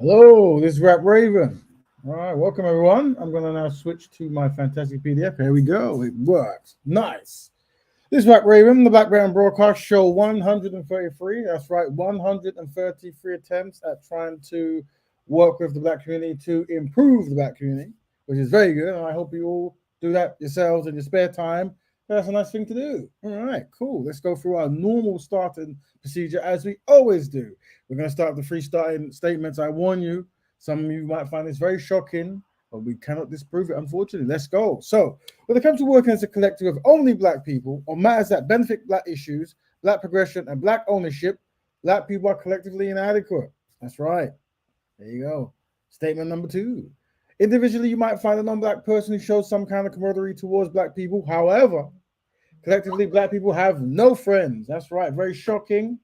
Hello, this is Rap Raven. All right, welcome everyone. I'm going to now switch to my fantastic PDF. Here we go. It works. Nice. This is Rap Raven, the Betterment Broadcast show 133. That's right, 133 attempts at trying to work with the black community to improve the black community, which is very good. And I hope you all do that yourselves in your spare time. That's a nice thing to do. All right, cool. Let's go through our normal starting procedure as we always do. We're going to start with the free starting statements. I warn you, some of you might find this very shocking, but we cannot disprove it, unfortunately. Let's go. So, when it comes to working as a collective of only black people on matters that benefit black issues, black progression, and black ownership, black people are collectively inadequate. That's right. There you go. Statement number 2. Individually, you might find a non-black person who shows some kind of camaraderie towards black people. However, collectively, black people have no friends. That's right. Very shocking.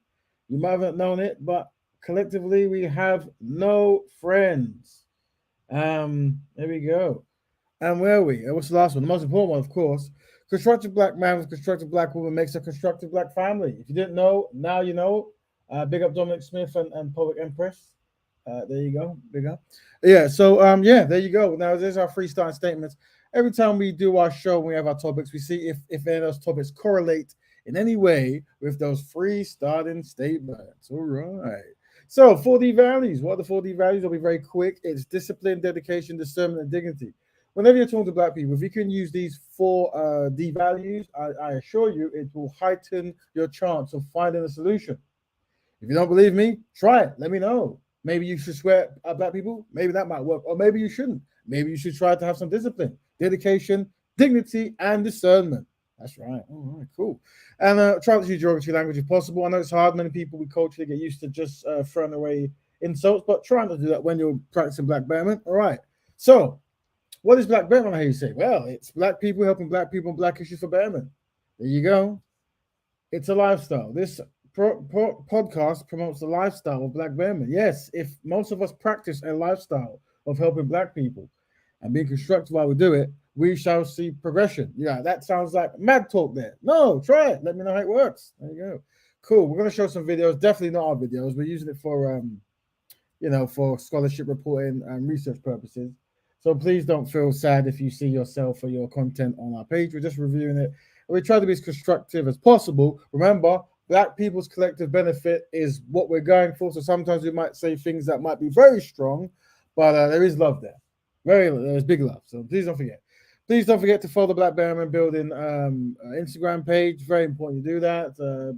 You might have known it, but collectively, we have no friends. There we go. And where are we? What's the last one? The most important one, of course. Constructive black man with constructive black woman makes a constructive black family. If you didn't know, now you know. Big up Dominic Smith and Public Empress. There you go. Big up. Yeah, so there you go. Now there's our freestyle statements. Every time we do our show, we have our topics, we see if any of those topics correlate in any way with those free starting statements. All right. So 4D values. What are the 4D values? I'll be very quick. It's discipline, dedication, discernment, and dignity. Whenever you're talking to black people, if you can use these 4D values, I assure you it will heighten your chance of finding a solution. If you don't believe me, try it. Let me know. Maybe you should swear at black people. Maybe that might work. Or maybe you shouldn't. Maybe you should try to have some discipline, dedication, dignity, and discernment. That's right. All right, cool. And try to use geography language if possible. I know it's hard. Many people we culturally get used to just throwing away insults, but try not to do that when you're practicing black betterment. All right. So, what is black betterment? I hear you say. Well, it's black people helping black people on black issues for betterment. There you go. It's a lifestyle. This podcast promotes the lifestyle of black betterment. Yes, if most of us practice a lifestyle of helping black people and being constructive while we do it, we shall see progression. Yeah, that sounds like mad talk there. No, try it. Let me know how it works. There you go. Cool. We're going to show some videos. Definitely not our videos. We're using it for, for scholarship reporting and research purposes. So please don't feel sad if you see yourself or your content on our page. We're just reviewing it. We try to be as constructive as possible. Remember, black people's collective benefit is what we're going for. So sometimes we might say things that might be very strong, but there is love there. There's big love. So please don't forget. Please don't forget to follow the Black Betterment Building Instagram page. Very important you do that.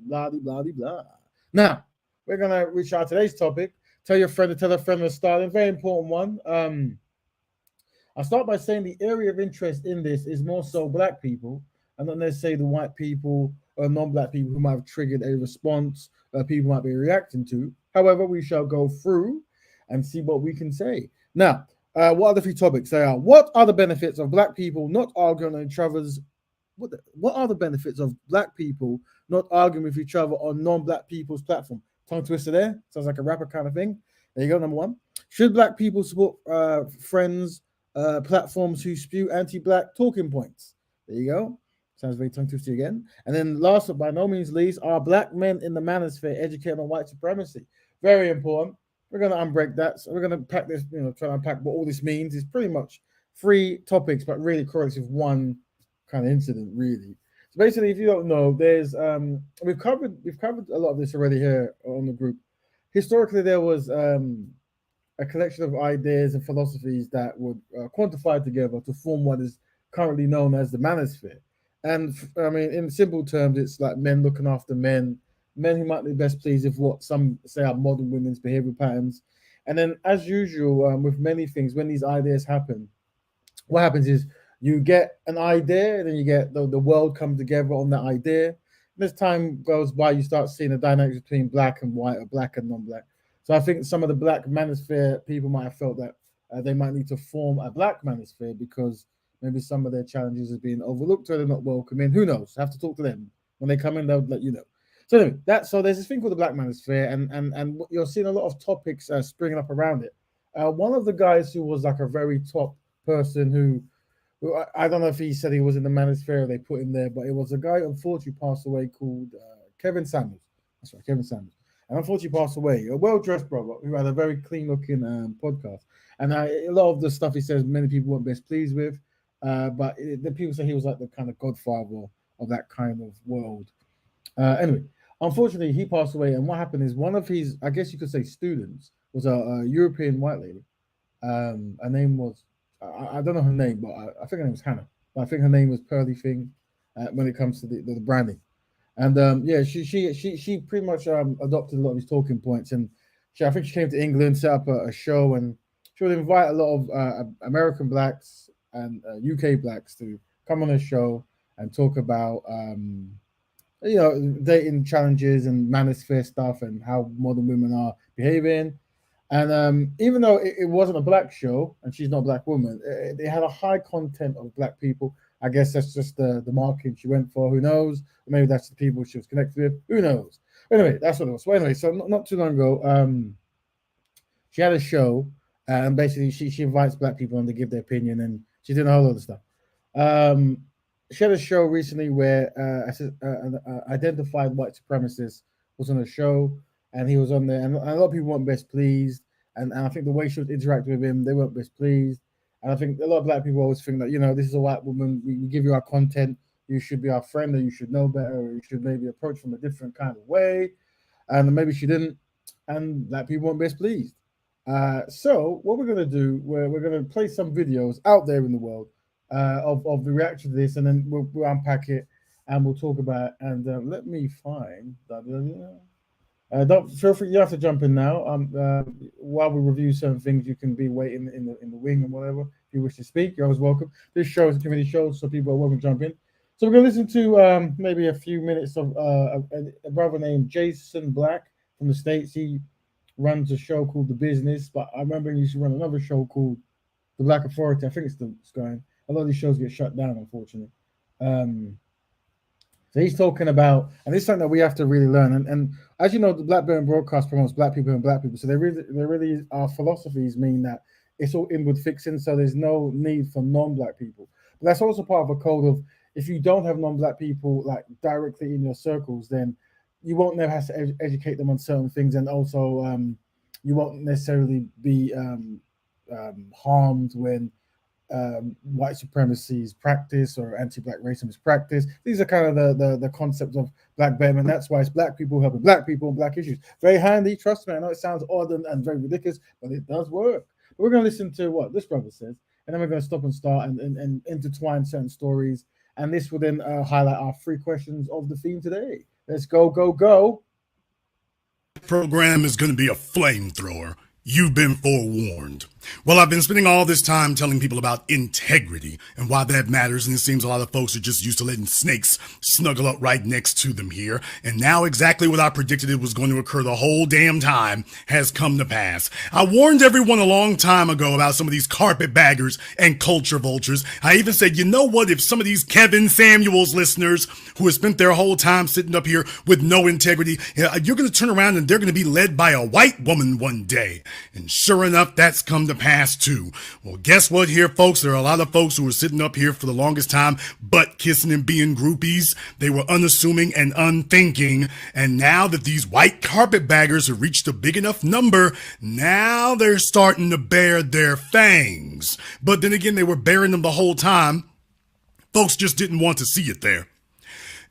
Blah, blah, blah, blah. Now, we're going to reach out today's topic. Tell your friend to tell a friend to start. A very important one. I'll start by saying the area of interest in this is more so black people, and not necessarily the white people or non-black people who might have triggered a response people might be reacting to. However, we shall go through and see what we can say. Now, what are the 3 topics? They are: what are the benefits of black people not arguing on each other's? What are the benefits of black people not arguing with each other on non-black people's platform? Tongue twister there. Sounds like a rapper kind of thing. There you go. Number 1. Should black people support friends? Platforms who spew anti-black talking points. There you go. Sounds very tongue twisty again. And then last but by no means least, are black men in the manosphere educated on white supremacy? Very important. We're going to unbreak that. So we're going to pack this, try to unpack what all this means. It's pretty much 3 topics, but really correlates with one kind of incident, really. So basically, if you don't know, there's we've covered a lot of this already here on the group. Historically, there was a collection of ideas and philosophies that would quantify together to form what is currently known as the manosphere. And I mean, in simple terms, it's like men looking after men who might be best pleased with what some say are modern women's behavioral patterns. And then, as usual, with many things, when these ideas happen, what happens is you get an idea, and then you get the world come together on that idea. And as time goes by, you start seeing the dynamics between black and white or black and non-black. So I think some of the black manosphere people might have felt that they might need to form a black manosphere because maybe some of their challenges are being overlooked or they're not welcome in. Who knows? Have to talk to them. When they come in, they'll let you know. So anyway, so there's this thing called the black manosphere, and you're seeing a lot of topics springing up around it. One of the guys who was like a very top person who I don't know if he said he was in the manosphere or they put him there, but it was a guy unfortunately passed away called Kevin Samuels. That's right, Kevin Samuels. and unfortunately passed away. A well-dressed brother who had a very clean-looking podcast, and a lot of the stuff he says, many people weren't best pleased with. But the people say he was like the kind of godfather of that kind of world. Anyway, unfortunately, he passed away, and what happened is one of his, I guess you could say, students was a European white lady. Her name was, I don't know her name, but I think her name was Hannah. But I think her name was Pearly Thing when it comes to the branding. And yeah, she pretty much adopted a lot of his talking points, and I think she came to England, set up a show, and she would invite a lot of American blacks and UK blacks to come on her show and talk about dating challenges and manosphere stuff and how modern women are behaving. And even though it wasn't a black show and she's not a black woman, it had a high content of black people. I guess that's just the marketing she went for. Who knows? Or maybe that's the people she was connected with. Who knows? Anyway, that's what it was. So anyway, so not too long ago, she had a show, and basically she invites black people on to give their opinion, and she did a whole lot of stuff. She had a show recently where an identified white supremacist was on a show, and he was on there, and a lot of people weren't best pleased, and I think the way she was interacting with him, they weren't best pleased. And I think a lot of black people always think that, this is a white woman, we give you our content, you should be our friend, or you should know better, or you should maybe approach from a different kind of way. And maybe she didn't, and black people weren't best pleased. So what we're going to do, we're going to play some videos out there in the world of the reaction to this, and then we'll unpack it, and we'll talk about it. And let me find that. Don't feel free. You have to jump in now. While we review certain things, you can be waiting in the wing and whatever. If you wish to speak, you're always welcome. This show is a community show, so people are welcome to jump in. So we're going to listen to maybe a few minutes of a brother named Jason Black from the States. He runs a show called The Business, but I remember he used to run another show called The Black Authority. I think it's still going. A lot of these shows get shut down, unfortunately. So he's talking about, and it's something that we have to really learn. And as you know, the Betterment Broadcast promotes black people and black people. So they really our philosophies mean that it's all inward fixing. So there's no need for non-black people. But that's also part of a code of, if you don't have non-black people like directly in your circles, then you won't never have to educate them on certain things, and also you won't necessarily be harmed when white supremacy is practiced or anti-black racism is practiced. These are kind of the concepts of black betterment. That's why it's black people helping black people and black issues. Very handy, trust me. I know it sounds odd and very ridiculous, but it does work. But we're going to listen to what this brother says, and then we're going to stop and start and intertwine certain stories. And this will then highlight our 3 questions of the theme today. Let's go, go, go. Program is going to be a flamethrower. You've been forewarned. Well, I've been spending all this time telling people about integrity and why that matters, and it seems a lot of folks are just used to letting snakes snuggle up right next to them here. And now exactly what I predicted it was going to occur the whole damn time has come to pass. I warned everyone a long time ago about some of these carpetbaggers and culture vultures. I even said, you know what, if some of these Kevin Samuels listeners who have spent their whole time sitting up here with no integrity, you're going to turn around and they're going to be led by a white woman one day. And sure enough, that's come to pass too. Well, guess what here, folks? There are a lot of folks who were sitting up here for the longest time butt kissing and being groupies. They were unassuming and unthinking. And now that these white carpetbaggers have reached a big enough number, now they're starting to bare their fangs. But then again, they were bearing them the whole time. Folks just didn't want to see it there.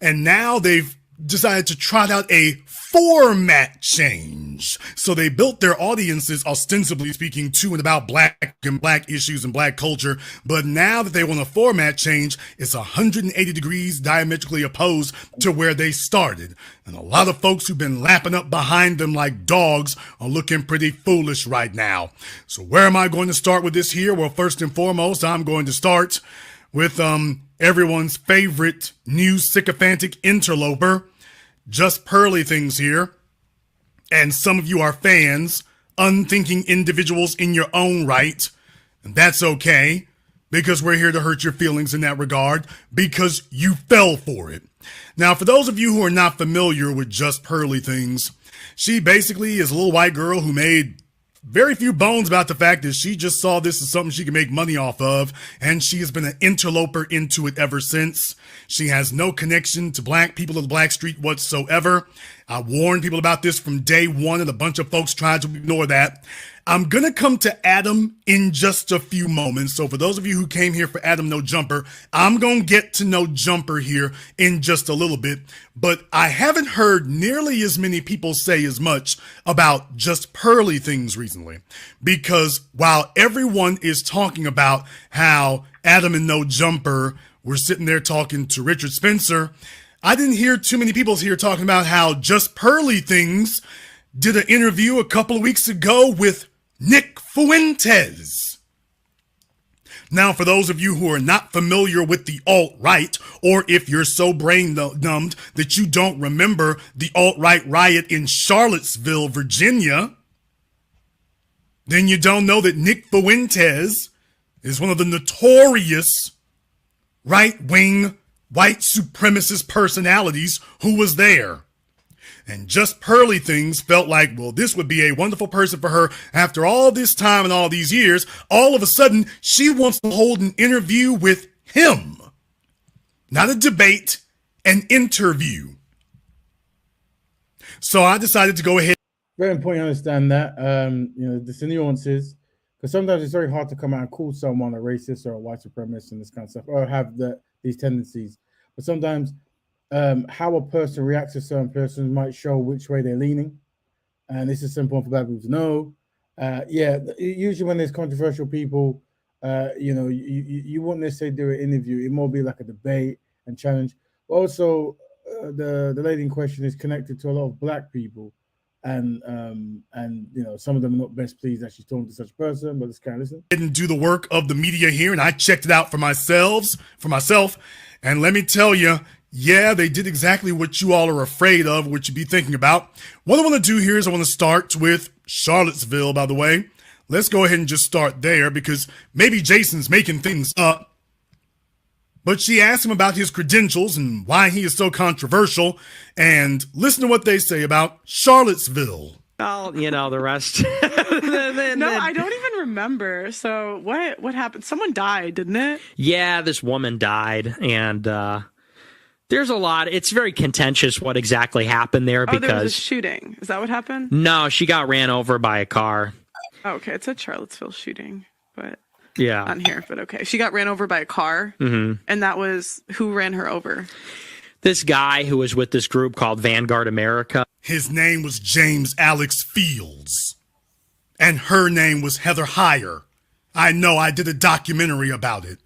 And now they've decided to trot out a format change. So they built their audiences, ostensibly speaking, to and about black and black issues and black culture. But now that they want a format change, it's 180 degrees diametrically opposed to where they started. And a lot of folks who've been lapping up behind them like dogs are looking pretty foolish right now. So where am I going to start with this here? Well, first and foremost, I'm going to start with everyone's favorite new sycophantic interloper, Just Pearly Things here. And some of you are fans, unthinking individuals in your own right. And that's okay, because we're here to hurt your feelings in that regard, because you fell for it. Now, for those of you who are not familiar with Just Pearly Things, she basically is a little white girl who made very few bones about the fact that she just saw this as something she could make money off of, and she has been an interloper into it ever since. She has no connection to black people of the black street whatsoever. I warned people about this from day one, and a bunch of folks tried to ignore that. I'm going to come to Adam in just a few moments. So for those of you who came here for Adam No Jumper, I'm going to get to No Jumper here in just a little bit. But I haven't heard nearly as many people say as much about just pearly things recently. Because while everyone is talking about how Adam and No Jumper were sitting there talking to Richard Spencer, I didn't hear too many people here talking about how Just Pearly Things did an interview a couple of weeks ago with Nick Fuentes. Now, for those of you who are not familiar with the alt-right, or if you're so brain-numbed that you don't remember the alt-right riot in Charlottesville, Virginia, then you don't know that Nick Fuentes is one of the notorious right-wing white supremacist personalities who was there. And Just Pearly Things felt like, well, this would be a wonderful person for her after all this time and all these years. All of a sudden, she wants to hold an interview with him. Not a debate, an interview. So I decided to go ahead. Very important to understand that, the nuances, because sometimes it's very hard to come out and call someone a racist or a white supremacist and this kind of stuff, or have these tendencies. But sometimes how a person reacts to certain persons might show which way they're leaning. And this is simple for black people to know. Usually when there's controversial people, you wouldn't necessarily do an interview. It more be like a debate and challenge. Also, the lady in question is connected to a lot of black people. And some of them are not best pleased that she's talking to such a person, but let's kind of listen. Didn't do the work of the media here, and I checked it out for myself. And let me tell you, yeah, they did exactly what you all are afraid of, what you'd be thinking about. What I want to do here is I want to start with Charlottesville, by the way. Let's go ahead and just start there because maybe Jason's making things up. But she asked him about his credentials and why he is so controversial. And listen to what they say about Charlottesville. Well, the rest. No, I don't even remember. So what happened? Someone died, didn't it? Yeah, this woman died, and there's a lot. It's very contentious what exactly happened there because there was a shooting. Is that what happened? No, she got ran over by a car. Oh, okay, it's a Charlottesville shooting, but yeah, on here. But okay, she got ran over by a car, and that was who ran her over. This guy who was with this group called Vanguard America. His name was James Alex Fields, and her name was Heather Heyer. I know, I did a documentary about it.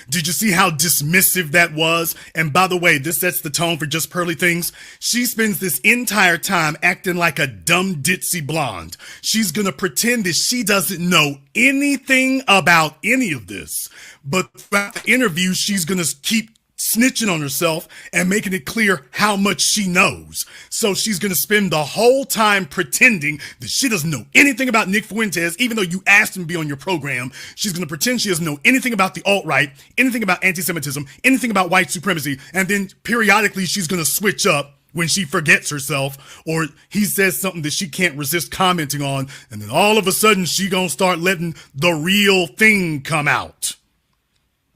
Did you see how dismissive that was? And by the way, this sets the tone for Just Pearly Things. She spends this entire time acting like a dumb ditzy blonde. She's gonna pretend that she doesn't know anything about any of this. But throughout the interview, she's gonna keep snitching on herself and making it clear how much she knows. So she's going to spend the whole time pretending that she doesn't know anything about Nick Fuentes, even though you asked him to be on your program. She's going to pretend she doesn't know anything about the alt-right, anything about anti-Semitism, anything about white supremacy. And then periodically she's going to switch up when she forgets herself or he says something that she can't resist commenting on. And then all of a sudden she going to start letting the real thing come out.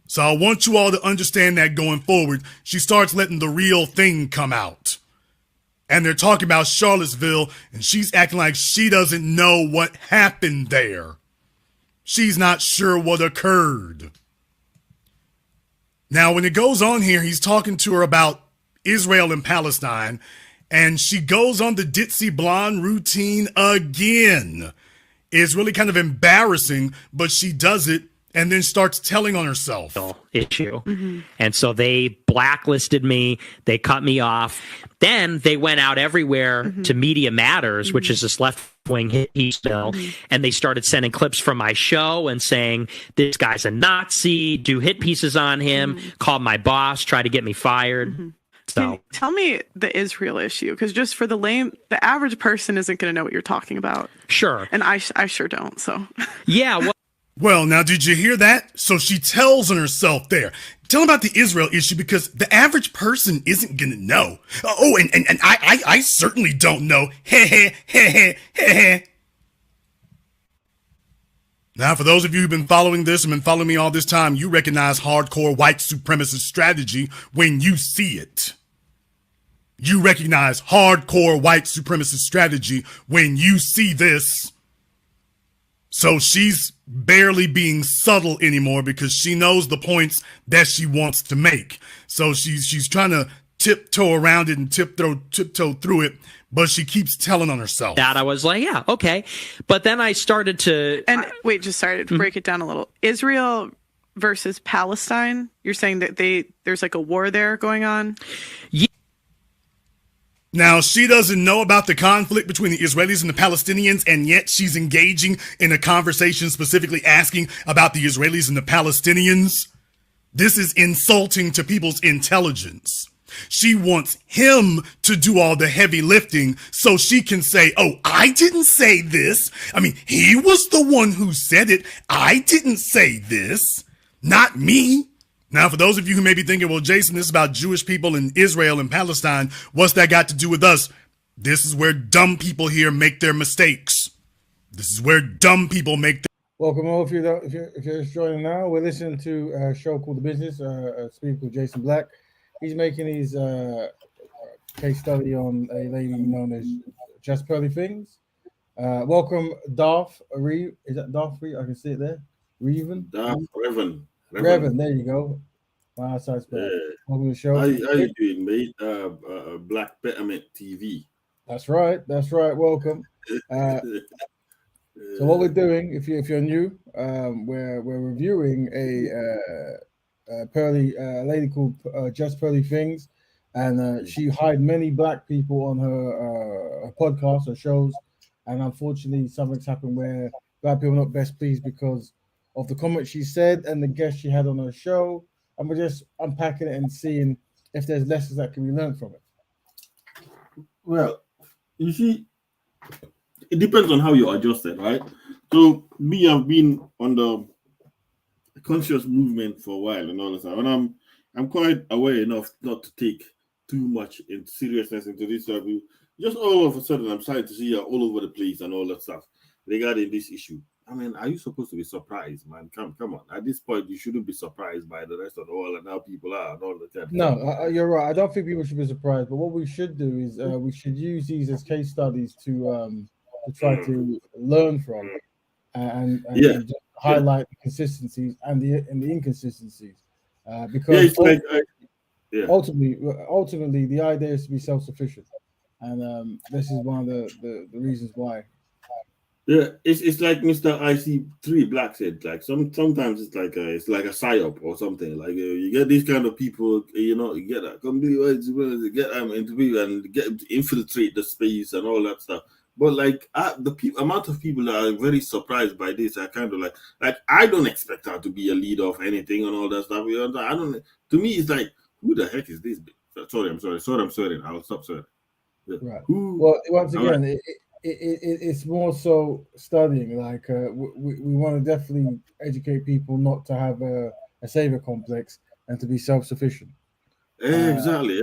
So I want you all to understand that going forward, she starts letting the real thing come out. And they're talking about Charlottesville, and she's acting like she doesn't know what happened there. She's not sure what occurred. Now, when it goes on here, he's talking to her about Israel and Palestine, and she goes on the ditzy blonde routine again. It's really kind of embarrassing, but she does it. And then starts telling on herself. Issue. And so they blacklisted me. They cut me off. Then they went out everywhere to Media Matters, which is this left-wing hit piece bill. And they started sending clips from my show and saying, this guy's a Nazi, do hit pieces on him, called my boss, try to get me fired. So tell me the Israel issue, because just for the average person isn't going to know what you're talking about. Sure. And I sure don't. So yeah. Well, now, did you hear that? So she tells on herself there. Tell about the Israel issue because the average person isn't going to know. Oh, and I certainly don't know. Now, for those of you who've been following this and been following me all this time, you recognize hardcore white supremacist strategy when you see it. You recognize hardcore white supremacist strategy when you see this. So she's barely being subtle anymore because she knows the points that she wants to make. So she's trying to tiptoe around it and tiptoe through it, but she keeps telling on herself. That I was like, yeah, okay. But then I started to... And wait, just sorry to break it down a little. Israel versus Palestine, you're saying that there's like a war there going on? Yeah. Now, she doesn't know about the conflict between the Israelis and the Palestinians, and yet she's engaging in a conversation specifically asking about the Israelis and the Palestinians. This is insulting to people's intelligence. She wants him to do all the heavy lifting so she can say, oh, I didn't say this. I mean, he was the one who said it. I didn't say this. Not me. Now, for those of you who may be thinking, well, Jason, this is about Jewish people in Israel and Palestine. What's that got to do with us? This is where dumb people here make their mistakes. This is where dumb people make their... Welcome all. If you're just joining now, we're listening to a show called The Business, speaking with Jason Black. He's making his case study on a lady known as Just Pearly Things. Welcome, Darth Reeve. Is that Darth Reeve? I can see it there. Reven? Reven, there you go. My eyesight's bad. Welcome to the show. How you doing, mate? Black Betterment TV. That's right. Welcome. So what we're doing, if you're new, we're reviewing a pearly lady called Just Pearly Things, and she hired many black people on her podcasts or shows, and unfortunately something's happened where black people are not best pleased because of the comments she said and the guests she had on her show, and we're just unpacking it and seeing if there's lessons that can be learned from it. Well, you see, it depends on how you adjust it, right? So me, I've been on the conscious movement for a while and all that stuff, and I'm quite aware enough not to take too much in seriousness into this review. Just all of a sudden, I'm starting to see her all over the place and all that stuff regarding this issue. I mean, are you supposed to be surprised, man? Come on. At this point, you shouldn't be surprised by the rest of the world and how people are and all that. No, you're right. I don't think people should be surprised. But what we should do is we should use these as case studies to try to learn from and just highlight the consistencies and the inconsistencies. Because ultimately, the idea is to be self-sufficient, and this is one of the reasons why. Yeah, it's like Mr. IC3 Black said. Like sometimes it's like a psyop or something. Like you get these kind of people, you get that get them into people and get them to infiltrate the space and all that stuff. But like amount of people that are very surprised by this are kind of like I don't expect her to be a leader of anything and all that stuff. I don't. To me, it's like, who the heck is this? Sorry, I'm sorry. I'll stop swearing. Yeah. Right. Well, once again, right. It's more so studying. Like we want to definitely educate people not to have a savior complex and to be self-sufficient. Exactly.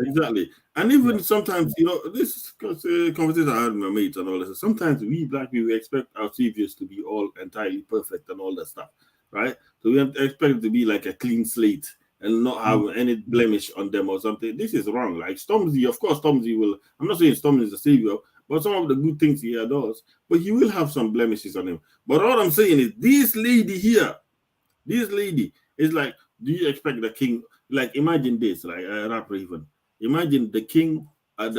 And even sometimes, this conversation I had with my mates and all this. Sometimes we black people expect our saviors to be all entirely perfect and all that stuff, right? So we expect it to be like a clean slate and not have any blemish on them or something. This is wrong. Like Stormzy, of course, Stormzy will. I'm not saying Stormzy is a savior, but some of the good things he does, but he will have some blemishes on him. But all I'm saying is, this lady is like, do you expect the king? Like, imagine this, like Rap Raven. Imagine the king of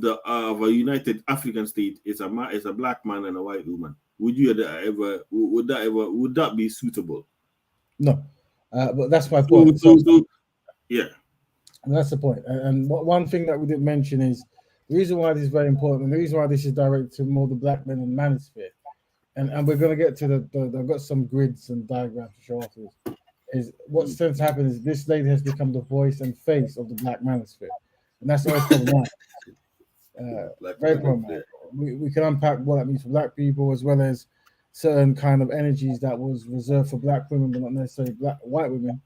a united African state is a black man and a white woman. Would that be suitable? No, but that's my point. Yeah, and that's the point. And one thing that we didn't mention is the reason why this is very important, and the reason why this is directed to more the black men in manosphere. And we're going to get to I've got some grids and diagrams to show afterwards. Is what's tends to happen is this lady has become the voice and face of the black manosphere, and that's always problematic. Very problematic. We can unpack what that means for black people as well as certain kind of energies that was reserved for black women, but not necessarily white women,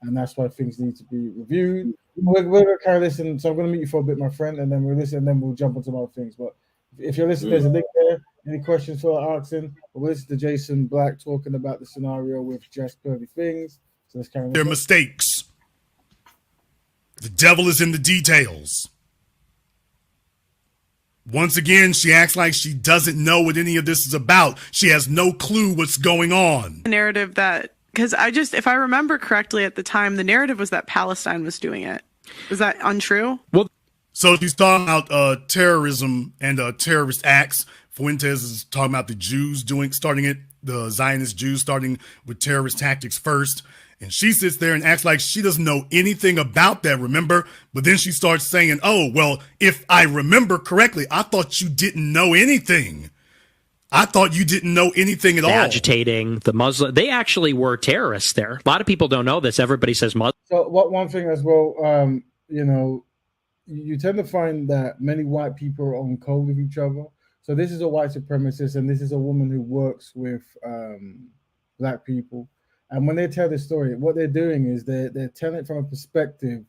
and that's why things need to be reviewed. We're going to kind of listen. So I'm going to meet you for a bit, my friend, and then we'll listen, and then we'll jump on some other things. But if you're listening, there's a link there. Any questions for asking? We'll listen to Jason Black talking about the scenario with Just Pearly Things. So let's carry on. Their mistakes. The devil is in the details. Once again, she acts like she doesn't know what any of this is about. She has no clue what's going on. The narrative that, because if I remember correctly at the time, the narrative was that Palestine was doing it. Is that untrue? Well, so she's talking about terrorism and terrorist acts. Fuentes is talking about the Jews starting it, the Zionist Jews starting with terrorist tactics first. And she sits there and acts like she doesn't know anything about that, remember? But then she starts saying, oh, well, if I remember correctly, I thought you didn't know anything. I thought you didn't know anything at all. Agitating the Muslim. They actually were terrorists there. A lot of people don't know this. Everybody says Muslim. So one thing as well, you know, you tend to find that many white people are on code with each other. So this is a white supremacist, and this is a woman who works with black people. And when they tell the story, what they're doing is they're telling it from a perspective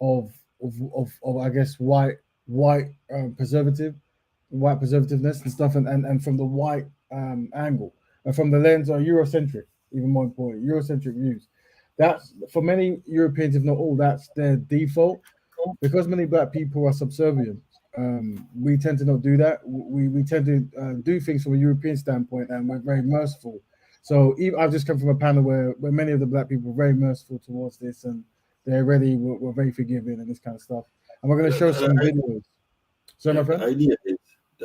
of I guess white preservativeness and stuff, and from the white angle, and from the lens of Eurocentric, even more important, Eurocentric views. That's for many Europeans, if not all, that's their default. Because many black people are subservient, we tend to not do that. We tend to do things from a European standpoint, and we're very merciful. So I've just come from a panel where many of the black people are very merciful towards this, and they're ready. We're very forgiving and this kind of stuff. And we're going to show some videos. So, my friend, the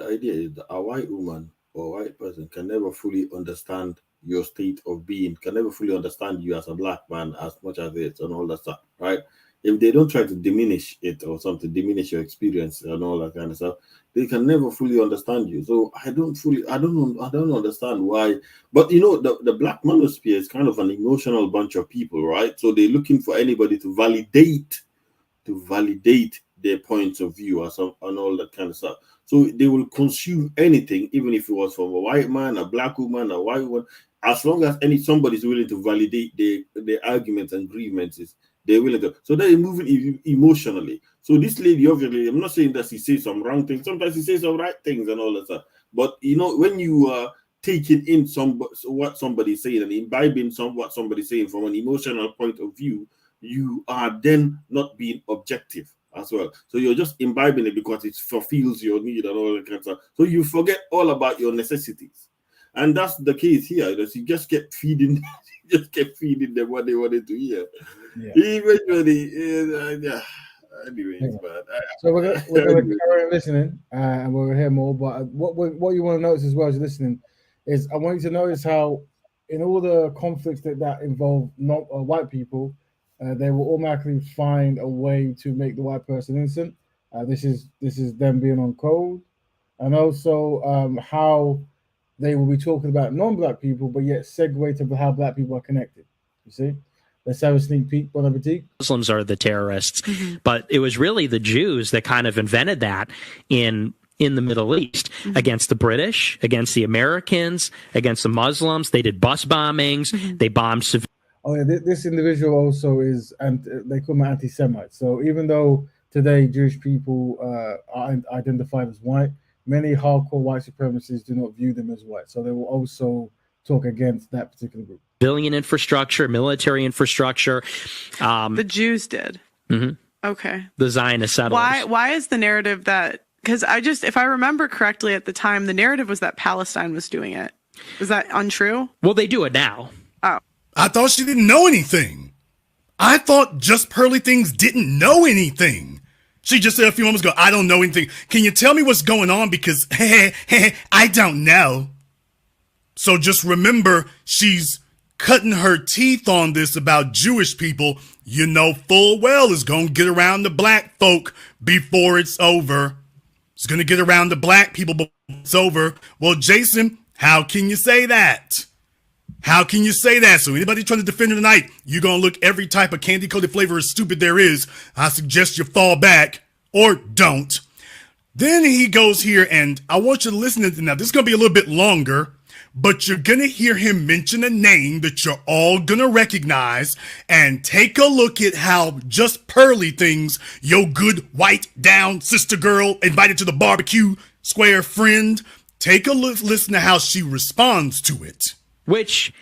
idea is that a white woman or a white person can never fully understand your state of being, can never fully understand you as a black man as much as it and all that stuff, right? If they don't try to diminish it or something, diminish your experience and all that kind of stuff, they can never fully understand you. So I don't understand why. But you know, the black manosphere is kind of an emotional bunch of people, right? So they're looking for anybody to validate their points of view and all that kind of stuff. So they will consume anything, even if it was from a white man, a black woman, a white woman, as long as somebody's willing to validate their arguments and grievances. They're willing to. So they're moving emotionally. So this lady, obviously, I'm not saying that she says some wrong things. Sometimes she says some right things and all that stuff. But you know, when you are taking in what somebody's saying and imbibing what somebody's saying from an emotional point of view, you are then not being objective as well. So you're just imbibing it because it fulfills your need and all that kind of stuff. So you forget all about your necessities. And that's the case here. You just kept feeding them what they wanted to hear. Yeah. Eventually, anyways, yeah. But so we're gonna carry on listening, and we'll hear more. But what you want to notice as well as you're listening is I want you to notice how in all the conflicts that involve not white people, they will automatically find a way to make the white person innocent. This is them being on code, and also how they will be talking about non-black people, but yet segue to how black people are connected. You see? Let's have a sneak peek. Bon appetit. Muslims are the terrorists, but it was really the Jews that kind of invented that in the Middle East against the British, against the Americans, against the Muslims. They did bus bombings. They bombed civilians. Oh yeah, this individual also is, and they call them anti-Semites. So even though today Jewish people are identified as white, many hardcore white supremacists do not view them as white. So they will also talk against that particular group. Civilian infrastructure, military infrastructure. The Jews did. Okay. The Zionist settlers. Why is the narrative that, because if I remember correctly at the time, the narrative was that Palestine was doing it. Is that untrue? Well, they do it now. Oh. I thought she didn't know anything. I thought Just Pearly Things didn't know anything. She just said a few moments ago, I don't know anything. Can you tell me what's going on? Because I don't know. So just remember, she's cutting her teeth on this about Jewish people. You know full well is going to get around the black folk before it's over. It's going to get around the black people before it's over. Well, Jason, how can you say that? How can you say that? So anybody trying to defend her tonight, you're going to look every type of candy-coated flavor as stupid there is. I suggest you fall back or don't. Then he goes here, and I want you to listen to now. This is going to be a little bit longer, but you're going to hear him mention a name that you're all going to recognize, and take a look at how Just Pearly Things, your good white down sister girl invited to the barbecue square friend, take a look, listen to how she responds to it. Which,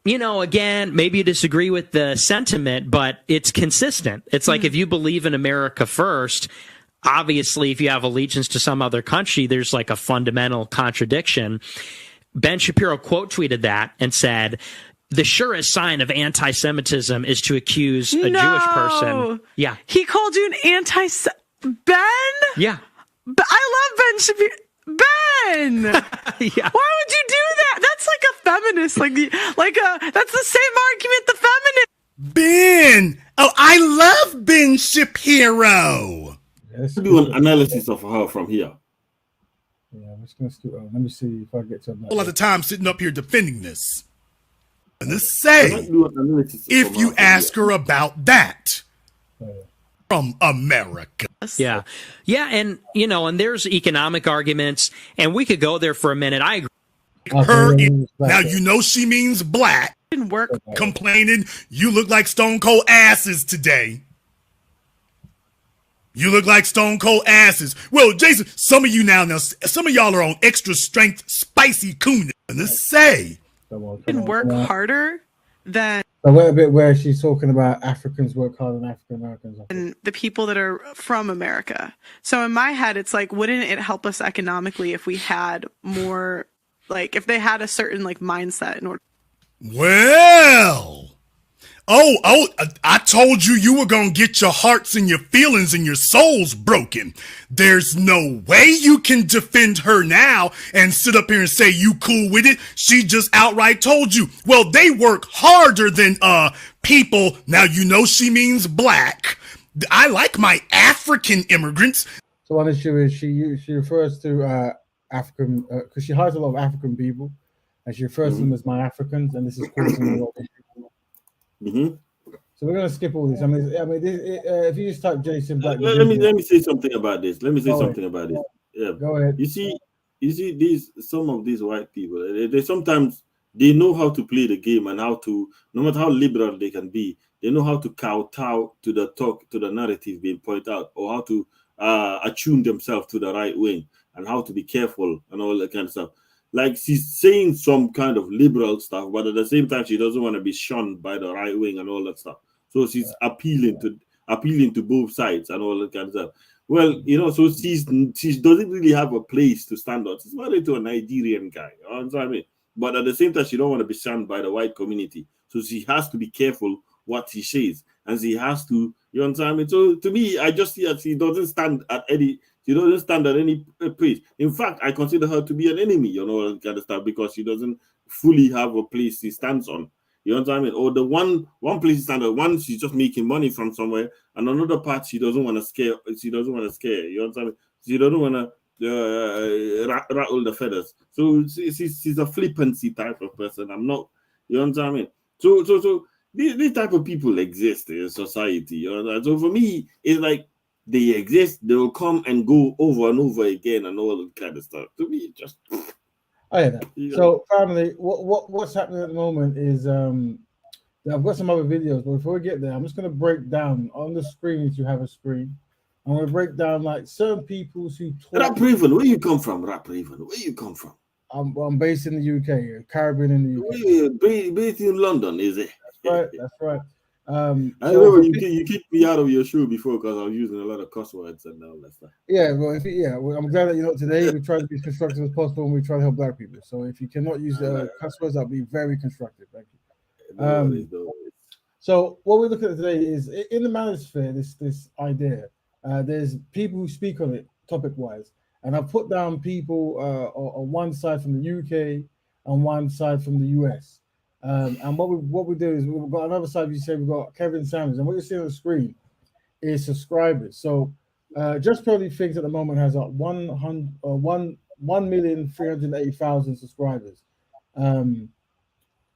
you know, again, maybe you disagree with the sentiment, but it's consistent. It's like if you believe in America first, obviously, if you have allegiance to some other country, there's like a fundamental contradiction. Ben Shapiro quote tweeted that and said, the surest sign of anti-Semitism is to accuse a Jewish person. Yeah. He called you an Ben? Yeah. I love Ben Shapiro. Ben! Yeah. Why would you do that? That's like a feminist. That's the same argument the feminist. Ben! Oh, I love Ben Shapiro! Let's do an analysis of her from here. Yeah, I'm just gonna let me see if I get to All of the time sitting up here defending this. And to say, Do an analysis if from you her ask from her about that Yeah. from America. Yeah. Yeah. And, and there's economic arguments, and we could go there for a minute. I agree. Her, now you know she means black, Didn't work. complaining, you look like stone cold asses today. You look like stone cold asses. Well, Jason, some of you now, some of y'all are on extra strength, spicy coon. And to say, Didn't work harder than So wait a bit where she's talking about Africans work harder than African Americans. the people that are from America. So in my head, it's like, wouldn't it help us economically if we had more, like, if they had a certain like mindset in order? well, I told you were going to get your hearts and your feelings and your souls broken. There's no way you can defend her now and sit up here and say you cool with it. She just outright told you, well, they work harder than people. Now you know she means black. I like my African immigrants. So one issue is she refers to African because she hires a lot of African people, and she refers to them as my Africans, and this is causing a lot of Mm-hmm. So we're going to skip all this. If you just type Jason Black, Let me say something about this. Yeah. Go ahead. You see some of these white people. They sometimes they know how to play the game and how to, no matter how liberal they can be, they know how to kowtow to the narrative being pointed out, or how to attune themselves to the right wing and how to be careful and all that kind of stuff. Like she's saying some kind of liberal stuff, but at the same time, she doesn't want to be shunned by the right wing and all that stuff. So she's appealing to both sides and all that kind of stuff. Well, so she doesn't really have a place to stand on. She's married to a Nigerian guy, you know what I mean? But at the same time, she don't want to be shunned by the white community. So she has to be careful what she says, and she has to, you understand me? So to me, I just see that she doesn't stand at any place. In fact, I consider her to be an enemy, all that kind of stuff, because she doesn't fully have a place she stands on. You know what I mean? Or the one place she stands on, one she's just making money from somewhere, and another part she doesn't want to scare. She doesn't want to scare. You know what I mean? She doesn't want to rattle the feathers. So she's a flippancy type of person. I'm not. You know what I mean? So these type of people exist in society. You know? So for me, it's like, they exist, they will come and go over and over again and all that kind of stuff. To me, it just... I hear that. So, family, what's happening at the moment is I've got some other videos, but before we get there, I'm just going to break down on the screen, if you have a screen. I'm going to break down like certain people who talk... Rap Raven, where you come from, Rap Raven? Where you come from? I'm based in the UK, Caribbean in the UK. Based in London, is it? That's right. I remember you kicked me out of your show before because I was using a lot of cuss words and all that stuff. Yeah, well, I'm glad that today we try to be as constructive as possible and we try to help black people. So if you cannot use cuss words, that'll be very constructive. Thank you. So what we're looking at today is in the manosphere, this idea. There's people who speak on it topic-wise, and I've put down people on one side from the UK and one side from the US. And what we do is we've got another side. You say we've got Kevin Samuels, and what you see on the screen is subscribers. So Just Probably Things at the moment has 1,380,000 subscribers.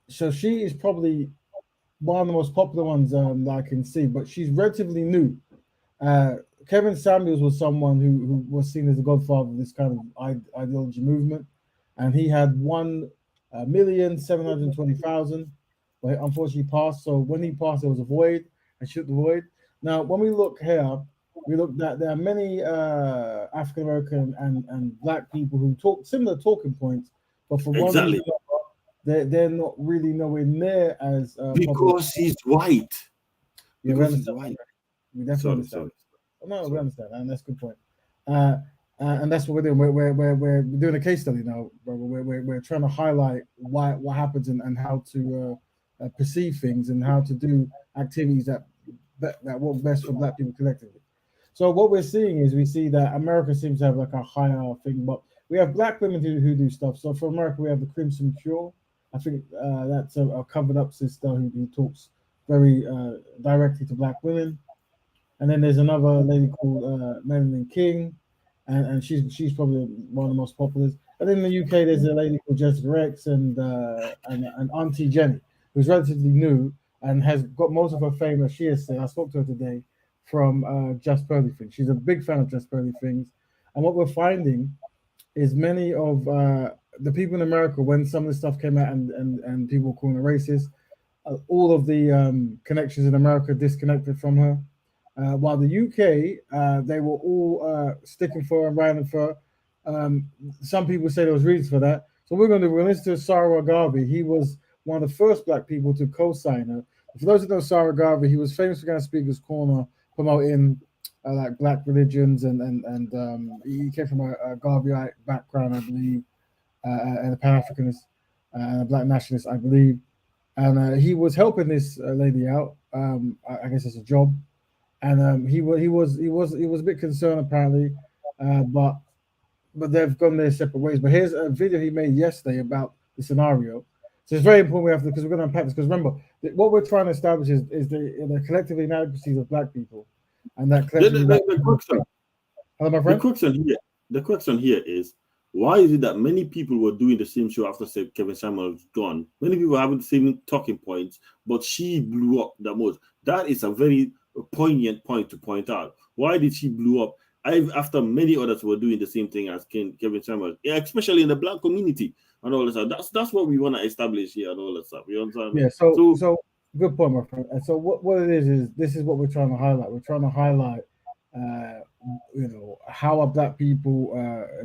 So she is probably one of the most popular ones that I can see, but she's relatively new. Kevin Samuels was someone who was seen as the godfather of this kind of ideology movement, and he had 1,720,000, but unfortunately passed. So when he passed, there was a void, and shook the void. Now, when we look here, we look that there are many African American and black people who talk similar talking points, but for one reason, they're not really nowhere near as because he's white. Yeah, because he's white. We definitely understand. No, we understand, and that's a good point. And that's what we're doing. We're doing a case study now. We're trying to highlight what happens and how to perceive things and how to do activities that work best for Black people collectively. So what we're seeing is we see that America seems to have like a higher thing, but we have Black women who do stuff. So for America, we have the Crimson Cure. I think that's a covered up sister who talks very directly to Black women. And then there's another lady called Marilyn King, and she's probably one of the most popular. And in the UK, there's a lady called Jessica Rex and Auntie Jenny, who's relatively new and has got most of her fame, as she has said. I spoke to her today from Just Pearly Things. She's a big fan of Just Pearly Things, and what we're finding is many of the people in America, when some of this stuff came out and people were calling her racist, all of the connections in America disconnected from her. While the UK, they were all sticking for her and riding for her. Some people say there was reasons for that. So we're going to listen to Sarah Garvey. He was one of the first Black people to co-sign her. For those who know Sarah Garvey, he was famous for going to Speaker's Corner, promoting like Black religions, and he came from a Garveyite background, I believe, and a Pan-Africanist and a Black nationalist, I believe. And he was helping this lady out. I guess it's a job. And he was a bit concerned apparently, but they've gone their separate ways. But here's a video he made yesterday about the scenario. So it's very important because we're going to unpack this. Because remember, what we're trying to establish is the collective inadequacies of Black people, and that the question here is, why is it that many people were doing the same show after Kevin Samuel was gone? Many people having the same talking points, but she blew up the most. That is a very poignant point to point out. Why did she blow up after many others were doing the same thing as Kevin Samuel, especially in the Black community and all that stuff? That's what we want to establish here and all that stuff. You understand? Yeah. So good point, my friend. And so what it is this is what we're trying to highlight. We're trying to highlight, how are Black people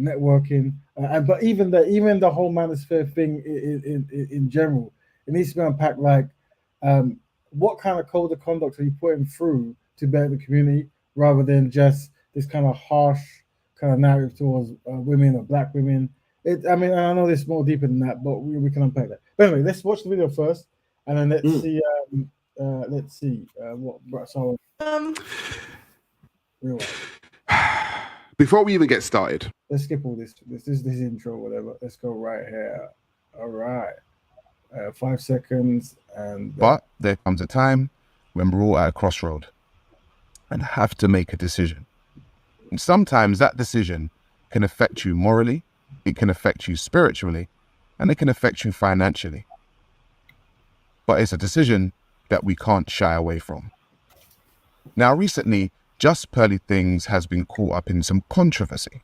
networking, but even the whole manosphere thing in general, it needs to be unpacked. Like, what kind of code of conduct are you putting through to better the community, rather than just this kind of harsh kind of narrative towards women or Black women? I know there's more deeper than that, but we can unpack that. But anyway, let's watch the video first, and then let's see what. So, real life. Before we even get started, let's skip all this intro, whatever. Let's go right here. All right. 5 seconds, but there comes a time when we're all at a crossroad and have to make a decision. And sometimes that decision can affect you morally, it can affect you spiritually, and it can affect you financially. But it's a decision that we can't shy away from. Now, recently, Just Pearly Things has been caught up in some controversy.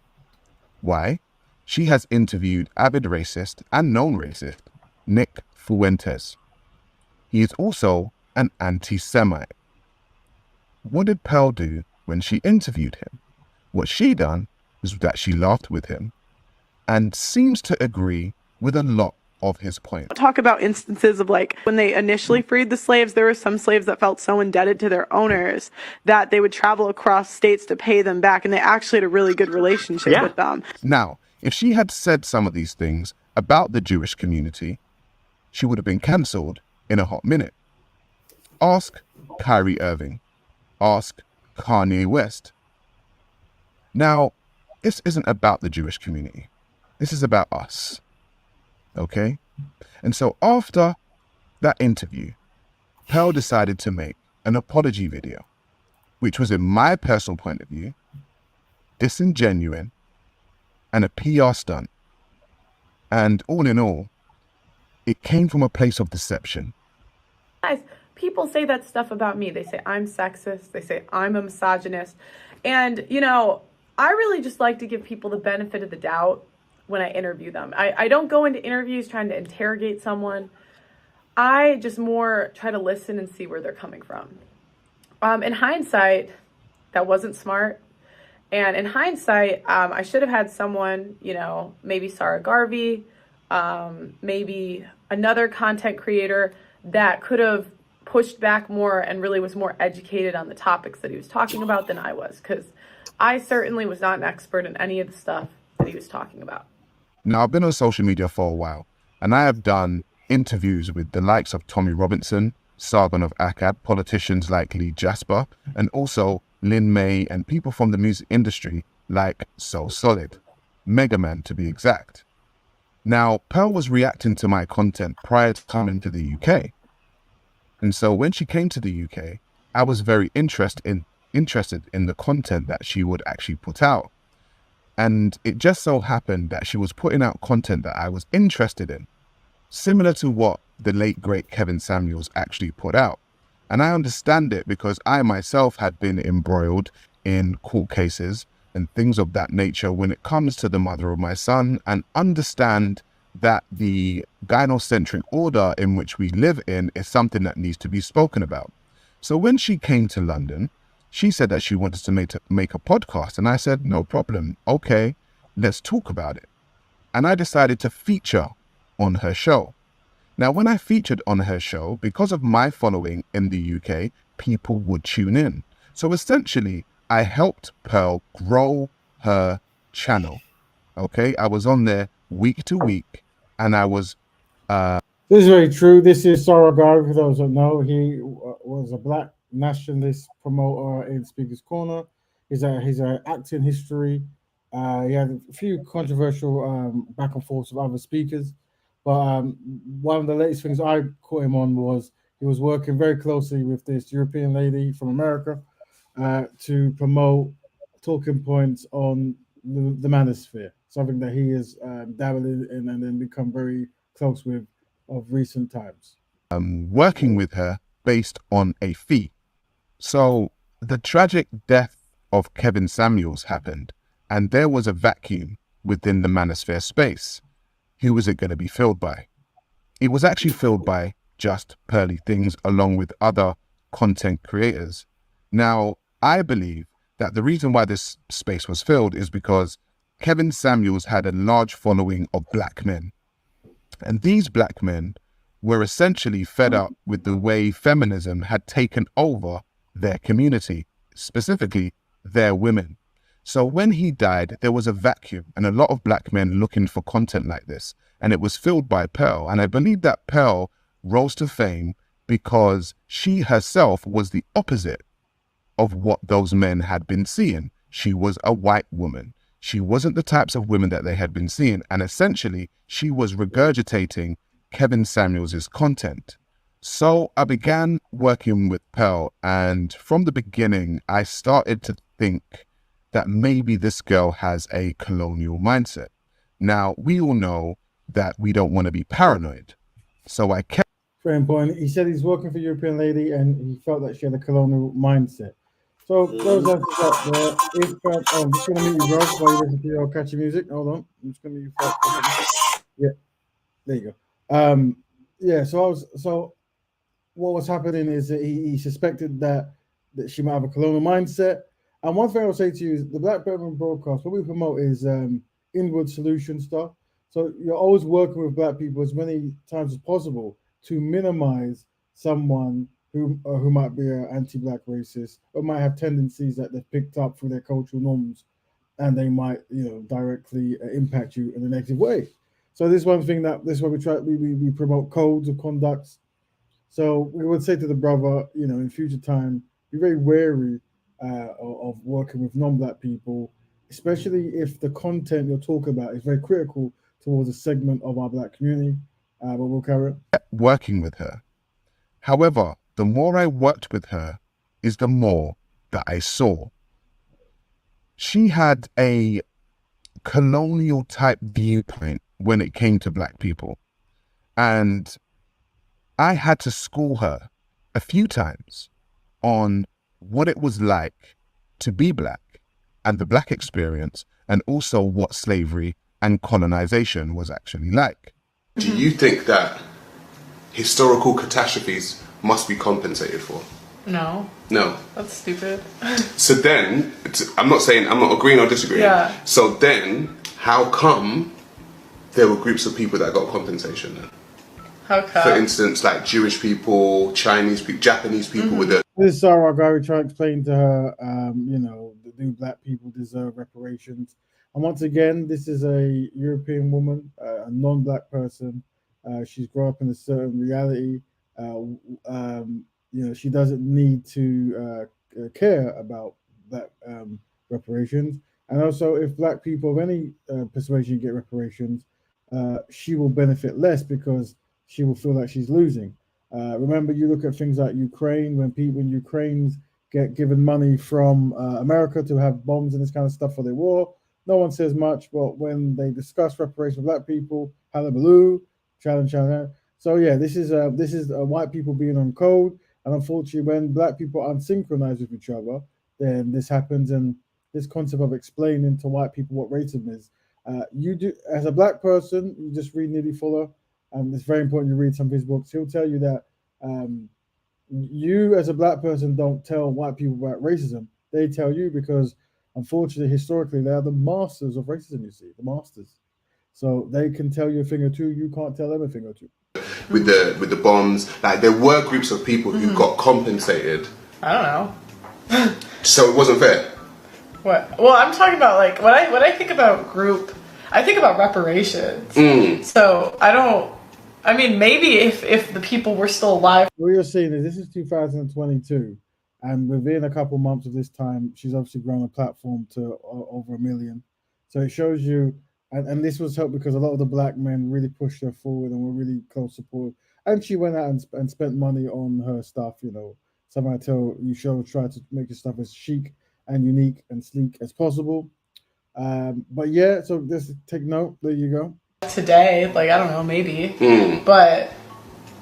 Why? She has interviewed avid racist and known racist Nick Fuentes. He is also an anti-Semite. What did Pearl do when she interviewed him? What she done was that she laughed with him and seems to agree with a lot of his points. Talk about instances of like when they initially freed the slaves, there were some slaves that felt so indebted to their owners that they would travel across states to pay them back, and they actually had a really good relationship with them. Now, if she had said some of these things about the Jewish community, she would have been cancelled in a hot minute. Ask Kyrie Irving. Ask Kanye West. Now, this isn't about the Jewish community. This is about us. Okay? And so after that interview, Pearl decided to make an apology video, which was, in my personal point of view, disingenuous and a PR stunt. And all in all, it came from a place of deception. Guys, people say that stuff about me. They say I'm sexist. They say I'm a misogynist. And, I really just like to give people the benefit of the doubt when I interview them. I don't go into interviews trying to interrogate someone. I just more try to listen and see where they're coming from. In hindsight, that wasn't smart. And in hindsight, I should have had someone, maybe Sarah Garvey, maybe another content creator that could have pushed back more and really was more educated on the topics that he was talking about than I was, because I certainly was not an expert in any of the stuff that he was talking about. Now, I've been on social media for a while, and I have done interviews with the likes of Tommy Robinson, Sargon of Akkad, politicians like Lee Jasper, and also Lin May and people from the music industry like So Solid, Mega Man to be exact. Now, Pearl was reacting to my content prior to coming to the UK. And so when she came to the UK, I was very interested in the content that she would actually put out. And it just so happened that she was putting out content that I was interested in, similar to what the late, great Kevin Samuels actually put out. And I understand it because I myself had been embroiled in court cases and things of that nature when it comes to the mother of my son, and understand that the gynocentric order in which we live in is something that needs to be spoken about. So when she came to London, she said that she wanted to make a podcast, and I said, no problem. Okay, let's talk about it. And I decided to feature on her show. Now, when I featured on her show, because of my following in the UK, people would tune in. So essentially, I helped Pearl grow her channel. Okay, I was on there week to week, and I was... This is very true. This is Sargon, for those that know. He was a black nationalist promoter in Speaker's Corner. He's a acting history. He had a few controversial back and forth with other speakers. But one of the latest things I caught him on was he was working very closely with this European lady from America to promote talking points on the manosphere, something that he has dabbled in and then become very close with of recent times. Working with her based on a fee. So the tragic death of Kevin Samuels happened, and there was a vacuum within the manosphere space. Who was it going to be filled by? It was actually filled by just Pearly Things along with other content creators. Now, I believe that the reason why this space was filled is because Kevin Samuels had a large following of black men. And these black men were essentially fed up with the way feminism had taken over their community, specifically their women. So when he died, there was a vacuum and a lot of black men looking for content like this. And it was filled by Pearl. And I believe that Pearl rose to fame because she herself was the opposite of what those men had been seeing. She was a white woman. She wasn't the types of women that they had been seeing. And essentially, she was regurgitating Kevin Samuels' content. So I began working with Pearl. And from the beginning, I started to think that maybe this girl has a colonial mindset. Now, we all know that we don't want to be paranoid. So I kept... Very important. He said he's working for a European lady and he felt that she had a colonial mindset. So those answers up there. If, I'm just going to mute you, bro, while you listen to your catchy music. Hold on. I'm just going to mute you. Yeah, there you go. Yeah, so what was happening is that he suspected that she might have a colonial mindset. And one thing I will say to you is the Black Betterment Broadcast, what we promote is inward solution stuff. So you're always working with black people as many times as possible to minimize someone who might be an anti-black racist or might have tendencies that they've picked up through their cultural norms, and they might, directly impact you in a negative way. So this is one thing this is what we try. We promote codes of conducts. So we would say to the brother, in future time, be very wary of working with non-black people, especially if the content you're talking about is very critical towards a segment of our black community. But we'll carry on. Working with her. However, the more I worked with her is the more that I saw. She had a colonial type viewpoint when it came to black people. And I had to school her a few times on what it was like to be black and the black experience, and also what slavery and colonization was actually like. Do you think that historical catastrophes must be compensated for? No. No. That's stupid. So then, I'm not agreeing or disagreeing. Yeah. So then, how come there were groups of people that got compensation then? How come? For instance, like Jewish people, Chinese people, Japanese people with the This is Sarah Gary trying to explain to her, the new black people deserve reparations. And once again, this is a European woman, a non-black person. She's grown up in a certain reality. She doesn't need to care about that reparations. And also, if black people of any persuasion get reparations, she will benefit less because she will feel like she's losing. Remember, you look at things like Ukraine, when Ukrainians get given money from America to have bombs and this kind of stuff for their war, no one says much. But when they discuss reparations for black people, hullabaloo, challenge. So yeah, this is white people being on code, and unfortunately, when black people aren't synchronized with each other, then this happens. And this concept of explaining to white people what racism is, you do as a black person, you just read Neely Fuller. And it's very important you read some of his books. He'll tell you that you as a black person don't tell white people about racism. They tell you because, unfortunately, historically, they are the masters of racism, you see, the masters. So they can tell you a thing or two. You can't tell them a thing or two. with the bombs, like there were groups of people who got compensated. I don't know. So it wasn't fair. What? Well, I'm talking about like when I think about group, I think about reparations. So I mean, maybe if the people were still alive. What you're seeing is this is 2022, and within a couple months of this time, she's obviously grown a platform to over 1 million. So it shows you, and this was helped because a lot of the black men really pushed her forward and were really close support. And she went out and spent money on her stuff. Somehow try to make your stuff as chic and unique and sleek as possible. But yeah, so just take note. There you go. Today, like I don't know, maybe, but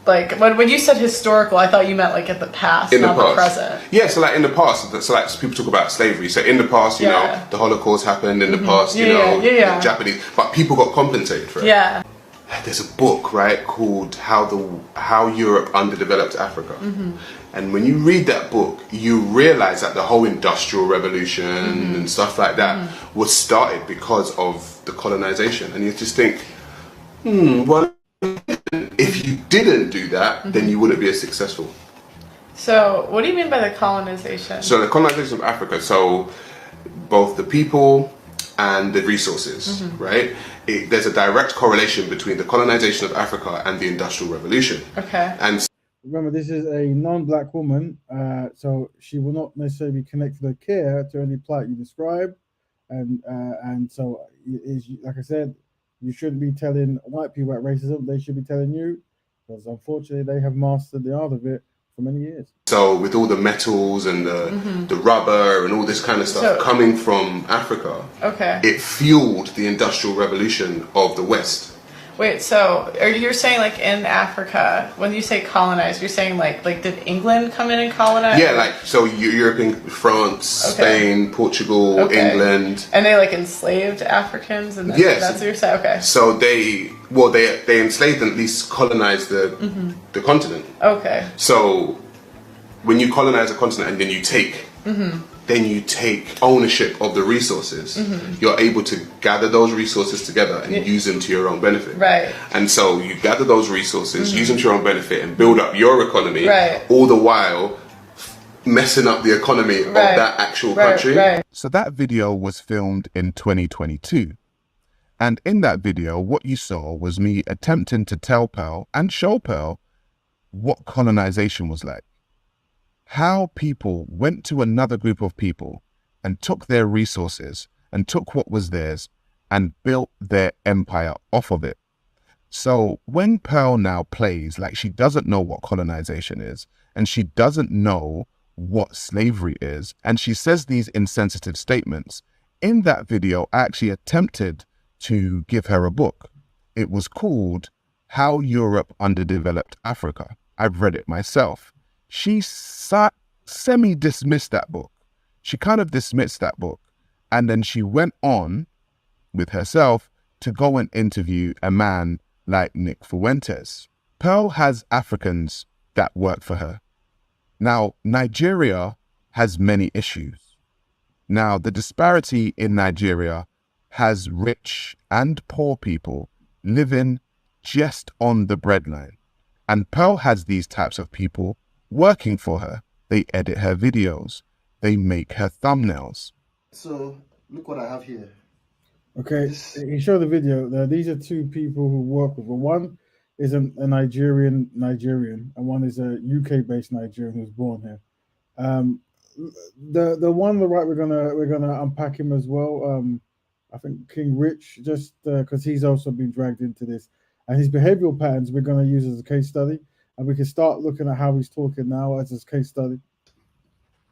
like when you said historical, I thought you meant like at the past, not the present. Yeah, so like in the past, so like people talk about slavery. So in the past, you know, the Holocaust happened. In the past, you know, the Japanese, but people got compensated for it. Yeah. There's a book, right, called How Europe Underdeveloped Africa. And when you read that book, you realize that the whole Industrial Revolution and stuff like that was started because of the colonization. And you just think, well, if you didn't do that, then you wouldn't be as successful. So what do you mean by the colonization? So the colonization of Africa, so both the people and the resources, right? There's a direct correlation between the colonization of Africa and the Industrial Revolution. Okay. And remember, this is a non-black woman, so she will not necessarily be connected or care to any plight you describe, and so like I said, you shouldn't be telling white people about racism. They should be telling you, because unfortunately they have mastered the art of it for many years. So with all the metals and the rubber and all this kind of stuff coming from Africa, it fueled the Industrial Revolution of the West. Wait, so you're saying like in Africa, when you say colonize, you're saying like did England come in and colonize? Yeah, like so European, France, Spain, Portugal, England. And they like enslaved Africans, and that's what you're saying. Okay. So they enslaved and at least colonized the continent. Okay. So when you colonize a continent and then you take ownership of the resources, you're able to gather those resources together and use them to your own benefit. Right. And so you gather those resources, use them to your own benefit and build up your economy, all the while messing up the economy of that actual country. So that video was filmed in 2022. And in that video, what you saw was me attempting to tell Pearl and show Pearl what colonization was like. How people went to another group of people and took their resources and took what was theirs and built their empire off of it. So when Pearl now plays like she doesn't know what colonization is and she doesn't know what slavery is, and she says these insensitive statements, in that video I actually attempted to give her a book. It was called How Europe Underdeveloped Africa. I've read it myself. She semi-dismissed that book. She kind of dismissed that book. And then she went on with herself to go and interview a man like Nick Fuentes. Pearl has Africans that work for her. Now, Nigeria has many issues. Now, the disparity in Nigeria has rich and poor people living just on the breadline. And Pearl has these types of people working for her. They edit her videos. They make her thumbnails. So look what I have here. Okay, he showed the video. These are two people who work with her. One is a Nigerian, and one is a UK-based Nigerian who's born here. The one on the right, we're gonna unpack him as well. I think King Rich, just because he's also been dragged into this, and his behavioral patterns we're gonna use as a case study, and we can start looking at how he's talking now as a case study.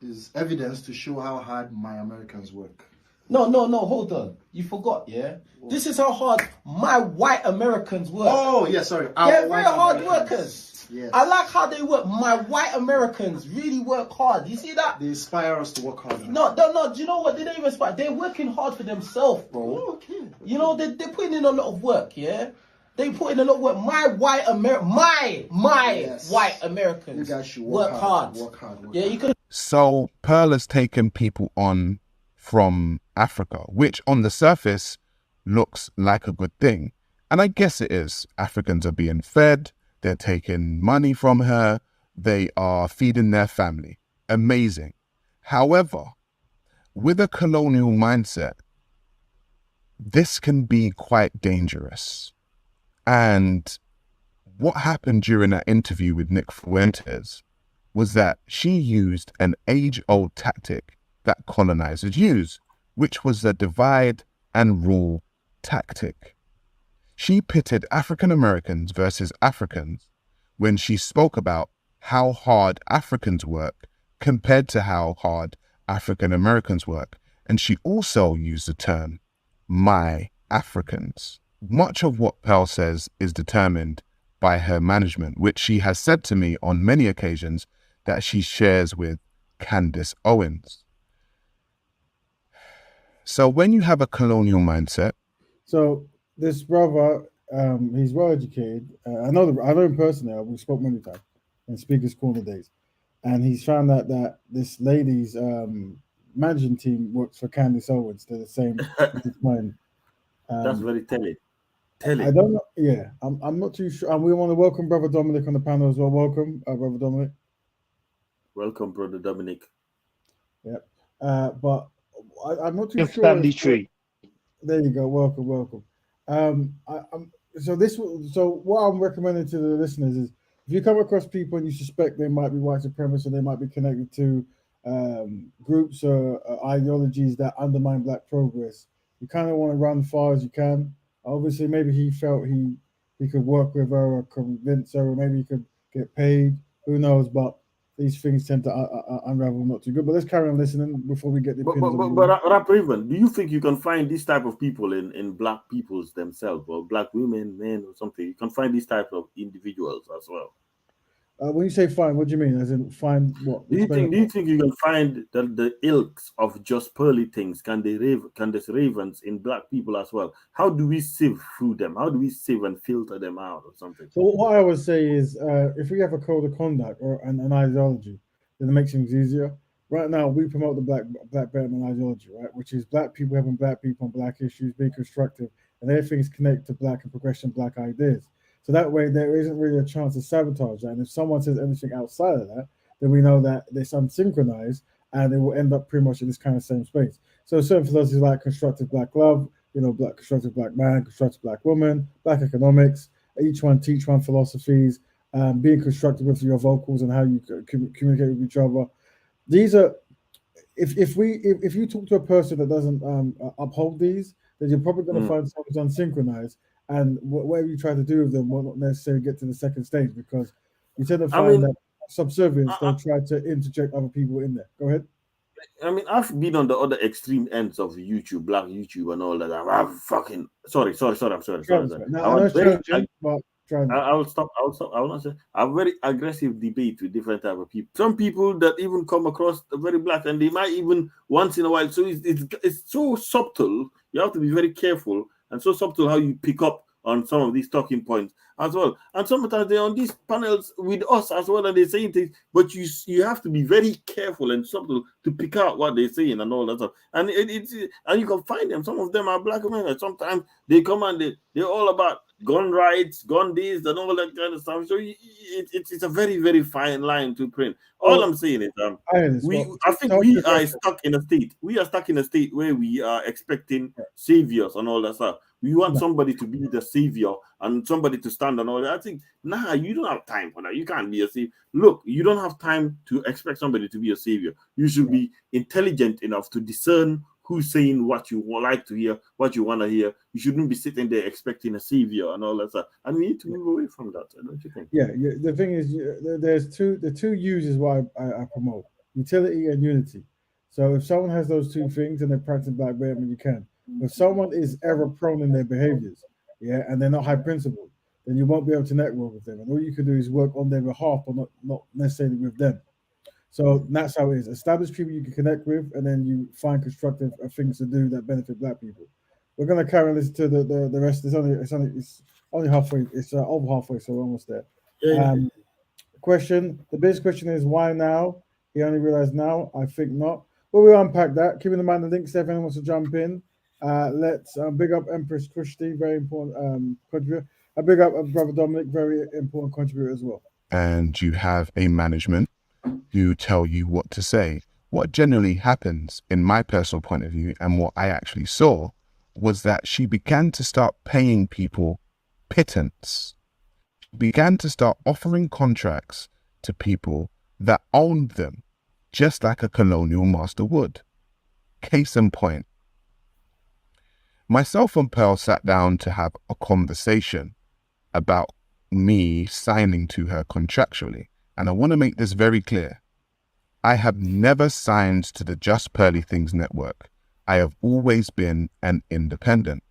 Is evidence to show how hard my Americans work. No, hold on. You forgot, yeah? What? This is how hard my white Americans work. Oh, yeah, sorry. They're very hard workers. Yes. I like how they work. My white Americans really work hard. You see that? They inspire us to work harder. No. Do you know what? They don't even inspire. They're working hard for themselves, bro. Oh, okay. You know, they're putting in a lot of work, yeah? They put in a lot of work. My white Americans you guys should work hard. Yeah, you could. So Pearl has taken people on from Africa, which on the surface looks like a good thing. And I guess it is. Africans are being fed. They're taking money from her. They are feeding their family. Amazing. However, with a colonial mindset, this can be quite dangerous. And what happened during that interview with Nick Fuentes was that she used an age-old tactic that colonizers use, which was the divide and rule tactic. She pitted African Americans versus Africans when she spoke about how hard Africans work compared to how hard African Americans work. And she also used the term, my Africans. Much of what Pearl says is determined by her management, which she has said to me on many occasions that she shares with Candace Owens. So when you have a colonial mindset. So this brother, he's well educated. I know him personally. We spoke many times in Speaker's Corner days. And he's found out that this lady's managing team works for Candace Owens. They're the same. That's very telling. I don't know. Yeah, I'm not too sure. And we want to welcome Brother Dominic on the panel as well. Welcome, Brother Dominic. Welcome, Brother Dominic. Yep. But I'm not too sure. Family tree. There you go. Welcome. So what I'm recommending to the listeners is if you come across people and you suspect they might be white supremacists or they might be connected to groups or ideologies that undermine Black progress, you kind of want to run as far as you can. Obviously, maybe he felt he could work with her or convince her, or maybe he could get paid. Who knows? But these things tend to unravel not too good. But let's carry on listening before we get the opinions. But Rap Raven, do you think you can find this type of people in Black peoples themselves, or Black women, men, or something? You can find these type of individuals as well. When you say find, what do you mean? As in find what? Do you think you can find the ilks of just pearly things? Can these ravens in Black people as well? How do we sieve through them? How do we sieve and filter them out or something? So what I would say is, if we have a code of conduct or an ideology, then it makes things easier. Right now, we promote the Black Betterment ideology, right? Which is Black people helping Black people on Black issues, being constructive, and everything's connected to Black and progression Black ideas. So that way, there isn't really a chance to sabotage that. And if someone says anything outside of that, then we know that it's unsynchronized and it will end up pretty much in this kind of same space. So certain philosophies like constructive Black love, constructive Black man, constructive Black woman, Black economics, each one teach one philosophies, being constructive with your vocals and how you communicate with each other. These are, if you talk to a person that doesn't uphold these, then you're probably going to find someone's unsynchronized. And whatever you try to do with them will not necessarily get to the second stage, because you tend to find that subservience, they'll try to interject other people in there. Go ahead. I mean, I've been on the other extreme ends of YouTube, Black YouTube, and all that. I'm fucking sorry. I'm sorry. I will stop. I will not say. I have very aggressive debate with different type of people. Some people that even come across very Black, and they might even once in a while. So it's so subtle. You have to be very careful. And so subtle how you pick up on some of these talking points as well. And sometimes they're on these panels with us as well, and they're saying things, but you have to be very careful and subtle to pick out what they're saying and all that stuff. And and you can find them. Some of them are black men, and sometimes they come and they're all about gun rights, gun this, and all that kind of stuff. So it's a very, very fine line to print. All I'm saying is, I think we are stuck in a state. We are stuck in a state where we are expecting saviors and all that stuff. We want somebody to be the savior and somebody to stand and all that. I think, you don't have time for that. You can't be a savior. Look, you don't have time to expect somebody to be a savior. You should be intelligent enough to discern who's saying what you like to hear, what you want to hear. You shouldn't be sitting there expecting a savior and all that stuff. And we need to move away from that, don't you think? Yeah. The thing is, there's the two uses why I promote utility and unity. So if someone has those two things and they're practicing black Betterment, you can. If someone is error prone in their behaviors, and they're not high principled, then you won't be able to network with them. And all you can do is work on their behalf, but not necessarily with them. So that's how it is. Establish people you can connect with, and then you find constructive things to do that benefit black people. We're gonna carry on this to the rest. It's only halfway. It's over halfway, so we're almost there. Question. The biggest question is why now? He only realized now. I think not. Well, we'll unpack that. Keeping in mind the links, if anyone wants to jump in. Let's big up Empress Kushti, very important contributor. Big up Brother Dominic, very important contributor as well. And you have a management who tell you what to say. What generally happens, in my personal point of view, and what I actually saw, was that she began to start paying people pittance. She began to start offering contracts to people that owned them, just like a colonial master would. Case in point. Myself and Pearl sat down to have a conversation about me signing to her contractually. And I want to make this very clear. I have never signed to the Just Pearly Things network. I have always been an independent.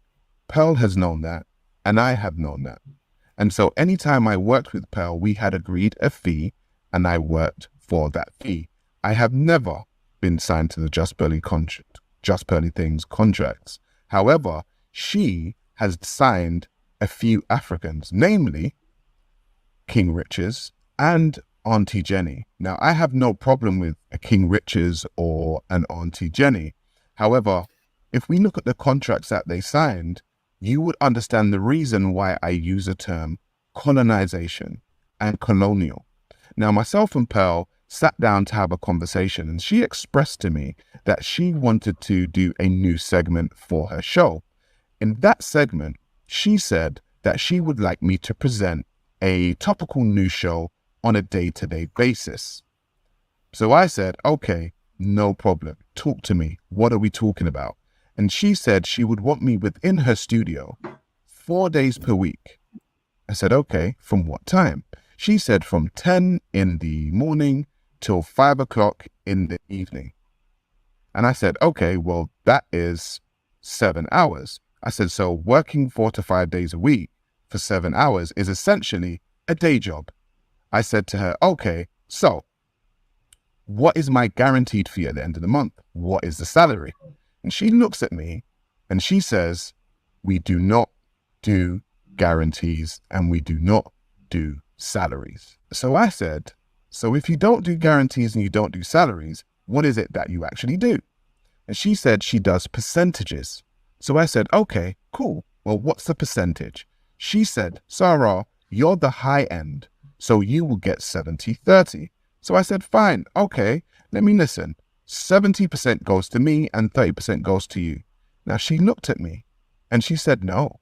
Pearl has known that, and I have known that. And so anytime I worked with Pearl, we had agreed a fee, and I worked for that fee. I have never been signed to the Just Pearly Things contracts. However, she has signed a few Africans, namely King Richards and Auntie Jenny. Now, I have no problem with a King Richards or an Auntie Jenny. However, if we look at the contracts that they signed, you would understand the reason why I use the term colonization and colonial. Now, myself and Pearl sat down to have a conversation, and she expressed to me that she wanted to do a new segment for her show. In that segment, she said that she would like me to present a topical news show on a day-to-day basis. So I said, okay, no problem. Talk to me. What are we talking about? And she said she would want me within her studio 4 days per week. I said, okay, from what time? She said from 10 in the morning till 5 o'clock in the evening. And I said, okay, well, that is 7 hours. I said, so working 4 to 5 days a week for 7 hours is essentially a day job. I said to her, okay, so what is my guaranteed fee at the end of the month? What is the salary? And she looks at me and she says, we do not do guarantees and we do not do salaries. So I said, so if you don't do guarantees and you don't do salaries, what is it that you actually do? And she said she does percentages. So I said, okay, cool. Well, what's the percentage? She said, Sarah, you're the high end, so you will get 70-30. So I said, fine, okay, let me listen. 70% goes to me and 30% goes to you. Now she looked at me and she said, no,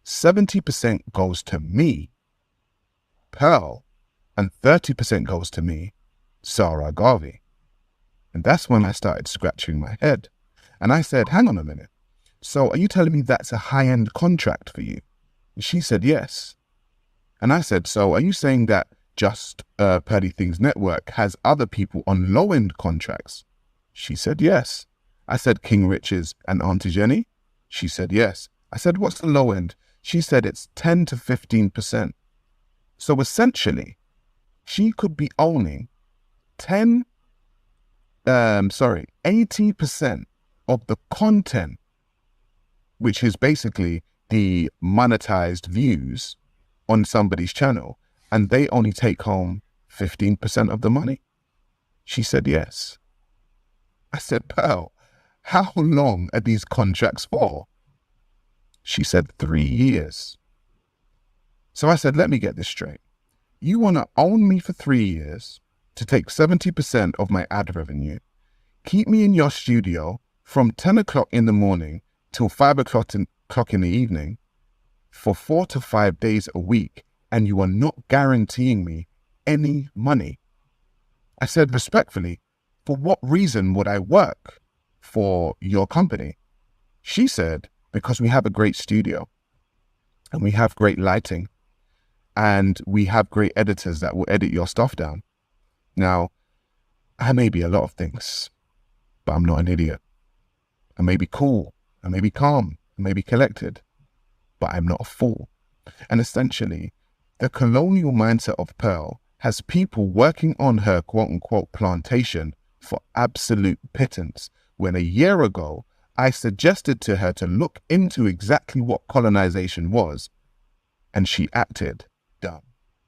70% goes to me, Pearl, and 30% goes to me, Sarah Garvey. And that's when I started scratching my head. And I said, hang on a minute. So are you telling me that's a high-end contract for you? And she said, yes. And I said, so are you saying that Just Pearly Things Network has other people on low-end contracts? She said, yes. I said, King Richards and Auntie Jenny? She said, yes. I said, what's the low end? She said, it's 10 to 15%. So essentially, she could be owning 80% of the content, which is basically the monetized views on somebody's channel, and they only take home 15% of the money. She said yes. I said, Pearl, how long are these contracts for? She said 3 years. So I said, let me get this straight. You want to own me for 3 years to take 70% of my ad revenue, keep me in your studio from 10 o'clock in the morning till 5 o'clock in the evening for 4 to 5 days a week, and you are not guaranteeing me any money. I said respectfully, for what reason would I work for your company? She said, because we have a great studio and we have great lighting and we have great editors that will edit your stuff down. Now, I may be a lot of things, but I'm not an idiot. I may be cool, I may be calm, I may be collected, but I'm not a fool. And essentially, the colonial mindset of Pearl has people working on her quote-unquote plantation for absolute pittance, when a year ago, I suggested to her to look into exactly what colonization was, and she acted dumb.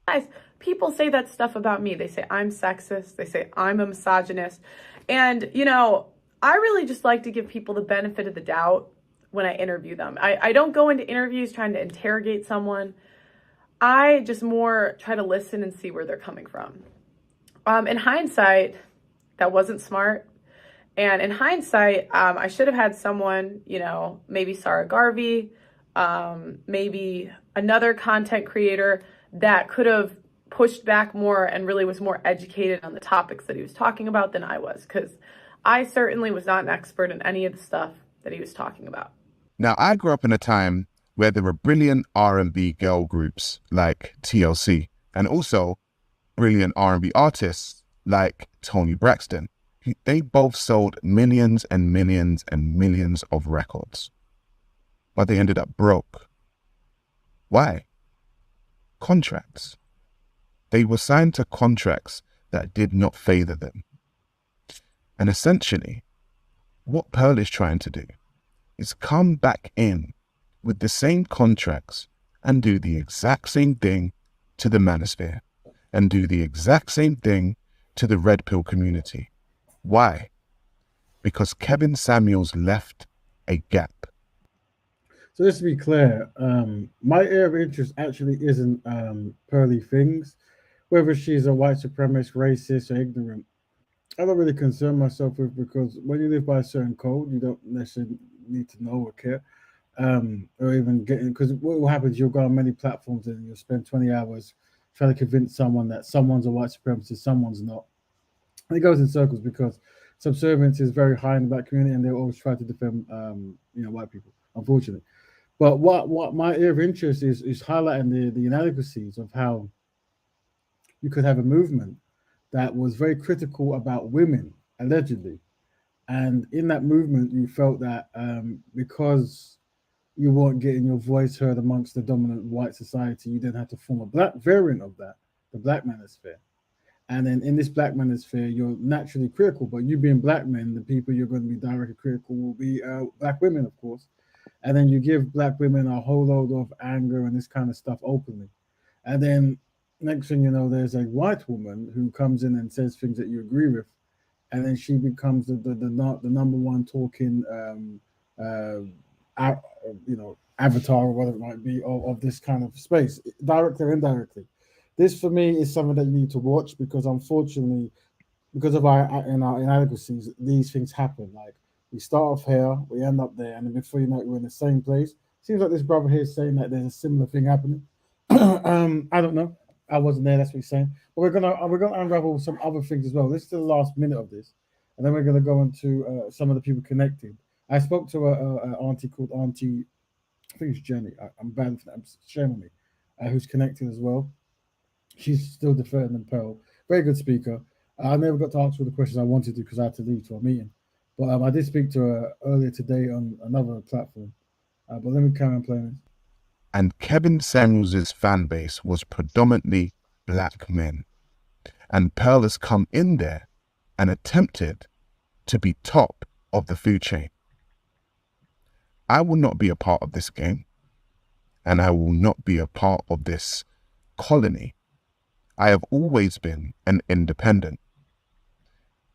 Guys, people say that stuff about me. They say I'm sexist. They say I'm a misogynist. And, you know, I really just like to give people the benefit of the doubt when I interview them. I don't go into interviews trying to interrogate someone. I just more try to listen and see where they're coming from. In hindsight, that wasn't smart. And in hindsight, I should have had someone, you know, maybe Sarah Garvey, maybe another content creator that could have pushed back more and really was more educated on the topics that he was talking about than I was, because I certainly was not an expert in any of the stuff that he was talking about. Now, I grew up in a time where there were brilliant R&B girl groups like TLC, and also brilliant R&B artists like Toni Braxton. They both sold millions and millions and millions of records, but they ended up broke. Why? Contracts. They were signed to contracts that did not favor them. And essentially, what Pearl is trying to do is come back in with the same contracts and do the exact same thing to the manosphere and do the exact same thing to the red pill community. Why? Because Kevin Samuels left a gap. So just to be clear, my area of interest actually isn't pearly things, whether she's a white supremacist, racist, or ignorant. I don't really concern myself with, because when you live by a certain code, you don't necessarily need to know or care, or even get in. Because what will happen is you'll go on many platforms and you'll spend 20 hours trying to convince someone that someone's a white supremacist, someone's not. And it goes in circles because subservience is very high in the black community, and they always try to defend, white people, unfortunately. But what my area of interest is highlighting the inadequacies of how you could have a movement that was very critical about women, allegedly. And in that movement, you felt that because you weren't getting your voice heard amongst the dominant white society, you then had to form a black variant of that, the black manosphere. And then in this black manosphere, you're naturally critical, but you being black men, the people you're going to be directly critical will be black women, of course. And then you give black women a whole load of anger and this kind of stuff openly. And then next thing you know, there's a white woman who comes in and says things that you agree with. And then she becomes the number one talking, avatar or whatever it might be of this kind of space, directly or indirectly. This for me is something that you need to watch, because unfortunately, because of our inadequacies, these things happen. Like, we start off here, we end up there, and then before you know it, we're in the same place. Seems like this brother here is saying that there's a similar thing happening. I don't know. I wasn't there. That's what he's saying. But we're gonna unravel some other things as well. This is the last minute of this, and then we're gonna go into some of the people connected. I spoke to a auntie called Auntie, I think it's Jenny. I'm bad for that. Shame on me. Who's connected as well. She's still deferred than Pearl. Very good speaker. I never got to answer all the questions I wanted to because I had to leave to a meeting. But I did speak to her earlier today on another platform. But let me carry on playing this. And Kevin Samuels' fan base was predominantly black men. And Pearl has come in there and attempted to be top of the food chain. I will not be a part of this game. And I will not be a part of this colony. I have always been an independent.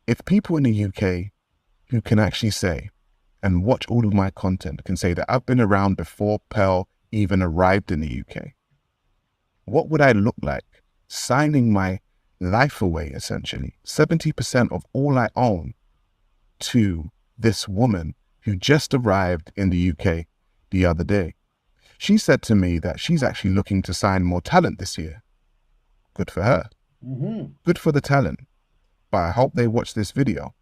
If people in the UK who can actually say and watch all of my content can say that I've been around before Pearl even arrived in the UK, what would I look like signing my life away, essentially, 70% of all I own, to this woman who just arrived in the UK the other day? She said to me that she's actually looking to sign more talent this year. Good for her. Good for the talent. But I hope they watch this video,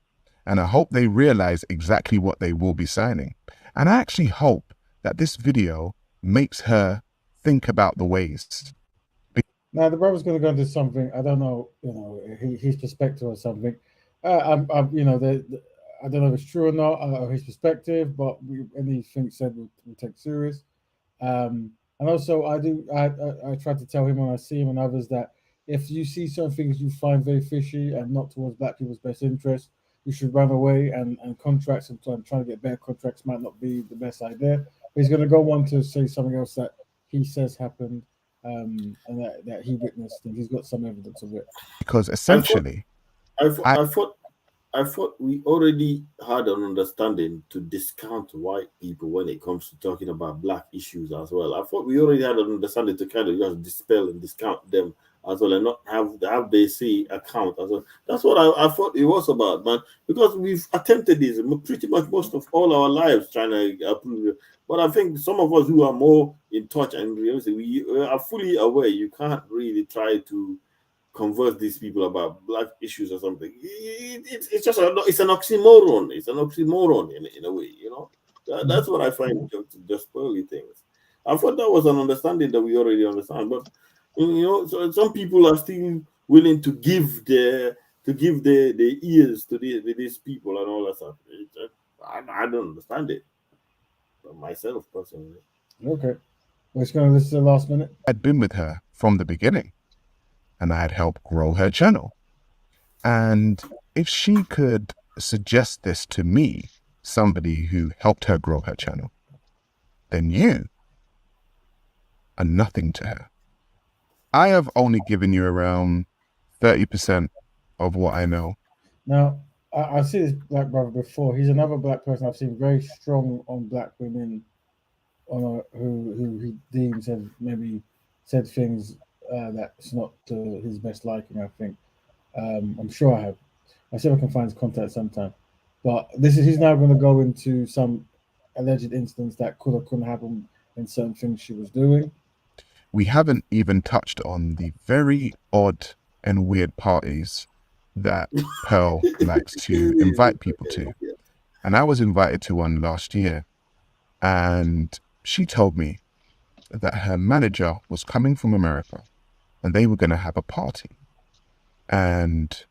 and I hope they realize exactly what they will be signing. And I actually hope that this video makes her think about the ways. Now the brother's going to go into something. I don't know, his perspective or something. I don't know if it's true or not, or his perspective, but anything said we'll take serious. And also, I try to tell him when I see him and others that if you see certain things you find very fishy and not towards black people's best interest, you should run away. And contracts and trying to get better contracts might not be the best idea. But he's going to go on to say something else that he says happened, and that he witnessed, and he's got some evidence of it. Because essentially, I thought we already had an understanding to discount white people when it comes to talking about black issues as well. I thought we already had an understanding to kind of just dispel and discount them as well, and not have they see account as well. That's what I thought it was about, man. Because we've attempted this pretty much most of all our lives trying to approve it. But I think some of us who are more in touch and we are fully aware you can't really try to converse these people about black issues or something. It's just it's an oxymoron. It's an oxymoron in a way, That's what I find just early things. I thought that was an understanding that we already understand, but so some people are still willing to give their ears to these people and all that stuff. I don't understand it myself personally. Okay, we're just going to listen to the last minute. I'd been with her from the beginning, and I had helped grow her channel. And if she could suggest this to me, somebody who helped her grow her channel, then you are nothing to her. I have only given you around 30% of what I know. Now, I've seen this black brother before. He's another black person I've seen very strong on black women, who he deems have maybe said things that's not to his best liking, I think. I'm sure I have. I see if I can find his contact sometime. But he's now going to go into some alleged instance that could or couldn't happen in certain things she was doing. We haven't even touched on the very odd and weird parties that Pearl likes to invite people to. And I was invited to one last year, and she told me that her manager was coming from America and they were going to have a party. And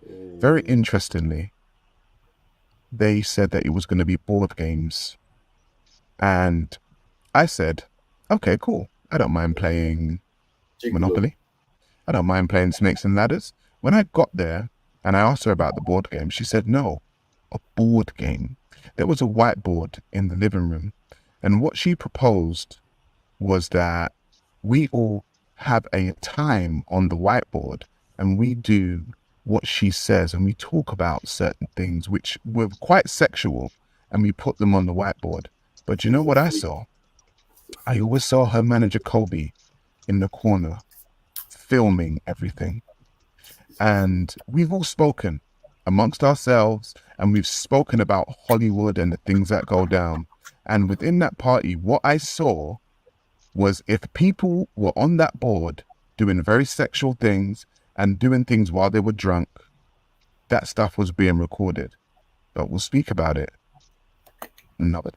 very interestingly, they said that it was going to be board games. And I said, okay, cool. I don't mind playing Monopoly. I don't mind playing Snakes and Ladders. When I got there and I asked her about the board game, she said, no, a board game. There was a whiteboard in the living room. And what she proposed was that we all have a time on the whiteboard and we do what she says and we talk about certain things which were quite sexual and we put them on the whiteboard. But you know what I saw? I always saw her manager Kobe in the corner filming everything. And we've all spoken amongst ourselves and we've spoken about Hollywood and the things that go down. And within that party, what I saw was if people were on that board doing very sexual things and doing things while they were drunk, that stuff was being recorded. But we'll speak about it another.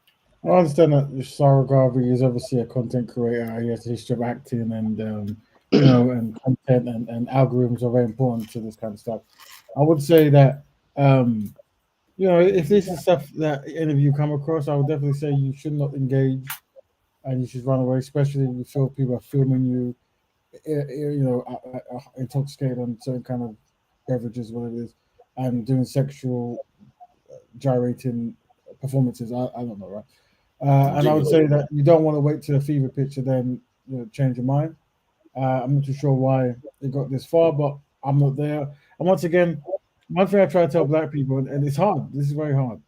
I understand that Sarah Garvey is obviously a content creator. He has a history of acting and and content and algorithms are very important to this kind of stuff. I would say that if this is stuff that any of you come across, I would definitely say you should not engage and you should run away, especially if you feel people are filming you, intoxicated on certain kind of beverages, whatever it is, and doing sexual gyrating performances. I don't know, right? And I would say that you don't want to wait till a fever pitch to then change your mind. I'm not too sure why it got this far, but I'm not there. And once again, one thing I try to tell black people, and it's hard. This is very hard.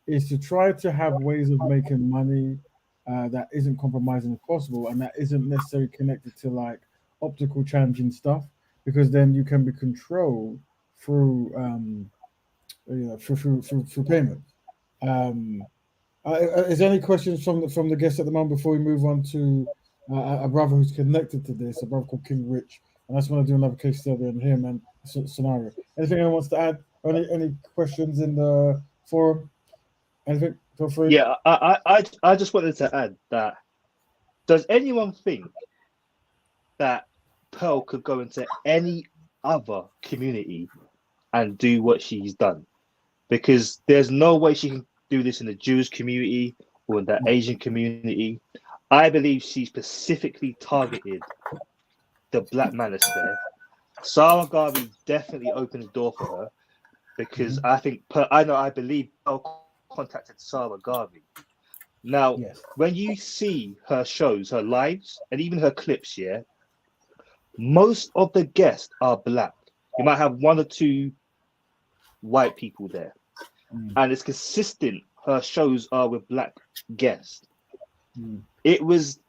Is to try to have ways of making money that isn't compromising as possible, and that isn't necessarily connected to like optical changing stuff, because then you can be controlled through through payment. Um, is there any questions from the guests at the moment before we move on to a brother who's connected to this, a brother called King Rich, and I just want to do another case study on him and scenario. Anything anyone wants to add? Any questions in the forum? Anything? Feel free. Yeah, I just wanted to add that. Does anyone think that Pearl could go into any other community and do what she's done? Because there's no way she can do this in the Jewish community or in the Asian community. I believe she specifically targeted the black manosphere. Sarah Garvey definitely opened the door for her, because I believe Pearl contacted Sarah Garvey. Now, when you see her shows, her lives, and even her clips, most of the guests are black. You might have one or two white people there, and it's consistent. Her shows are with black guests. It was,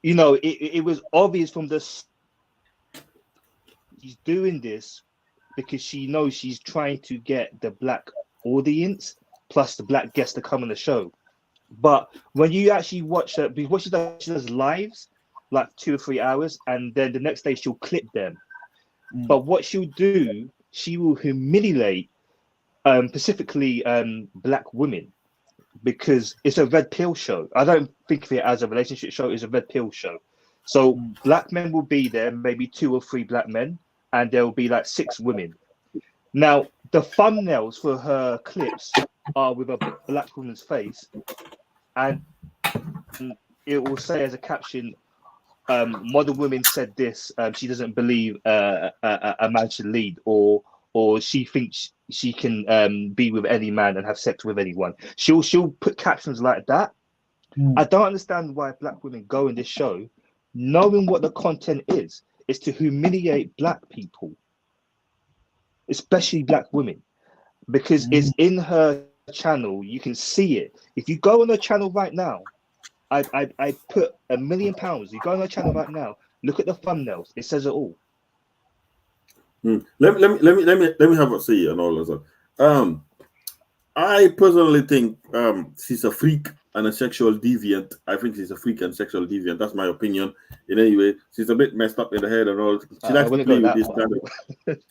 it was obvious from this. She's doing this because she knows she's trying to get the black audience plus the black guests to come on the show. But when you actually watch her, because she does lives, like 2 or 3 hours, and then the next day she'll clip them. But what she'll do, she will humiliate specifically black women, because it's a red pill show. I don't think of it as a relationship show, it's a red pill show. So black men will be there, maybe 2 or 3 black men, and there will be like 6 women. Now, the thumbnails for her clips are with a black woman's face, and it will say as a caption, modern women said this, she doesn't believe a man should lead, or she thinks she can be with any man and have sex with anyone. She'll put captions like that. I don't understand why black women go in this show knowing what the content is to humiliate black people, especially black women, because it's in her channel. You can see it. If you go on her channel right now, I put £1 million. You go on her channel right now, look at the thumbnails. It says it all. Let me have a say and all of that. I personally think she's a freak and a sexual deviant. I think she's a freak and sexual deviant. That's my opinion. In any way, she's a bit messed up in the head and all. She likes to play with this kind of.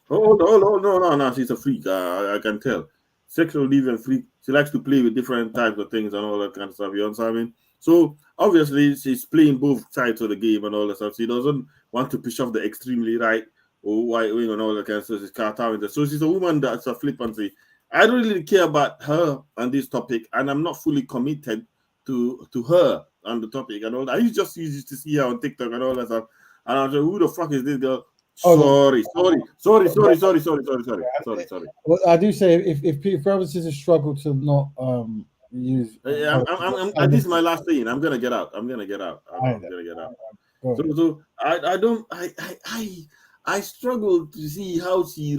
No. She's a freak. I can tell. Sexual deviant freak. She likes to play with different types of things and all that kind of stuff. You know what I mean? So obviously she's playing both sides of the game and all that stuff. She doesn't want to push off the extremely right or white wing and all that kind of stuff. She's cartoon. So she's a woman that's a flippancy. I don't really care about her and this topic, and I'm not fully committed to her on the topic and all that. I just used to see her on TikTok and all that stuff, and I was like, "Who the fuck is this girl?" Sorry. Well, I do say if brothers and sisters struggle to not use, this is my last thing. I'm gonna get out. So I struggle to see how she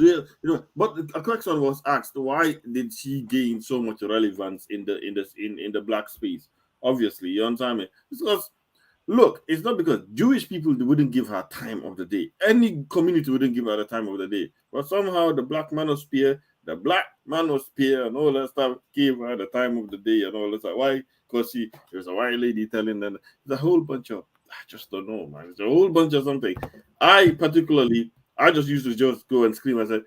but a question was asked, why did she gain so much relevance in the black space? Obviously, you understand me? Because look, it's not because Jewish people wouldn't give her time of the day. Any community wouldn't give her the time of the day. But somehow the black manosphere and all that stuff gave her the time of the day and all that stuff. Why? Because she was a white lady telling them. There's a whole bunch of, I just don't know, man. It's a whole bunch of something. I just used to just go and scream and say,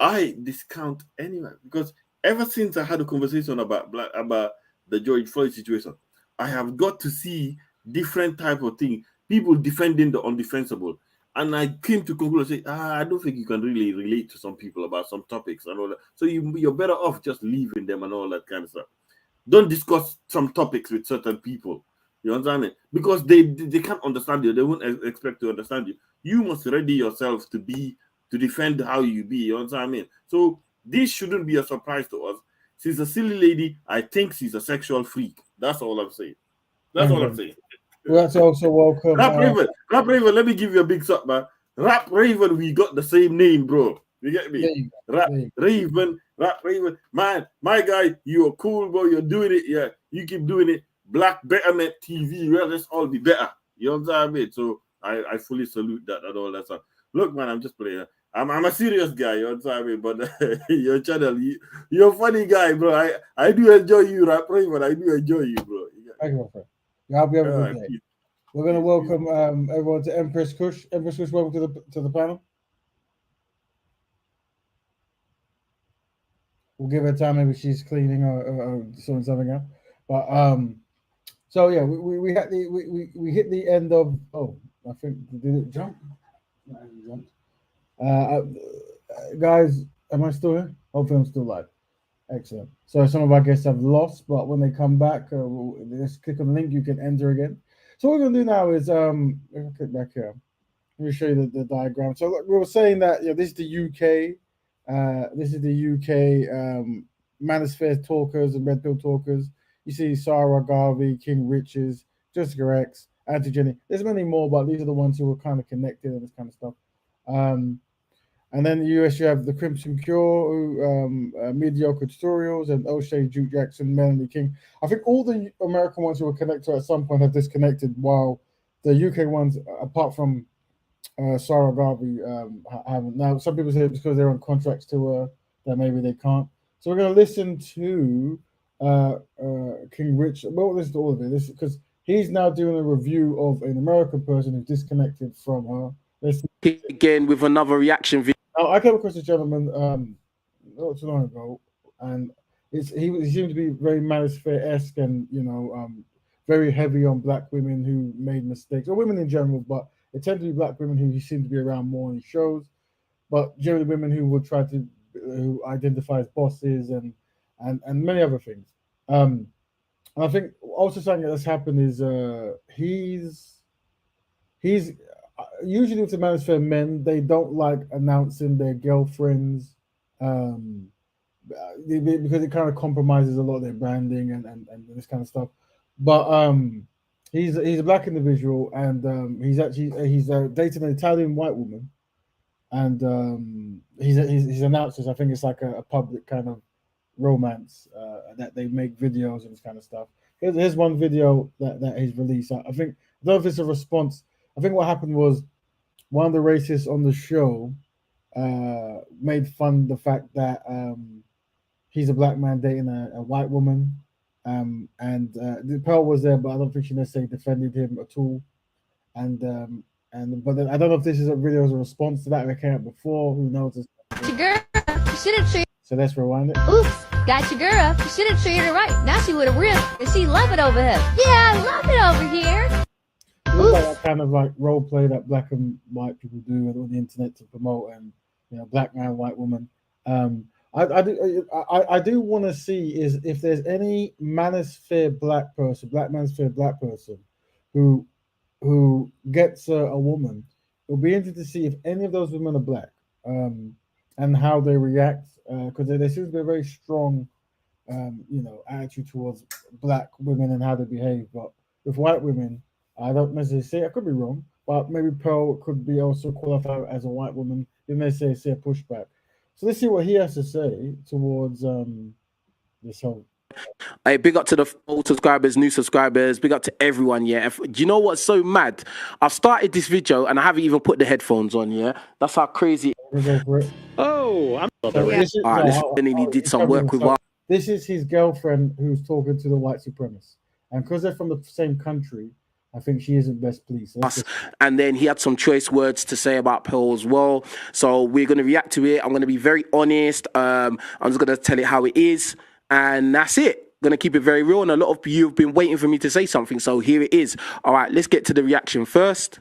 I discount anyone, because ever since I had a conversation about the George Floyd situation, I have got to see different type of thing, people defending the undefensible, and I came to conclude and say, I don't think you can really relate to some people about some topics and all that. So you're better off just leaving them and all that kind of stuff. Don't discuss some topics with certain people. You understand me? Because they can't understand you. They won't expect to understand you. You must ready yourself to defend how you be. You understand me? So this shouldn't be a surprise to us. She's a silly lady. I think she's a sexual freak. That's all I'm saying. Well, that's also welcome. Rap Raven, let me give you a big suck, man. Rap Raven, we got the same name, bro. You get me? There you go. Rap There you Raven, man, my guy, you're cool, bro. You're doing it. Yeah, you keep doing it. Black Betterment TV. Well, let's all be better. You know what I mean? So I fully salute that and all that stuff. Look, man, I'm just playing. I'm a serious guy. You know what I mean? But your channel, you're a funny guy, bro. I do enjoy you, Rap Raven. I do enjoy you, bro. Thank you, my friend. Yeah, I'll be having a good day. Peace. We're going to welcome everyone to Empress Kush. Empress Kush, welcome to the panel. We'll give her time. Maybe she's cleaning or doing something else. But so yeah, we hit the end of. Oh, I think did it jump? No, it jumped. Guys, am I still here? Hopefully, I'm still live. Excellent. So some of our guests have lost, but when they come back, just click on the link. You can enter again. So what we're gonna do now is click back here. Let me show you the diagram. So look, we were saying that this is the UK. This is the UK manosphere talkers and red pill talkers. You see Sarah Garvey, King Richards, Jessica X, Auntie Jenny. There's many more, but these are the ones who were kind of connected and this kind of stuff. And then in the US, you have the Crimson Cure, who, Mediocre Tutorials, and O'Shea, Duke Jackson, Melanie King. I think all the American ones who were connected at some point have disconnected, while the UK ones, apart from Sarah Garvey, haven't. Now, some people say it's because they're on contracts to that maybe they can't. So we're going to listen to King Rich. Well, listen to all of it. This because he's now doing a review of an American person who's disconnected from her. Again with another reaction video. Now, I came across a gentleman not too long ago, and he seemed to be very manosphere-esque and very heavy on black women who made mistakes, or women in general, but it tended to be black women who he seemed to be around more in shows, but generally women who would try to who identify as bosses and many other things. And I think also something that's happened is he's usually with the manosphere men, they don't like announcing their girlfriends because it kind of compromises a lot of their branding and this kind of stuff. But he's a black individual, and he's dating an Italian white woman, and he's announced this. I think it's like a public kind of romance that they make videos and this kind of stuff. Here's one video that he's released. I don't know if it's a response. I think what happened was one of the racists on the show made fun of the fact that he's a black man dating a white woman. And the Pearl was there, but I don't think she necessarily defended him at all. But then I don't know if this is a video as a response to that. We came out before. Who knows? Your girl, you should have treated. So let's rewind it. Oops, got your girl. You should have treated her right. Now she would have ripped, and she love it over here. Yeah, I love it over here. Looks like that kind of like role play that black and white people do on the internet to promote and black man, white woman. I do want to see is if there's any manosphere black person who gets a woman. It'll be interesting to see if any of those women are black and how they react because there seems to be a very strong attitude towards black women and how they behave. But with white women, I don't necessarily say I could be wrong, but maybe Pearl could be also qualified as a white woman. Didn't necessarily say a pushback. So let's see what he has to say towards this whole. Hey, big up to the old subscribers, new subscribers, big up to everyone, yeah. Do you know what's so mad? I've started this video and I haven't even put the headphones on, yeah. That's how crazy. Oh, I'm he did some work with. This is his girlfriend who's talking to the white supremacists, and because they're from the same country, I think she isn't best pleased. And then he had some choice words to say about Pearl as well. So we're going to react to it. I'm going to be very honest. I'm just going to tell it how it is. And that's it. Going to keep it very real. And a lot of you have been waiting for me to say something. So here it is. All right, let's get to the reaction first.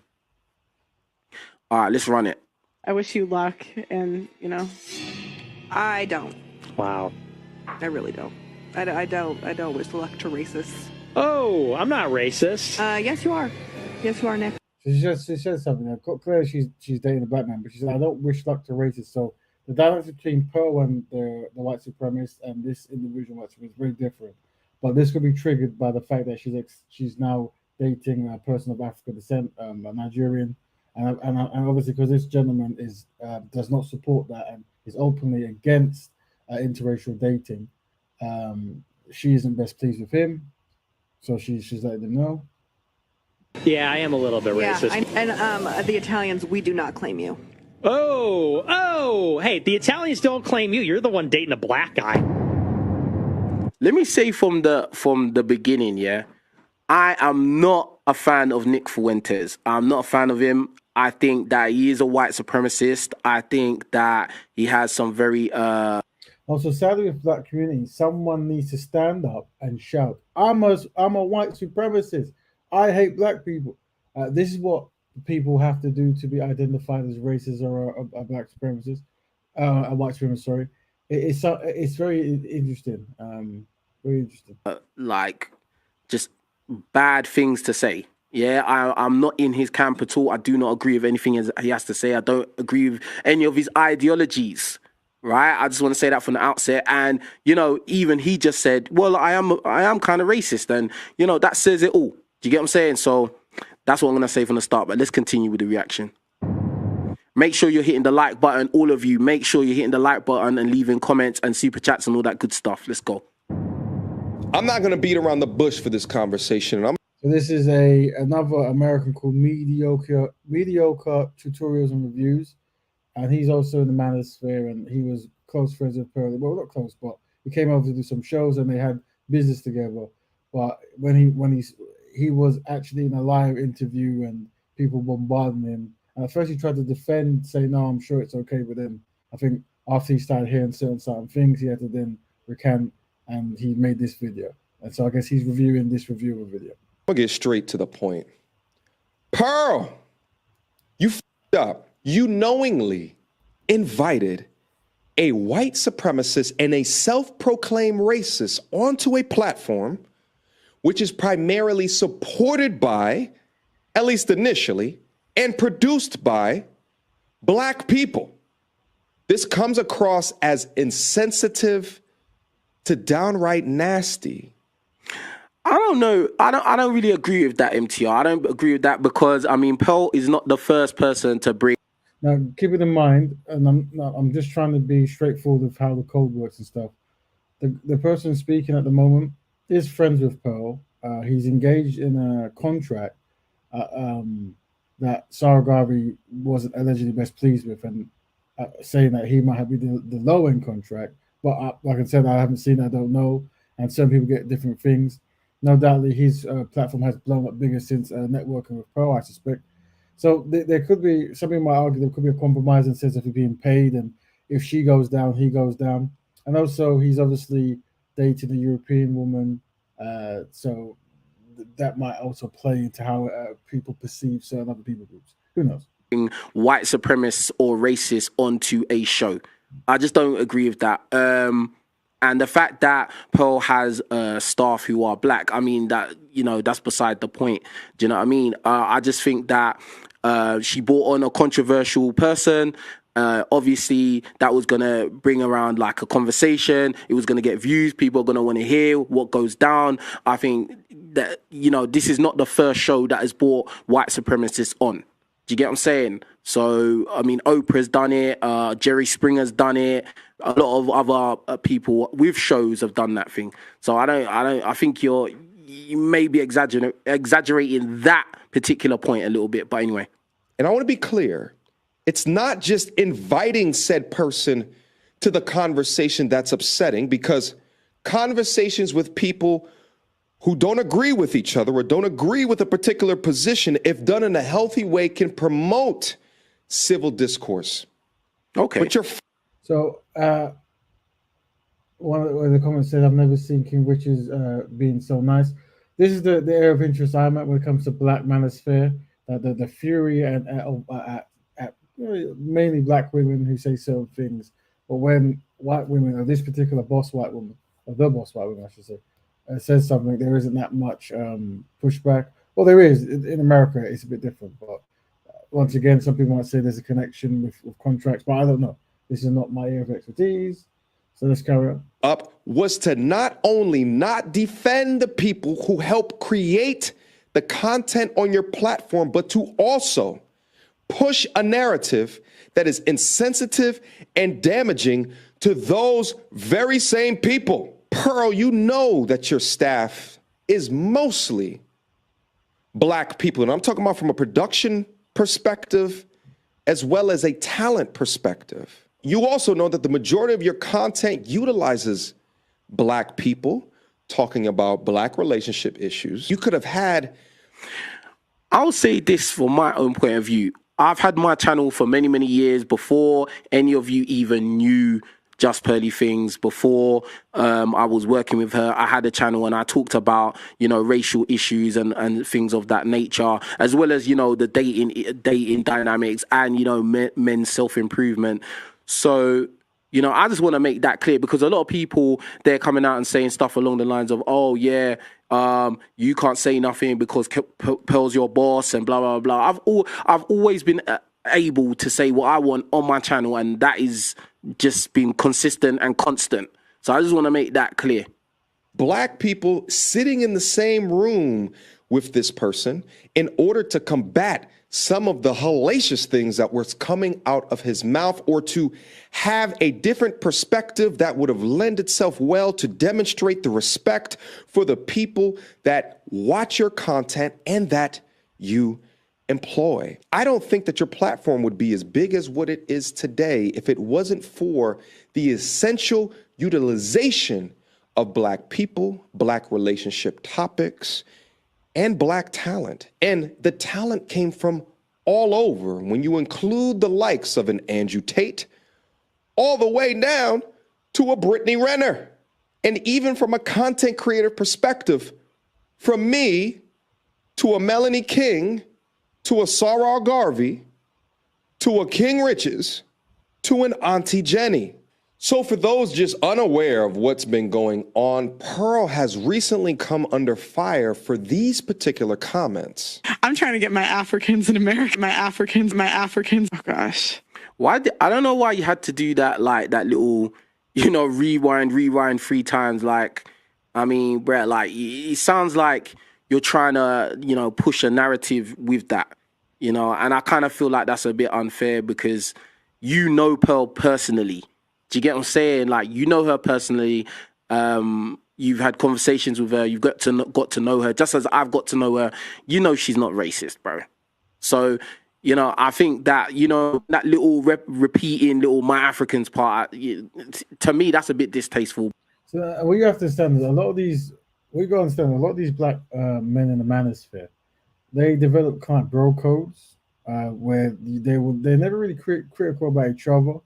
All right, let's run it. I wish you luck. And, I don't. Wow. I really don't. I don't wish luck to racists. Oh, I'm not racist. Yes, you are. Yes, you are, Nick. She said something. Clearly, she's dating a black man, but she said, "I don't wish luck to racists." So the dynamics between Pearl and the white supremacist and this individual white supremacist is very different. But this could be triggered by the fact that she's now dating a person of African descent, a Nigerian, and obviously because this gentleman is does not support that and is openly against interracial dating, she isn't best pleased with him, so she's letting them know. Yeah, I am a little bit racist. And the Italians, we do not claim you. Oh, hey, the Italians don't claim you. You're the one dating a black guy. Let me say from the beginning, yeah, I am not a fan of Nick Fuentes. I'm not a fan of him. I think that he is a white supremacist. I think that he has some very Also, sadly, with black community, someone needs to stand up and shout, I'm a white supremacist. I hate black people. This is what people have to do to be identified as racist or a black supremacist, a white supremacist, sorry. It's very interesting. Very interesting. like just bad things to say. Yeah, I'm not in his camp at all. I do not agree with anything he has to say. I don't agree with any of his ideologies. Right? I just want to say that from the outset. And, you know, even he just said, well, I am kind of racist. And, you know, that says it all. Do you get what I'm saying? So that's what I'm going to say from the start. But let's continue with the reaction. Make sure you're hitting the like button, all of you. Make sure you're hitting the like button and leaving comments and super chats and all that good stuff. Let's go. I'm not going to beat around the bush for this conversation. So this is another American called Mediocre Tutorials and Reviews. And he's also in the manosphere, and he was close friends with Pearl. Well, not close, but he came over to do some shows, and they had business together. But when he was actually in a live interview, and people bombarding him. And at first, he tried to defend, say, "No, I'm sure it's okay with him." I think after he started hearing certain things, he had to then recant, and he made this video. And so I guess he's reviewing this review of a video. I'll get straight to the point. Pearl, you f***ed up. You knowingly invited a white supremacist and a self-proclaimed racist onto a platform which is primarily supported by, at least initially, and produced by black people. This comes across as insensitive to downright nasty. I don't know. I don't really agree with that, MTR. I don't agree with that because, I mean, Pearl is not the first person to bring. Now, keep it in mind, and I'm just trying to be straightforward with how the code works and stuff. The person speaking at the moment is friends with Pearl. He's engaged in a contract that Sarah Garvey wasn't allegedly best pleased with, and saying that he might have been the low-end contract. But like I said, I haven't seen it, I don't know. And some people get different things. No doubt his platform has blown up bigger since networking with Pearl, I suspect. So there could be, some people might argue there could be a compromise in the sense of he being paid, and if she goes down, he goes down. And also, he's obviously dated a European woman, so that might also play into how people perceive certain other people groups. Who knows? White supremacists or racists onto a show. I just don't agree with that. And the fact that Pearl has staff who are black, I mean, that, you know, that's beside the point. Do you know what I mean? I just think that she brought on a controversial person. Obviously, that was going to bring around like a conversation. It was going to get views. People are going to want to hear what goes down. I think that, you know, this is not the first show that has brought white supremacists on. Do you get what I'm saying? So, I mean, Oprah's done it. Jerry Springer's done it. A lot of other people with shows have done that thing. So I think you may be exaggerating that particular point a little bit. But anyway. And I want to be clear. It's not just inviting said person to the conversation that's upsetting, because conversations with people who don't agree with each other or don't agree with a particular position, if done in a healthy way, can promote civil discourse. Okay. But you're so one of the comments said, "I've never seen King Richard's being so nice." This is the area of interest I'm at when it comes to Black Manosphere. The fury and at mainly black women who say certain things, but when white women, or this particular boss white woman, or the boss white woman, I should say, says something, there isn't that much pushback. Well, there is. In America, it's a bit different. But once again, some people might say there's a connection with contracts, but I don't know. This is not my area of expertise. So let's carry on. Up was to not only not defend the people who help create the content on your platform, but to also push a narrative that is insensitive and damaging to those very same people. Pearl, you know that your staff is mostly Black people. And I'm talking about from a production perspective as well as a talent perspective. You also know that the majority of your content utilizes Black people talking about Black relationship issues. You could have had... I'll say this from my own point of view. I've had my channel for many, many years before any of you even knew Just Pearly Things. Before I was working with her, I had a channel and I talked about, you know, racial issues and things of that nature, as well as, you know, the dating dynamics and, you know, men's self-improvement. So, you know, I just want to make that clear, because a lot of people, they're coming out and saying stuff along the lines of, oh, yeah, you can't say nothing because Pearl's your boss and blah, blah, blah. I've always been able to say what I want on my channel, and that is just being consistent and constant. So I just want to make that clear. Black people sitting in the same room with this person in order to combat some of the hellacious things that was coming out of his mouth, or to have a different perspective that would have lent itself well to demonstrate the respect for the people that watch your content and that you employ. I don't think that your platform would be as big as what it is today if it wasn't for the essential utilization of Black people, Black relationship topics, and Black talent. And the talent came from all over. When you include the likes of an Andrew Tate, all the way down to a Brittany Renner. And even from a content creator perspective, from me to a Melanie King, to a Sarah Garvey, to a King Riches, to an Auntie Jenny. So for those just unaware of what's been going on, Pearl has recently come under fire for these particular comments. I'm trying to get my Africans in America, my Africans. Oh gosh. I don't know why you had to do that, like that little, you know, rewind 3 times. Like, I mean, Brett, like, it sounds like you're trying to, you know, push a narrative with that, you know, and I kind of feel like that's a bit unfair, because you know Pearl personally. Do you get what I'm saying? Like, you know her personally. You've had conversations with her. You've got to know her, just as I've got to know her. You know she's not racist, bro. So, you know, I think that, you know, that little repeating little my Africans part, to me, that's a bit distasteful. So what you have to understand is a lot of these Black men in the manosphere, they develop kind of bro codes where they're never really critical about each other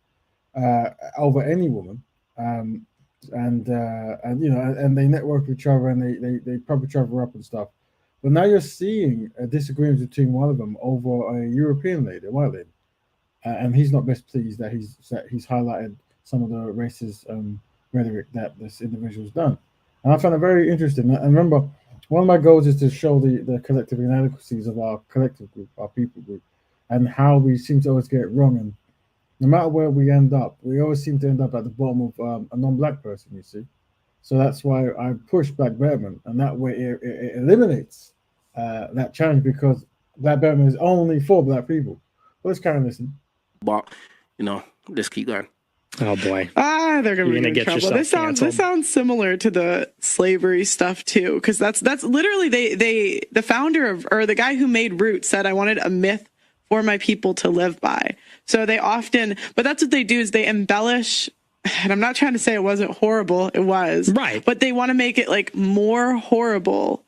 over any woman, and you know, and they network with each other, and they prop each other up and stuff. But now you're seeing a disagreement between one of them over a European lady, a white lady, and he's not best pleased that he's highlighted some of the racist rhetoric that this individual's done. And I found it very interesting. And remember, one of my goals is to show the collective inadequacies of our collective group, our people group, and how we seem to always get it wrong. And no matter where we end up, we always seem to end up at the bottom of a non-Black person, you see. So that's why I push Black Betterment, and that way it eliminates that challenge, because Black Betterment is only for Black people. But let's carry on listening. But, you know, let's keep going. Oh boy. They're gonna get trouble. This sounds similar to the slavery stuff too, because that's literally the founder of, or the guy who made Roots said, I wanted a myth for my people to live by. So they often, but that's what they do, is they embellish. And I'm not trying to say it wasn't horrible, it was. Right. But they want to make it like more horrible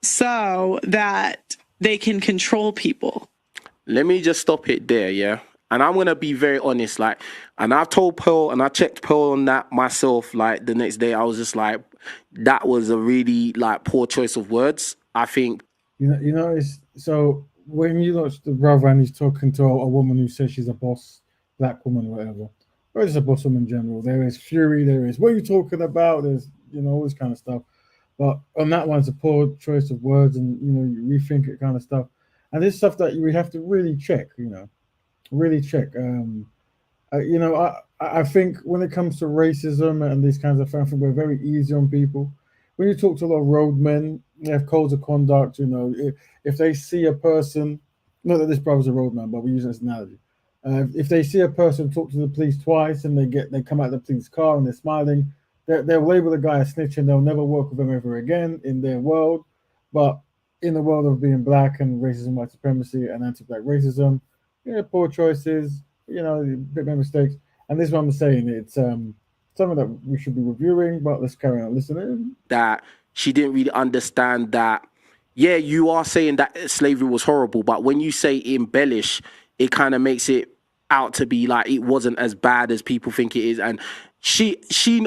so that they can control people. Let me just stop it there, yeah? And I'm going to be very honest, like, and I've told Pearl, and I checked Pearl on that myself, like, the next day. I was just like, that was a really, like, poor choice of words, I think. You know, it's, so when you watch the brother and he's talking to a woman who says she's a boss, Black woman, or whatever, or just a boss woman in general, there is fury, there is, what are you talking about? There's, you know, all this kind of stuff. But on that one, it's a poor choice of words, and, you know, you rethink it kind of stuff. And this stuff that we have to really check, you know, really check. You know, I think when it comes to racism and these kinds of things, I think we're very easy on people. When you talk to a lot of roadmen, they have codes of conduct, you know, if they see a person not that this brother's a roadman, but we use this analogy. If they see a person talk to the police twice and they come out of the police car and they're smiling, they'll label the guy a snitch and they'll never work with him ever again in their world. But in the world of being black and racism, white supremacy, and anti-black racism, poor choices, bit of mistakes. And this is what I'm saying. It's something that we should be reviewing, but let's carry on listening. That she didn't really understand that, yeah, you are saying that slavery was horrible, but when you say embellish, it kind of makes it out to be like it wasn't as bad as people think it is. And she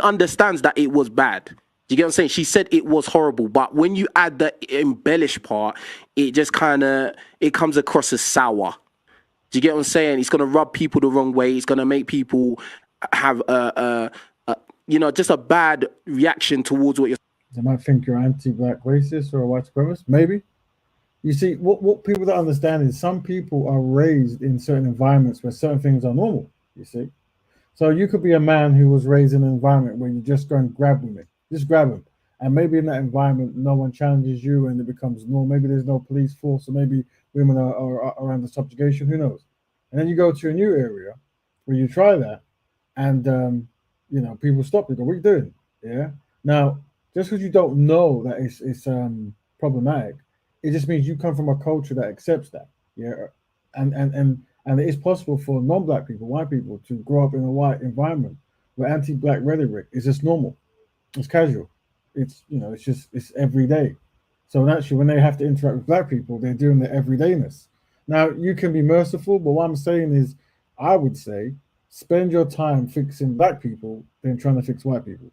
understands that it was bad. Do you get what I'm saying? She said it was horrible, but when you add the embellish part, it just it comes across as sour. Do you get what I'm saying? It's going to rub people the wrong way. It's going to make people have just a bad reaction towards what you're. They might think you're anti-black racist or a white supremacist. Maybe. You see, what people don't understand is some people are raised in certain environments where certain things are normal. You see, so you could be a man who was raised in an environment where you just go and grab women, just grab them, and maybe in that environment no one challenges you and it becomes normal. Maybe there's no police force, or maybe women are under subjugation. Who knows? And then you go to a new area where you try that, and people stop you. Go, what are you doing? Yeah. Now, just because you don't know that it's problematic, it just means you come from a culture that accepts that. Yeah. And it is possible for non-black people, white people, to grow up in a white environment where anti-black rhetoric is just normal. It's casual. It's it's every day. So naturally, when they have to interact with black people, they're doing their everydayness. Now, you can be merciful, but what I'm saying is, I would say, spend your time fixing black people than trying to fix white people.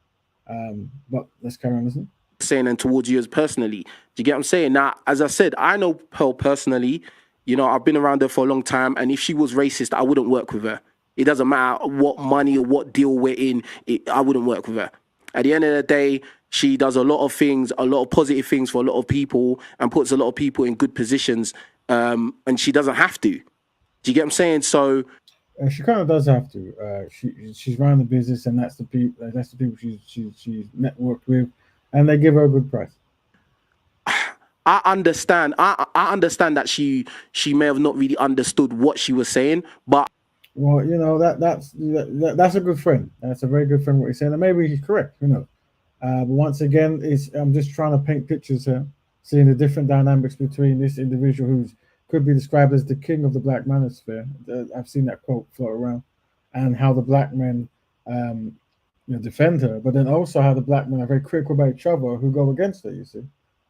But let's carry on listening. Saying and towards you as personally. Do you get what I'm saying? Now, as I said, I know Pearl personally. I've been around her for a long time, and if she was racist, I wouldn't work with her. It doesn't matter what money or what deal we're in, I wouldn't work with her. At the end of the day, she does a lot of things, a lot of positive things for a lot of people, and puts a lot of people in good positions, and she doesn't have to. Do you get what I'm saying? So she kind of does have to. She's running the business, and that's the people she's networked with, and they give her a good price. I understand. I understand that she may have not really understood what she was saying, but that's a good friend. That's a very good friend. What he's saying, and maybe he's correct. Who knows? But once again, I'm just trying to paint pictures here, seeing the different dynamics between this individual who could be described as the king of the black manosphere. I've seen that quote float around, and how the black men defend her, but then also how the black men are very critical about each other who go against her. You see.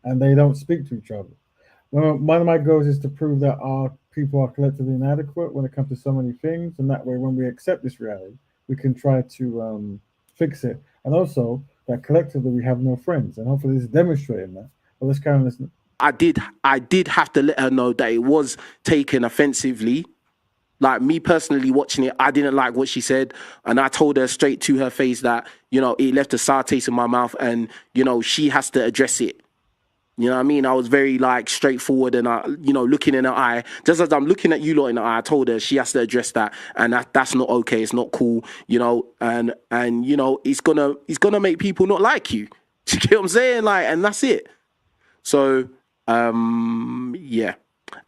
And they don't speak to each other. One of my goals is to prove that our people are collectively inadequate when it comes to so many things, and that way, when we accept this reality, we can try to fix it. And also that collectively we have no friends, and hopefully this is demonstrating that. But let's carry on listening. I did have to let her know that it was taken offensively. Like me personally watching it, I didn't like what she said, and I told her straight to her face that it left a sour taste in my mouth, and she has to address it. You know what I mean? I was very straightforward, and looking in her eye, just as I'm looking at you lot in the eye, I told her she has to address that, and that's not okay. It's not cool, and it's gonna make people not like you. Do you get what I'm saying? And that's it. So, yeah.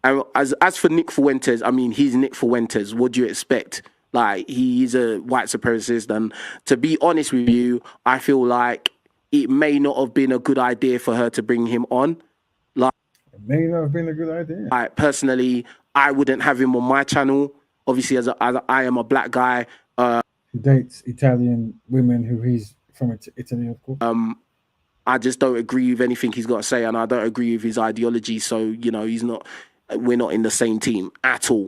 And as for Nick Fuentes, I mean, he's Nick Fuentes. What do you expect? He's a white supremacist, and to be honest with you, I feel like it may not have been a good idea for her to bring him on. It may not have been a good idea. Personally, I wouldn't have him on my channel. Obviously, as I am a black guy. He dates Italian women who he's from Italy, of course. I just don't agree with anything he's got to say, and I don't agree with his ideology. So, we're not in the same team at all.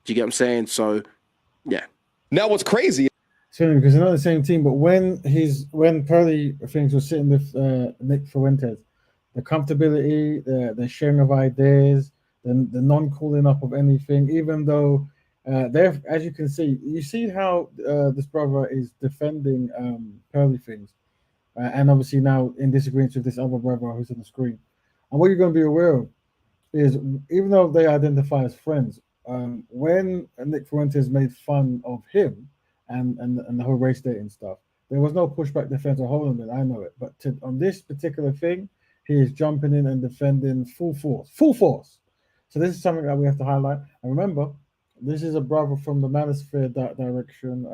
Do you get what I'm saying? So, yeah. Now, what's crazy? Because they're not the same team, but when Pearly things were sitting with Nick Fuentes, the comfortability, the sharing of ideas, the non-calling up of anything, even though they're, as you can see, you see how this brother is defending Pearly things, and obviously now in disagreement with this other brother who's on the screen. And what you're going to be aware of is, even though they identify as friends, when Nick Fuentes made fun of him, and the whole race dating stuff, there was no pushback, defense, or holding it. I know it, but on this particular thing, he is jumping in and defending full force. So this is something that we have to highlight. And remember, this is a brother from the manosphere direction,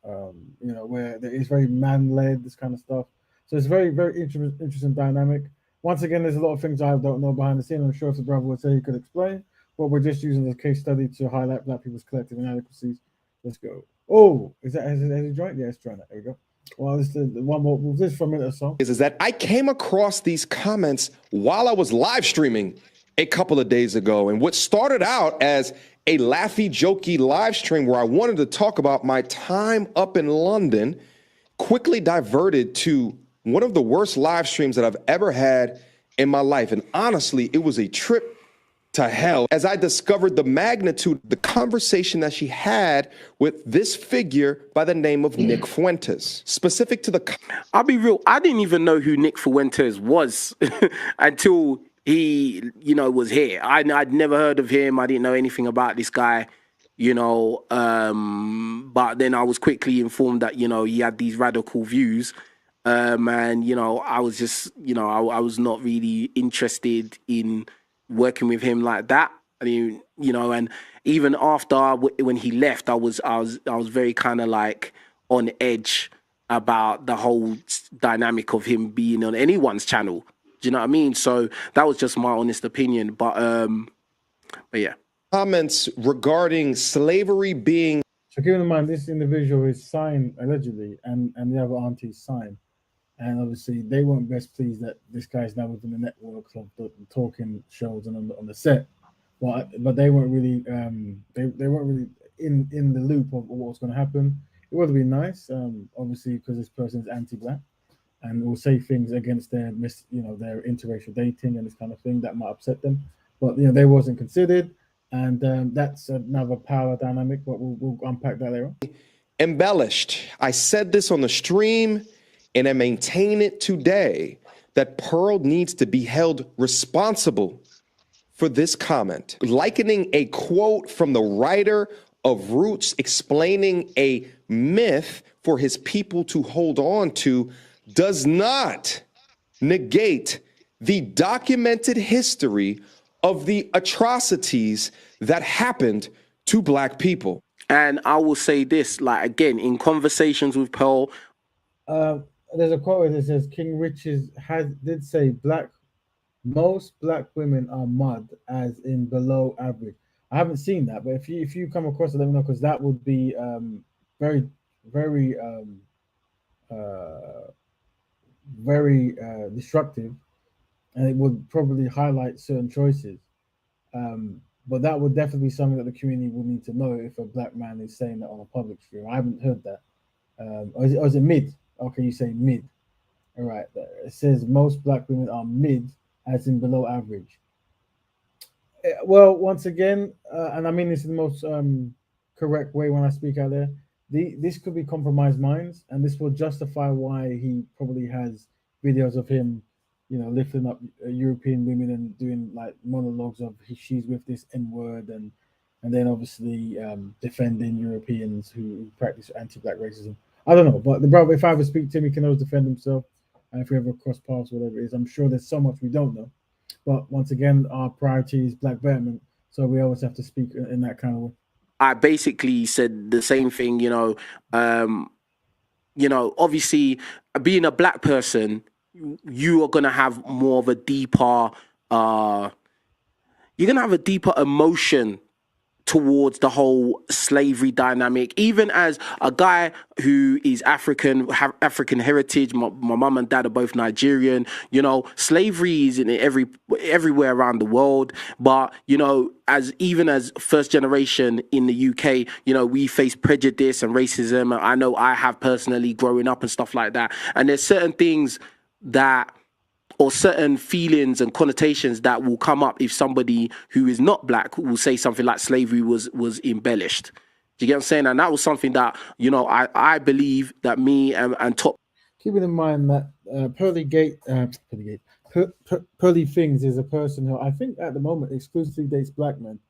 where there is very man-led, this kind of stuff. So it's very, very interesting dynamic. Once again, there's a lot of things I don't know behind the scene. I'm sure if the brother would say he could explain, but we're just using the case study to highlight Black people's collective inadequacies. Let's go. Oh, has he joined? Yeah, it's joined. There we go. Well, this is the one more. This for a minute or so. Is that I came across these comments while I was live streaming a couple of days ago, and what started out as a laughy, jokey live stream where I wanted to talk about my time up in London quickly diverted to one of the worst live streams that I've ever had in my life. And honestly, it was a trip to hell as I discovered the magnitude, the conversation that she had with this figure by the name of Nick Fuentes. Specific to the... I'll be real, I didn't even know who Nick Fuentes was until he, was here. I'd never heard of him. I didn't know anything about this guy, but then I was quickly informed that, he had these radical views. And, I was just, I was not really interested in working with him like that. I mean, and even after when he left, I was very kind of like on edge about the whole dynamic of him being on anyone's channel. Do you know what I mean? So that was just my honest opinion. But yeah. Comments regarding slavery being... So keep in mind, this individual is signed, allegedly, and the other aunties signed. And obviously, they weren't best pleased that this guy's now within the network of the talking shows and on the set. But they weren't really they weren't really in the loop of what was going to happen. It would have been nice, obviously, because this person's anti-black and will say things against their their interracial dating and this kind of thing that might upset them. But they wasn't considered, and that's another power dynamic. But we'll unpack that later on. Embellished. I said this on the stream, and I maintain it today, that Pearl needs to be held responsible for this comment. Likening a quote from the writer of Roots explaining a myth for his people to hold on to does not negate the documented history of the atrocities that happened to Black people. And I will say this, like, again, in conversations with Pearl, there's a quote that says King Richard did say most black women are mud, as in below average. I haven't seen that, but if you come across it, let me know, because that would be very, very, very destructive, and it would probably highlight certain choices. But that would definitely be something that the community will need to know if a black man is saying that on a public stream. I haven't heard that. Or is it mid? Okay, you say mid. All right. It says most black women are mid, as in below average. Well, once again, and I mean this in the most correct way when I speak out there, this could be compromised minds, and this will justify why he probably has videos of him, lifting up European women and doing like monologues of she's with this N-word, and then obviously defending Europeans who practice anti-black racism. I don't know, but the brother, if I ever speak to him, he can always defend himself. And if we ever cross paths, whatever it is, I'm sure there's so much we don't know. But once again, our priority is black betterment, so we always have to speak in that kind of way. I basically said the same thing, obviously being a black person, you are going to have more of a deeper, you're going to have a deeper emotion towards the whole slavery dynamic. Even as a guy who is African, have African heritage, my mum and dad are both Nigerian, slavery is in everywhere around the world. But, as first generation in the UK, we face prejudice and racism. I know I have personally growing up and stuff like that. And there's certain things or certain feelings and connotations that will come up if somebody who is not black will say something like slavery was embellished. Do you get what I'm saying? And that was something that, I believe that me and Top... Keeping in mind that Pearly Things is a person who I think at the moment exclusively dates black men.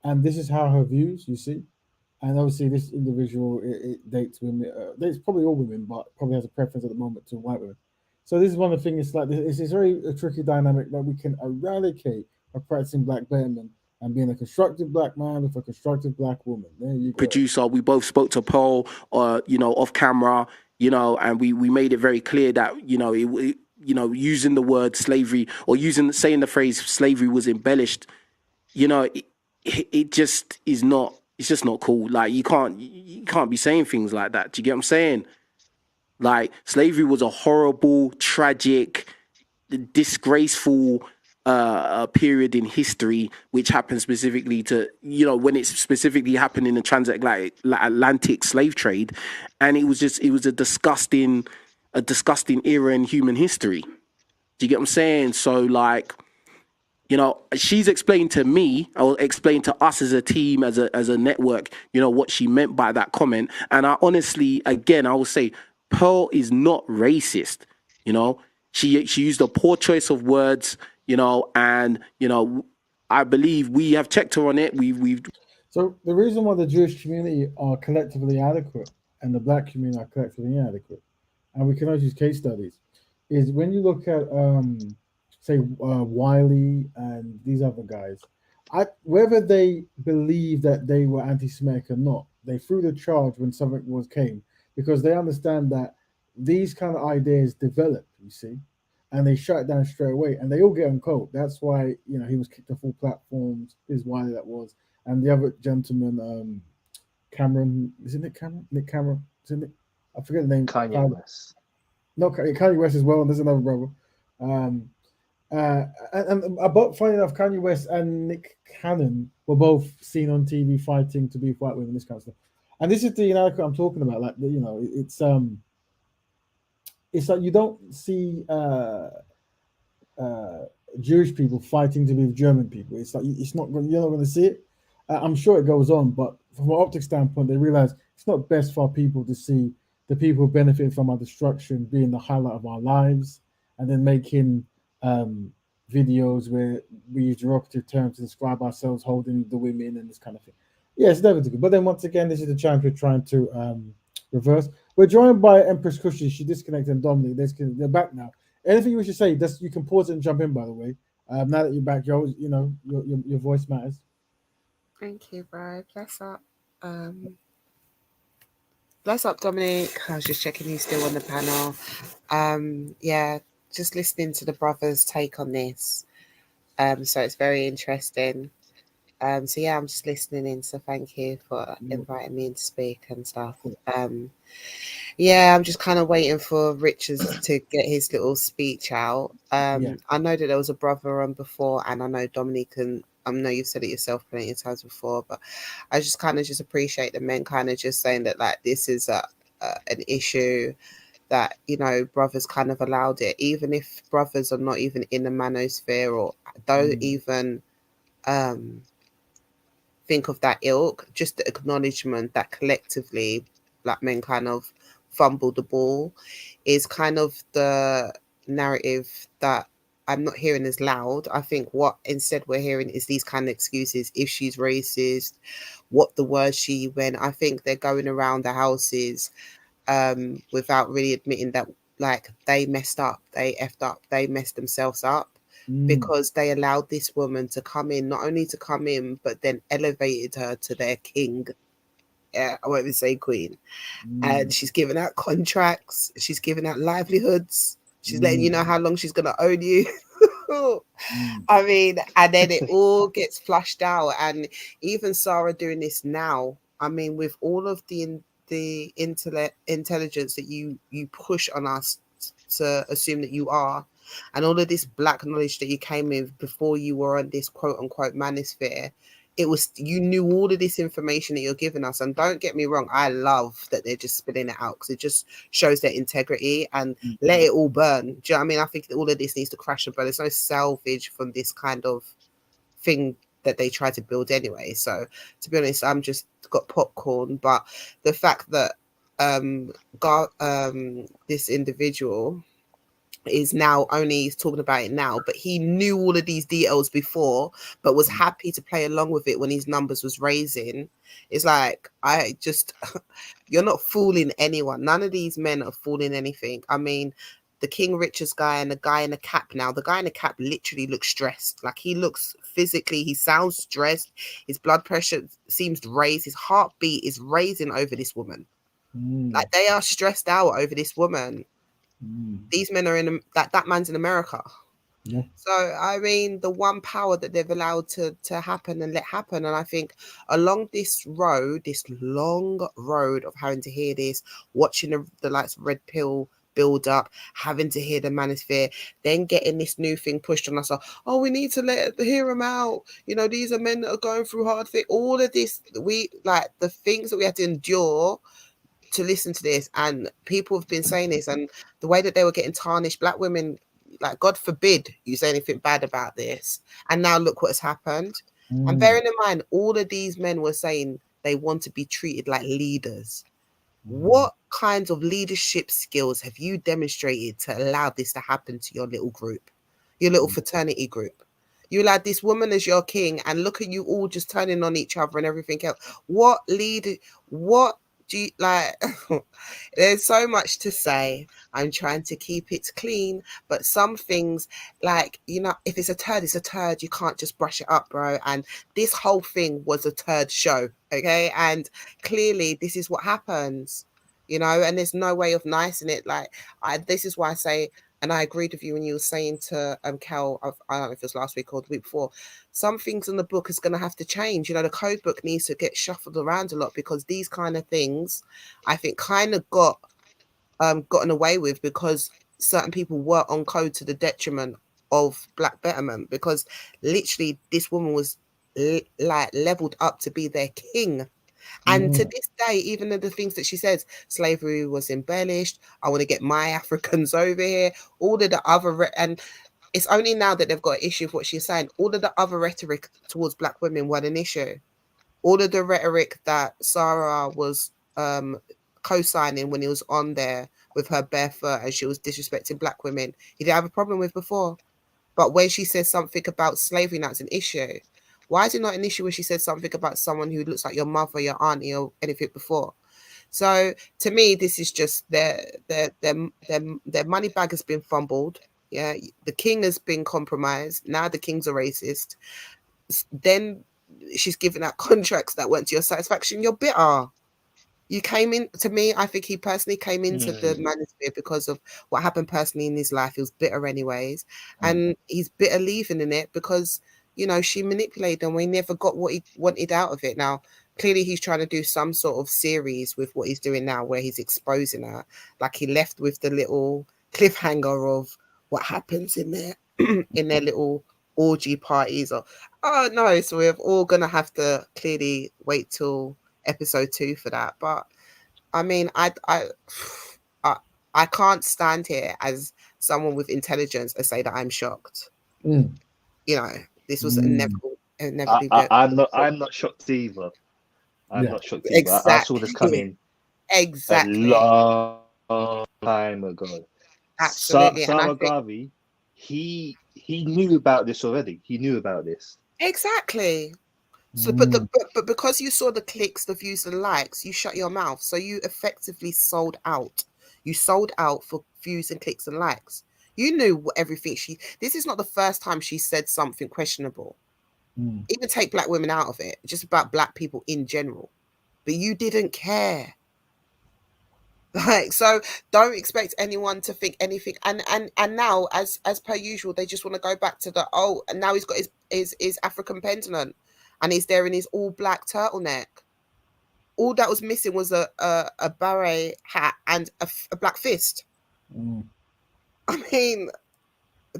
And this is how her views, you see. And obviously this individual, it dates women, dates probably all women, but probably has a preference at the moment to white women. So this is one of the things, like it's very tricky dynamic that we can eradicate of practicing black betterment and being a constructive black man with a constructive black woman. There you go. Producer, we both spoke to Pearl, off camera, and we made it very clear that, using the word slavery or saying the phrase slavery was embellished, it just is not, it's just not cool. Like, you can't be saying things like that. Do you get what I'm saying? Like, slavery was a horrible, tragic, disgraceful period in history, which happened specifically to, when it's specifically happened in the transatlantic slave trade. And it was a disgusting era in human history. Do you get what I'm saying? So, like, she's explained to me, or explained to us as a team, as a network, what she meant by that comment. And I honestly, again, I will say, Pearl is not racist. She used a poor choice of words, and I believe we have checked her on it. We've So the reason why the Jewish community are collectively adequate and the black community are collectively inadequate, and we can always use case studies, is when you look at say Wiley and these other guys, whether they believe that they were anti-Semitic or not, they threw the charge when something came, because they understand that these kind of ideas develop, you see, and they shut it down straight away, and they all get on coke. That's why he was kicked off all platforms. Is why that was, and the other gentleman, Cameron, isn't it Cameron? Nick Cameron, isn't it? I forget the name. Kanye West. No, Kanye West as well, and there's another brother. And about funny enough, Kanye West and Nick Cannon were both seen on TV fighting to be white women, this kind of stuff. And this is the inadequate I'm talking about. Like, it's like you don't see Jewish people fighting to be with German people. It's like you're not going to see it. I'm sure it goes on, but from an optic standpoint, they realize it's not best for people to see the people benefiting from our destruction being the highlight of our lives, and then making videos where we use derogative terms to describe ourselves holding the women and this kind of thing. Yeah, it's never good. But then once again, this is the challenge we're trying to reverse. We're joined by Empress Cushy. She disconnected, and Dominic. They're back now. Anything you wish to say? You can pause it and jump in. By the way, now that you're back, your voice matters. Thank you, bro. Bless up, Dominic. I was just checking he's still on the panel. Yeah, just listening to the brothers' take on this. So it's very interesting. So yeah, I'm just listening in. So thank you for inviting me in to speak and stuff. Yeah, I'm just kind of waiting for Richard to get his little speech out. I know that there was a brother on before, and I know Dominic, and I know you've said it yourself plenty of times before, but I just kind of just appreciate the men kind of just saying that, like, this is an issue that, brothers kind of allowed it, even if brothers are not even in the manosphere or don't even think of that ilk, just the acknowledgement that collectively black men kind of fumbled the ball is kind of the narrative that I'm not hearing as loud. I think what instead we're hearing is these kind of excuses. If she's racist, what the word she went. I think they're going around the houses without really admitting that, like, they messed up, they effed up, they messed themselves up because they allowed this woman to come in, not only to come in, but then elevated her to their king. I won't even say queen. And she's giving out contracts, she's giving out livelihoods, she's letting you know how long she's going to own you. I mean, and then it all gets flushed out. And even Sarah doing this now, I mean, with all of the intelligence that you push on us to assume that you are, and all of this black knowledge that you came with before you were on this quote unquote manosphere, it was, you knew all of this information that you're giving us. And don't get me wrong, I love that they're just spilling it out because it just shows their integrity, and let it all burn. Do you know what I mean? I think that all of this needs to crash and burn. There's no salvage from this kind of thing that they try to build anyway. So to be honest, I'm just got popcorn. But the fact that this individual is now only talking about it now, but he knew all of these details before, but was happy to play along with it when his numbers was raising. It's like, I just, you're not fooling anyone. None of these men are fooling anything. I mean, the King Richards guy and the guy in a cap now. The guy in the cap literally looks stressed. Like he looks physically, he sounds stressed. His blood pressure seems raised. His heartbeat is raising over this woman. Like they are stressed out over this woman. These men are in that man's in America. Yeah. So I mean, the one power that they've allowed to happen and let happen, and I think along this road, this long road of having to hear this, watching the likes of Red Pill build up, having to hear the manosphere, then getting this new thing pushed on us. Oh, we need to hear them out. You know, these are men that are going through hard things. All of this, we like the things that we had to endure to listen to this, and people have been saying this, and the way that they were getting tarnished, black women, like God forbid you say anything bad about this, and now look what has happened. And bearing in mind, all of these men were saying they want to be treated like leaders. What kinds of leadership skills have you demonstrated to allow this to happen to your little group, your little fraternity group? You allowed this woman as your king, and look at you all just turning on each other and everything else. What do you like? There's so much to say. I'm trying to keep it clean, but some things, like, you know, if it's a turd, it's a turd. You can't just brush it up, bro. And this whole thing was a turd show, okay? And clearly this is what happens, you know, and there's no way of nicing it. Like, this is why I say, and I agreed with you when you were saying to Cal, I don't know if it was last week or the week before, some things in the book is going to have to change. You know, the code book needs to get shuffled around a lot, because these kind of things, I think, kind of gotten away with because certain people were on code to the detriment of Black Betterment, because literally this woman was like leveled up to be their king. And to this day, even the things that she says, slavery was embellished, I want to get my Africans over here, all of the other, and it's only now that they've got an issue with what she's saying. All of the other rhetoric towards Black women weren't an issue. All of the rhetoric that Sarah was co-signing when he was on there with her bare foot and she was disrespecting Black women, he didn't have a problem with before. But when she says something about slavery, now it's an issue. Why is it not an issue when she said something about someone who looks like your mother, your auntie, or anything before? So to me, this is just their money bag has been fumbled. Yeah, the king has been compromised. Now the king's a racist. Then she's giving out contracts that weren't to your satisfaction. You're bitter. You came in, to me, I think he personally came into the manosphere because of what happened personally in his life. He was bitter anyways. And he's bitter leaving in it because, you know, she manipulated him. We never got what he wanted out of it. Now, clearly he's trying to do some sort of series with what he's doing now where he's exposing her. Like he left with the little cliffhanger of what happens in their in their little orgy parties. Or oh no, so we're all gonna have to clearly wait till episode 2 for that. But I mean, I can't stand here as someone with intelligence and say that I'm shocked. You know, this was inevitably. I'm not shocked either. I'm not shocked either. Exactly. I saw this coming exactly a long time ago. Absolutely. Sarah Garvey, he knew about this already. He knew about this. Exactly. So, but because you saw the clicks, the views, the likes, you shut your mouth. So you effectively sold out. You sold out for views and clicks and likes. You knew everything this is not the first time she said something questionable. Even take Black women out of it, just about Black people in general. But you didn't care. Like, so don't expect anyone to think anything. And now, as per usual, they just want to go back to and now he's got his African pendant. And he's there in his all Black turtleneck. All that was missing was a beret hat and a black fist. I mean,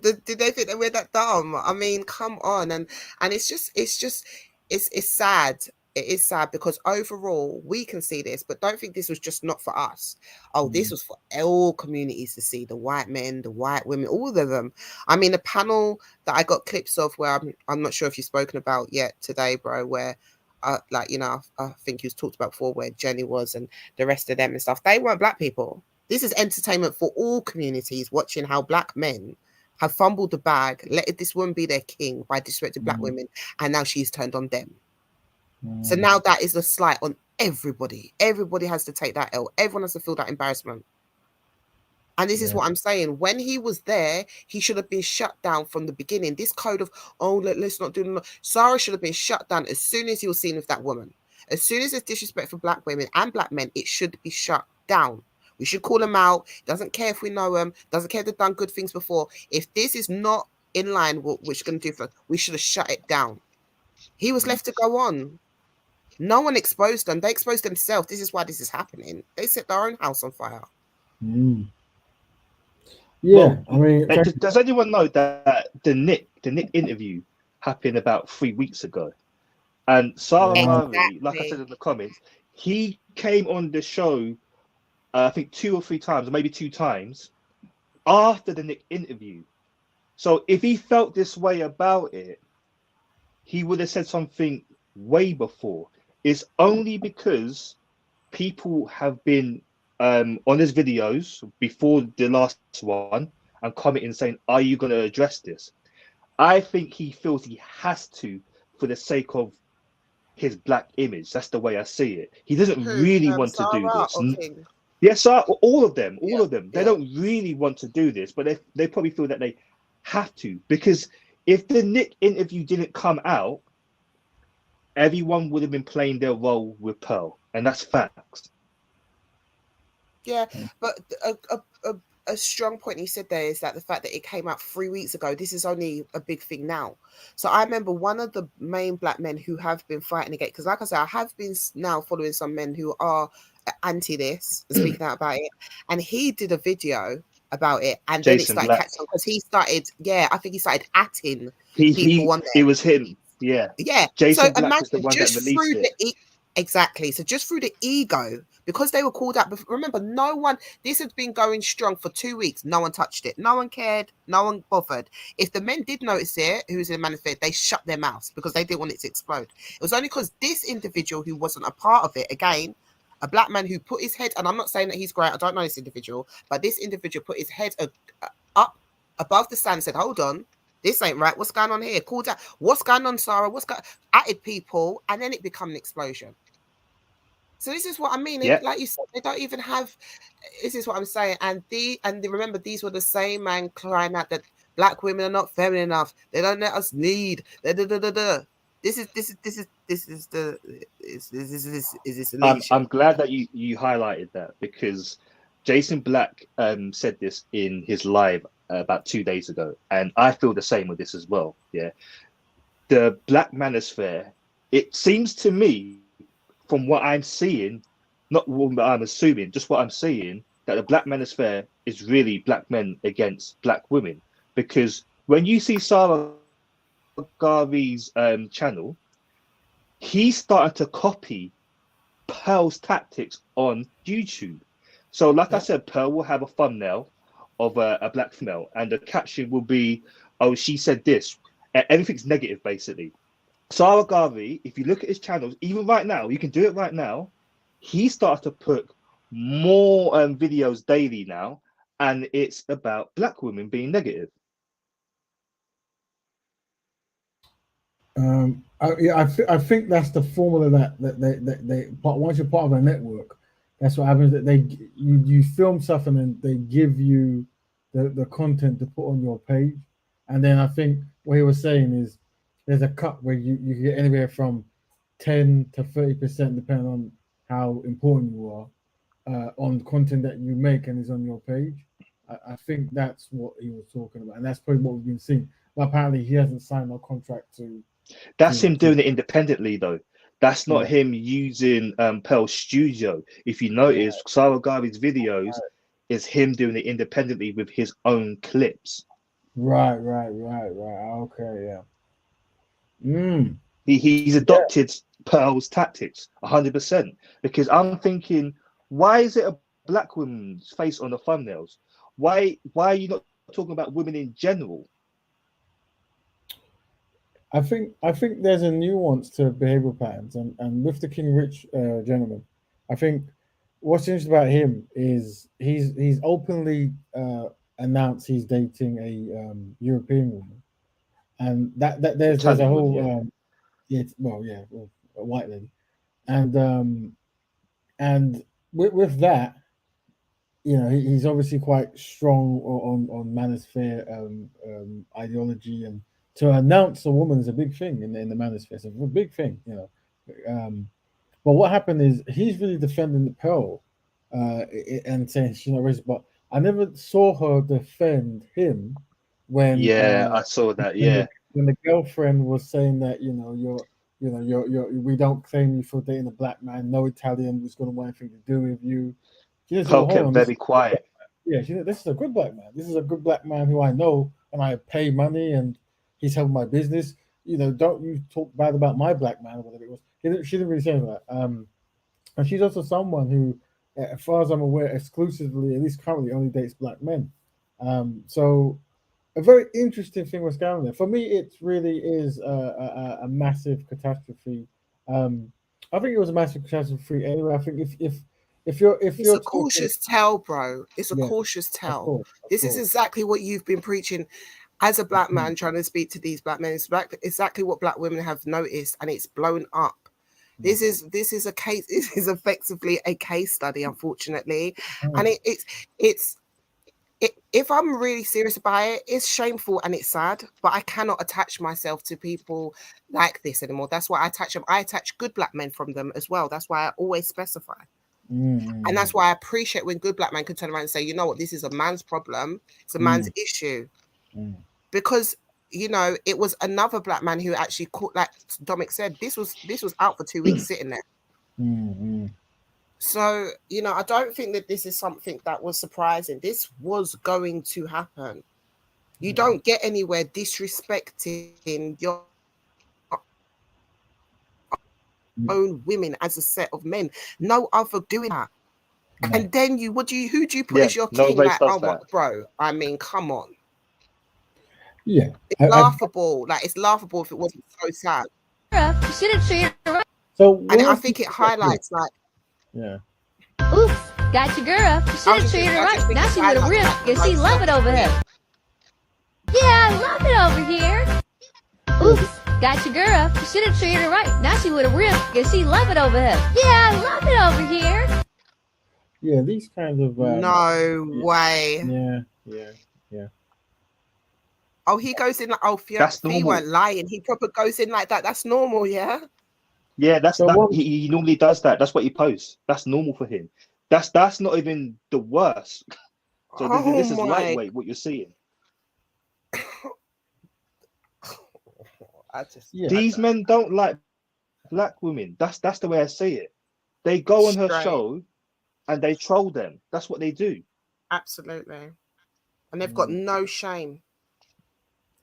did they think they were that dumb? I mean, come on. And it's sad. It is sad because overall we can see this, but don't think this was just not for us. This was for all communities to see, the white men, the white women, all of them. I mean, a panel that I got clips of where I'm not sure if you've spoken about yet today, bro, where like, you know, I think you was talked about before, where Jenny was and the rest of them and stuff. They weren't Black people. This is entertainment for all communities, watching how Black men have fumbled the bag, let this woman be their king by disrespecting Black women, and now she's turned on them. So now that is a slight on everybody. Everybody has to take that L. Everyone has to feel that embarrassment. And this is what I'm saying. When he was there, he should have been shut down from the beginning. This code of, let's not do it. Sarah should have been shut down as soon as he was seen with that woman. As soon as there's disrespect for black women and black men, it should be shut down. We should call them out. Doesn't care if we know them. Doesn't care if they've done good things before. If this is not in line with what we're going to do, we should have shut it down. He was left to go on. No one exposed them. They exposed themselves. This is why this is happening. They set their own house on fire. Yeah, I mean, does anyone know that the Nick interview happened about 3 weeks ago? And Sarah Murray, like I said in the comments, he came on the show, I think 2 or 3 times, or maybe 2 times, after the Nick interview. So if he felt this way about it, he would have said something way before. It's only because people have been on his videos before the last one and commenting saying, are you going to address this? I think he feels he has to for the sake of his black image. That's the way I see it. He doesn't really want to do this. Yes, all of them. They don't really want to do this, but they probably feel that they have to, because if the Nick interview didn't come out, everyone would have been playing their role with Pearl, and that's facts. Yeah, but a strong point he said there is that the fact that it came out 3 weeks ago, this is only a big thing now. So I remember one of the main black men who have been fighting against, because like I said, I have been now following some men who are anti this, speaking out about it, and he did a video about it, and then it started catching on because he started, I think he started atting people on there. It was him, Jason so Black imagine was the one just that released through it. Exactly. So just through the ego, because they were called out. Remember, this has been going strong for 2 weeks. No one touched it. No one cared. No one bothered. If the men did notice it, who's in the manosphere, they shut their mouths because they didn't want it to explode. It was only because this individual who wasn't a part of it, again, a black man who put his head, and I'm not saying that he's great, I don't know this individual, but this individual put his head up above the sand and said, hold on, this ain't right. What's going on here? Called out. What's going on, Sarah? Atted people, and then it become an explosion. So this is what I mean. Like you said, they don't even have. This is what I'm saying. And remember, these were the same man crying out that black women are not feminine enough. They don't let us lead. This is the leadership. I'm glad that you highlighted that, because Jason Black said this in his live about 2 days ago, and I feel the same with this as well. Yeah, the black manosphere. It seems to me, from what I'm seeing, not what I'm assuming, just what I'm seeing, that the black manosphere is really black men against black women. Because when you see Sarah Garvey's channel, he started to copy Pearl's tactics on YouTube. So like I said, Pearl will have a thumbnail of a black female, and the caption will be, oh, she said this. Everything's negative, basically. Sarah Garvey, if you look at his channels, even right now, you can do it right now, he started to put more videos daily now, and it's about black women being negative. I think that's the formula that they once you're part of a network, that's what happens. That you film stuff and then they give you the content to put on your page, and then I think what he was saying is there's a cut where you get anywhere from 10 to 30% depending on how important you are on content that you make and is on your page. I think that's what he was talking about, and that's probably what we've been seeing. But apparently he hasn't signed no contract to. That's him doing it independently, though. That's not him using Pearl's studio. If you notice, Sarah Garvey's videos is him doing it independently with his own clips. Right. Okay, yeah. He's adopted Pearl's tactics 100%. Because I'm thinking, why is it a black woman's face on the thumbnails? Why are you not talking about women in general? I think there's a nuance to behavioral patterns, and with the King Rich gentleman, I think what's interesting about him is he's openly announced he's dating a European woman, and that there's a whole a white lady, and with that, you know, he's obviously quite strong on manosphere ideology, and to announce a woman is a big thing in the manosphere. It's a big thing, you know. But what happened is he's really defending the Pearl and saying she's not racist. But I never saw her defend him when I saw that. when the girlfriend was saying that you're we don't claim you for dating a black man. No Italian was going to want anything to do with you. She just said, well, Pearl kept very quiet. Yeah, she said, this is a good black man. This is a good black man who I know and I pay money and he's helping my business. You know, don't you talk bad about my black man or whatever it was. She didn't really say that. And she's also someone who, as far as I'm aware, exclusively, at least currently, only dates black men. So a very interesting thing was going on there. For me, it really is a massive catastrophe. I think it was a massive catastrophe anyway. I think if you're a cautious tell, bro. It's a cautious tell. Of this is exactly what you've been preaching as a black man trying to speak to these black men. It's exactly what black women have noticed, and it's blown up. This is a case. This is effectively a case study, unfortunately, and it's if I'm really serious about it, it's shameful and it's sad. But I cannot attach myself to people like this anymore. That's why I attach them. I attach good black men from them as well. That's why I always specify. And that's why I appreciate when good black men can turn around and say, you know what, this is a man's problem. It's a man's issue. Because, you know, it was another black man who actually caught, like Dominic said, this was out for 2 weeks sitting there. So, you know, I don't think that this is something that was surprising. This was going to happen. You don't get anywhere disrespecting your own women as a set of men. No other doing that. And then who do you put as your king? Like, bro, I mean, come on. Yeah. It's laughable. Like, it's laughable if it wasn't so sad. So I think it highlights Oops, got your girl. You should have treated her right. Now she with a rip. Yeah, she love it over here. Yeah, I love it over here. Oops, got your girl. You should have treated her right. Now she with a rip. Yeah, she love it over here. Yeah, I love it over here. Yeah, these kinds of no way. Yeah. Oh, he goes in like, oh, he weren't lying. He proper goes in like that. That's normal, yeah. Yeah, he normally does that. That's what he posts. That's normal for him. That's not even the worst. So this is lightweight. What you're seeing. These men don't like black women. That's the way I see it. They go on her show and they troll them. That's what they do. Absolutely. And they've got no shame.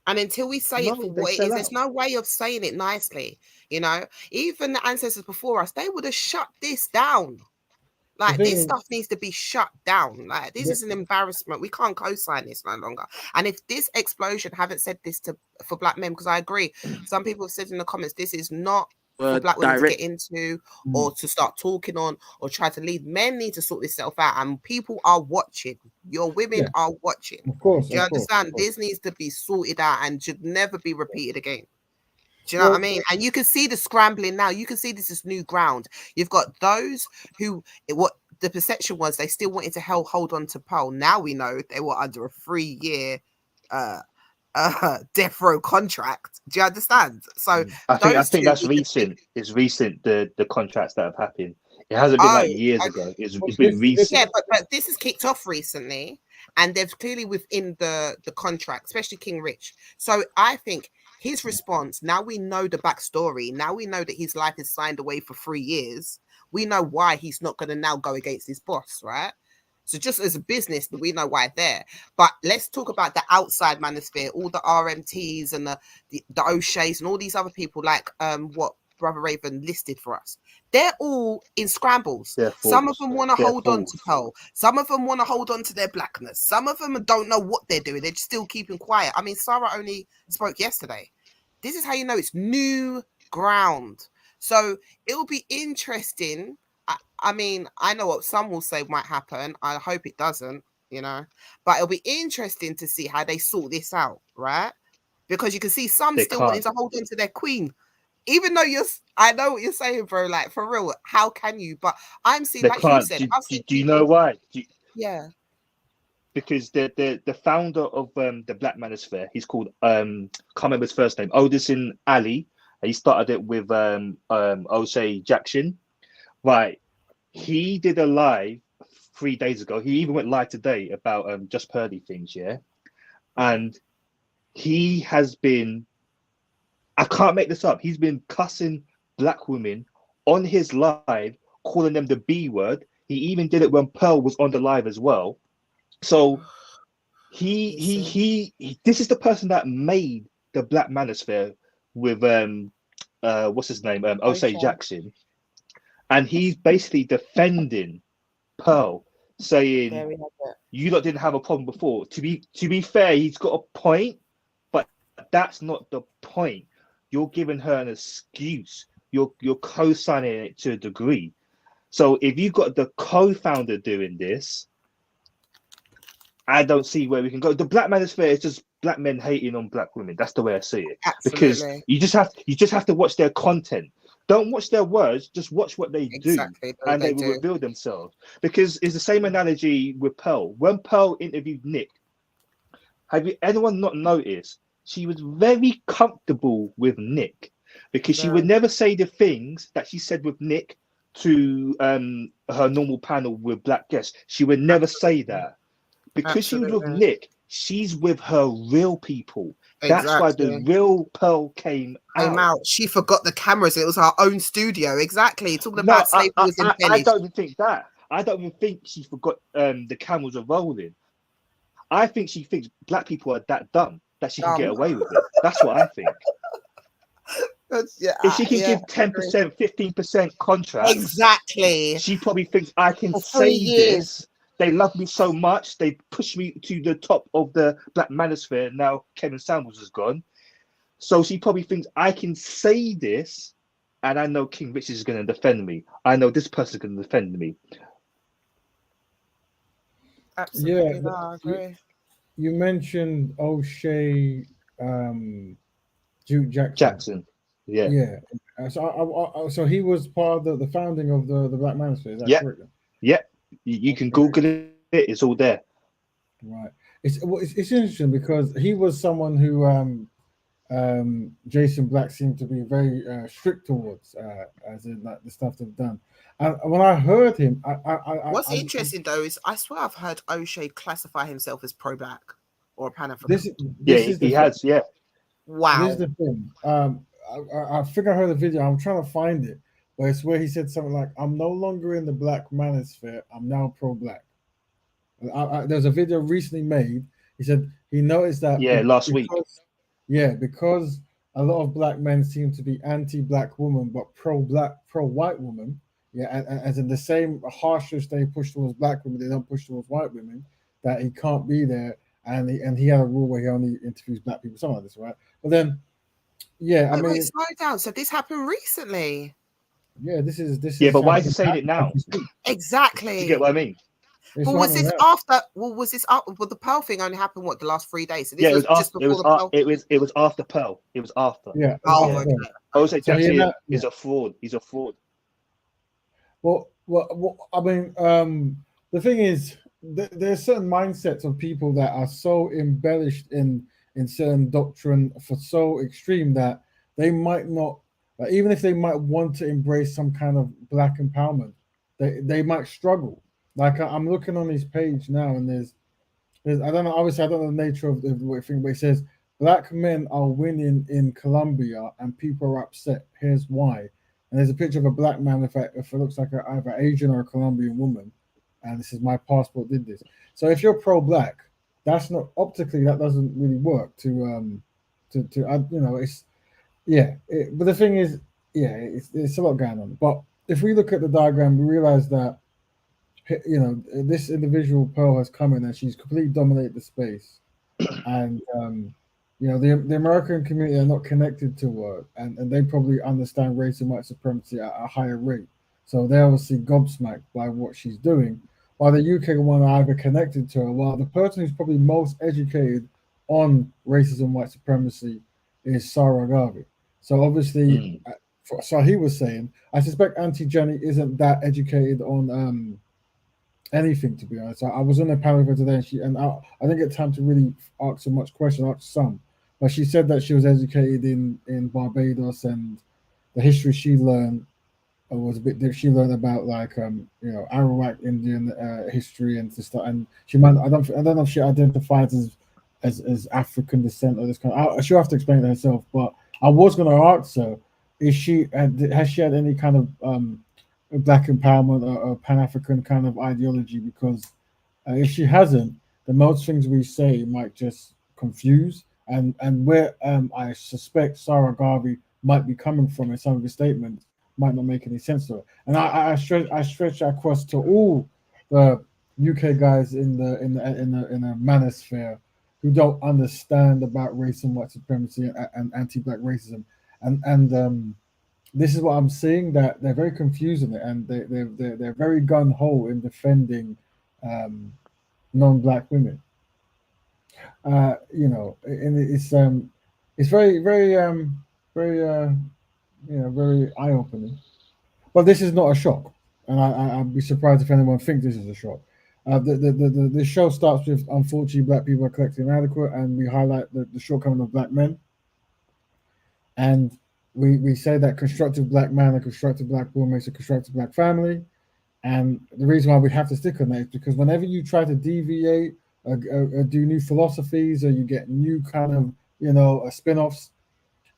And until we say it for what it is, there's no way of saying it nicely. You know, even the ancestors before us, they would have shut this down. Like, this stuff needs to be shut down. Like, this is an embarrassment. We can't co-sign this no longer. And if this explosion, haven't said this for black men, because I agree, some people have said in the comments, this is not for black women to get into or to start talking on or try to lead. Men need to sort this self out, and people are watching. Your women are watching. Of course. Do you understand? This needs to be sorted out and should never be repeated again. Do you know what I mean? And you can see the scrambling now. You can see this is new ground. You've got those who, what the perception was, they still wanted to hold on to Pearl. Now we know they were under a 3-year death row contract. Do you understand? So I think that's recent. It's recent, the contracts that have happened. It hasn't been like years ago. It's been recent. Yeah, but this has kicked off recently, and they've clearly within the contract, especially King Rich. So I think his response, now we know the backstory, now we know that his life is signed away for 3 years. We know why he's not going to now go against his boss, right? So just as a business, we know why there. But let's talk about the outside manosphere, all the RMTs and the O'Shea's and all these other people, like what Brother Raven listed for us. They're all in scrambles. Some of them want to hold on to Pearl. Some of them want to hold on to their blackness. Some of them don't know what they're doing. They're still keeping quiet. I mean, Sarah only spoke yesterday. This is how you know it's new ground. So it'll be interesting. I mean, I know what some will say might happen. I hope it doesn't, you know. But it'll be interesting to see how they sort this out, right? Because you can see some still wanting to hold on to their queen. Even though I know what you're saying, bro. Like, for real, how can you? But I'm seeing, like you said, do you know why? Yeah. Because the founder of the Black Manosphere, he's called can't remember his first name, Odison Ali. He started it with O'Shea Jackson. Right. He did a live 3 days ago. He even went live today about Just Purdy things, yeah. And he has been, I can't make this up, he's been cussing black women on his live, calling them the B word. He even did it when Pearl was on the live as well. So he this is the person that made the Black Manosphere with what's his name? O'Shea Jackson. And he's basically defending Pearl, saying you lot didn't have a problem before. To be fair, he's got a point, but that's not the point. You're giving her an excuse. You're co-signing it to a degree. So if you've got the co-founder doing this, I don't see where we can go. The Black Manosphere is just black men hating on black women. That's the way I see it. Absolutely. Because you just have to watch their content. Don't watch their words, just watch what they do, and they will reveal themselves. Because it's the same analogy with Pearl. When Pearl interviewed Nick, have you anyone not noticed she was very comfortable with Nick, because she would never say the things that she said with Nick to her normal panel with black guests. She would never say that. Because she was with Nick, she's with her real people. That's why the real Pearl came out. She forgot the cameras. It was her own studio. Exactly. Talking about slavery was in I don't even think that. I don't even think she forgot the cameras are rolling. I think she thinks black people are that dumb that she can get away with it. That's what I think. If she can give 10%, 15% contracts, exactly, she probably thinks I can say this. They love me so much. They pushed me to the top of the Black Manosphere. Now Kevin Samuels is gone. So she probably thinks I can say this, and I know King Richard is going to defend me. I know this person is going to defend me. Absolutely, I agree. You mentioned O'Shea Duke Jackson. Yeah. So he was part of the founding of the Black Manosphere. Is that correct? Yeah. You can Google it. It's all there. Right. It's interesting because he was someone who Jason Black seemed to be very strict towards, as in like the stuff they've done. And when I heard him, what's interesting though is I swear I've heard O'Shea classify himself as pro-black or Pan-African. He has. Yeah. Wow. This is the thing. I think I heard a video. I'm trying to find it, but it's where he said something like, "I'm no longer in the Black Manosphere. I'm now pro-black." There's a video recently made. He said he noticed that last week. Yeah, because a lot of black men seem to be anti-black woman, but pro-black, pro-white woman. Yeah, and as in the same harshness they push towards black women, they don't push towards white women. That he can't be there, and he had a rule where he only interviews black people, something like this, right? But then, wait, slow down. So this happened recently. Yeah, this is. Yeah, but why is he saying it now? Exactly. Do you get what I mean? Well, was this after? Well, was this after? Well, the Pearl thing only happened the last 3 days. So this was just before the Pearl. It was after Pearl. It was after. Yeah. Okay. O'Shea Jackson is a fraud. He's a fraud. Well, I mean, the thing is, there are certain mindsets of people that are so embellished in certain doctrine for so extreme that they might not, even if they might want to embrace some kind of black empowerment, they might struggle. Like I'm looking on his page now, and there's I don't know. Obviously, I don't know the nature of the thing, but it says black men are winning in Colombia, and people are upset. Here's why. And there's a picture of a black man if it looks like either Asian or a Colombian woman, and this is my passport did this. So if you're pro-black, that's not optically that doesn't really work to it's but the thing is it's a lot going on. But if we look at the diagram, we realize that this individual Pearl has come in and she's completely dominated the space, and the American community are not connected to her, and they probably understand race and white supremacy at a higher rate, so they're obviously gobsmacked by what she's doing. While the UK one are either connected to her, while the person who's probably most educated on racism, white supremacy is Sarah Garvey. So obviously, so he was saying, I suspect Auntie Jenny isn't that educated on anything, to be honest. I was on the panel with her today, and I didn't get time to really ask so much question, ask some, but she said that she was educated in Barbados, and the history she learned was a bit different. She learned about like Arawak Indian history and stuff, and she might I don't know if she identifies as African descent or this kind of. She'll have to explain it herself, but I was going to ask her, has she had any kind of Black empowerment or Pan-African kind of ideology? Because if she hasn't, then most things we say might just confuse, and where I suspect Sarah Garvey might be coming from in some of his statements might not make any sense to her. And I stretch across to all the UK guys in the manosphere who don't understand about race and white supremacy and anti-Black racism, and this is what I'm seeing, that they're very confused in it, and they're very gun-ho in defending non-Black women. And it's very very eye-opening. But this is not a shock, and I'd be surprised if anyone thinks this is a shock. The show starts with, unfortunately, Black people are collectively inadequate, and we highlight the shortcomings of Black men. And we say that constructive Black man and constructive Black woman makes a constructive Black family. And the reason why we have to stick on that is because whenever you try to deviate or do new philosophies, or you get new kind of spin-offs,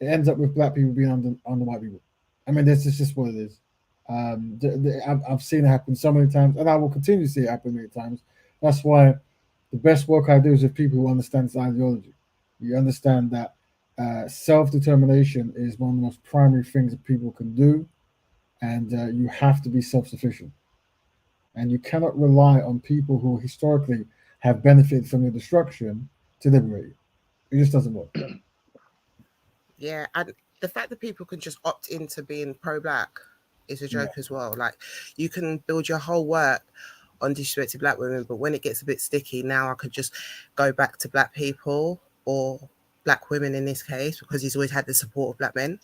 it ends up with Black people being under white people. I mean, this is just what it is. I've seen it happen so many times, and I will continue to see it happen many times. That's why the best work I do is with people who understand this ideology. You understand that self-determination is one of the most primary things that people can do, and you have to be self-sufficient. And you cannot rely on people who historically have benefited from your destruction to liberate you. It just doesn't work. Yeah, and the fact that people can just opt into being pro-Black is a joke as well. Like, you can build your whole work on disrespecting Black women, but when it gets a bit sticky, now I could just go back to Black people, or Black women in this case, because he's always had the support of Black men.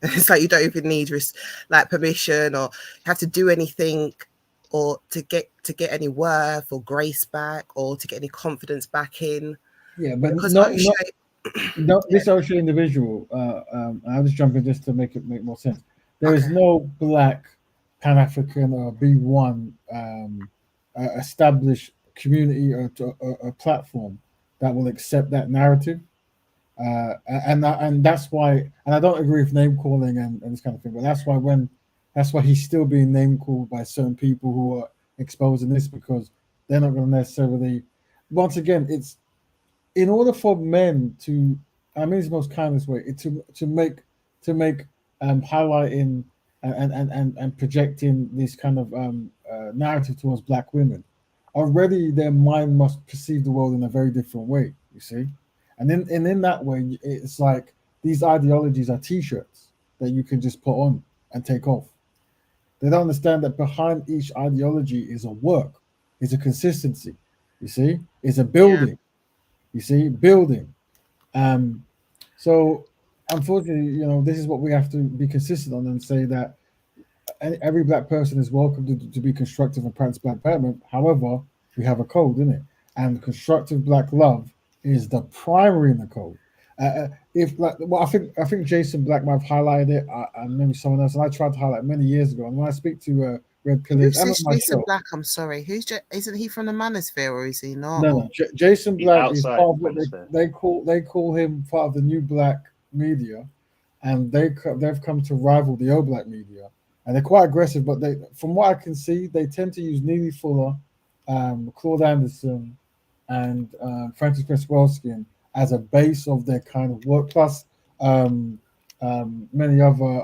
It's like you don't even need permission or have to do anything, or to get any worth or grace back, or to get any confidence back in. Yeah, but because this O'Shea individual, I'll just jump in just to make more sense. There is no Black Pan-African or B1 established community or a platform that will accept that narrative. And that's why, and I don't agree with name calling and this kind of thing, but that's why he's still being name called by certain people who are exposing this, because they're not going to necessarily. Once again, it's in order for men to, I mean, it's the most kindest way to make highlighting and projecting this kind of narrative towards Black women. Already, their mind must perceive the world in a very different way. You see. And in that way, it's like these ideologies are T-shirts that you can just put on and take off. They don't understand that behind each ideology is a work, is a consistency. You see, it's a building. Yeah. You see, building. So unfortunately, this is what we have to be consistent on and say that every Black person is welcome to be constructive and practice Black empowerment. However, we have a code, isn't it? And constructive Black love is the primary in the code. I think Jason Black might have highlighted it, and maybe someone else, and I tried to highlight many years ago. And when I speak to Red Pillars, who's Jason Black? I'm sorry, isn't he from the manosphere, or is he not? No. Jason Black is part of what they call him part of the new Black media, and they've come to rival the old Black media, and they're quite aggressive. But from what I can see, they tend to use Neely Fuller, Claude Anderson, and Francis Preswellskian as a base of their kind of work, plus many other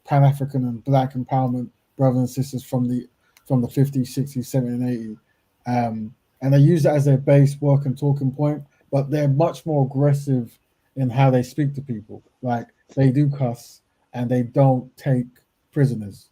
Pan-African and Black empowerment brothers and sisters from the 50s, 60s, 70s, and 80s. And they use that as their base work and talking point, but they're much more aggressive in how they speak to people. Like, they do cuss and they don't take prisoners.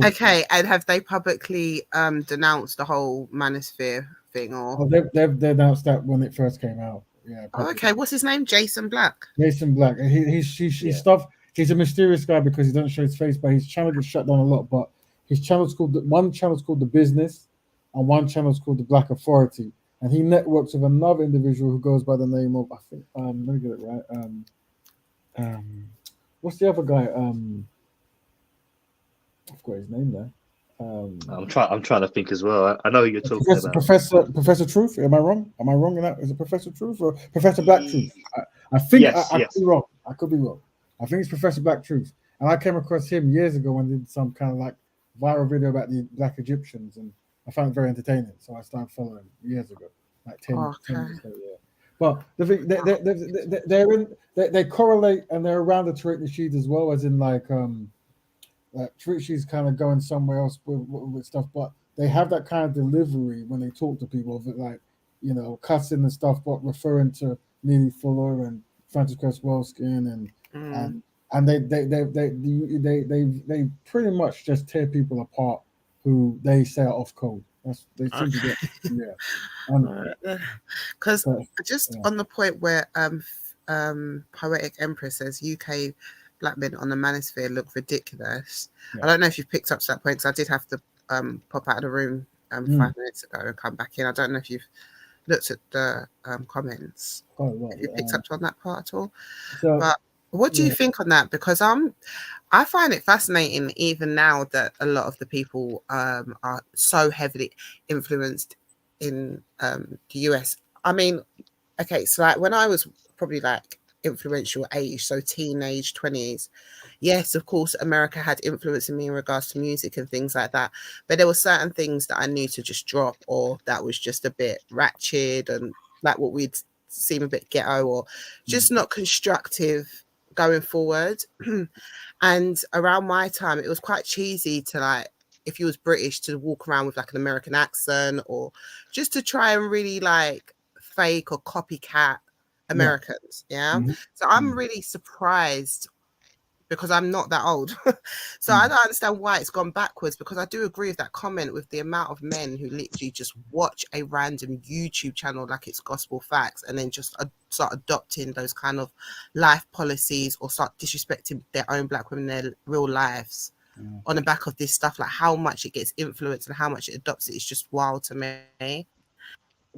Okay, and have they publicly denounced the whole manosphere thing? Or they've announced that when it first came out. Yeah. Okay, what's his name? Jason Black. Jason Black. He's stuff. He's a mysterious guy because he doesn't show his face, but he's trying to get shut down a lot. But His channel's called one channel's called The Business, and one channel's called The Black Authority. And he networks with another individual who goes by the name of, I think, let me get it right. What's the other guy? I forgot his name there. I'm trying to think as well. I know who you're talking about. Professor Truth. Am I wrong? Am I wrong in that? Is it Professor Truth or Professor Black Truth? I think yes, I could be wrong. I could be wrong. I think it's Professor Black Truth. And I came across him years ago and did some kind of like viral video about the Black Egyptians, and I found it very entertaining. So I started following him years ago, like 10 years ago. Yeah. But the thing, they correlate and they're around the Tariq Nasheed as well, as in like Tariq kind of going somewhere else with stuff, but they have that kind of delivery when they talk to people of it, like, you know, cussing and stuff, but referring to Neely Fuller and Francis Cress Welskin and they pretty much just tear people apart who they say are off code. They seem to get because just on the point where Poetic Empress says UK black men on the manosphere look ridiculous. I don't know if you've picked up to that point, because I did have to pop out of the room 5 minutes ago and come back in. I don't know if you've looked at the comments. Have you picked up on that part at all? But what do you think on that? Because I find it fascinating even now that a lot of the people are so heavily influenced in the US. I mean, okay, so like when I was probably like influential age, so teenage 20s, yes, of course America had influence in me in regards to music and things like that, but there were certain things that I knew to just drop, or that was just a bit ratchet and like what we'd seem a bit ghetto or just not constructive going forward. And around my time it was quite cheesy to, like, if you was British, to walk around with like an American accent, or just to try and really like fake or copycat Americans. So I'm really surprised, because I'm not that old. So I don't understand why it's gone backwards, because I do agree with that comment with the amount of men who literally just watch a random YouTube channel like it's gospel facts, and then just start adopting those kind of life policies, or start disrespecting their own black women in their real lives on the back of this stuff. Like how much it gets influenced and how much it adopts it is just wild to me.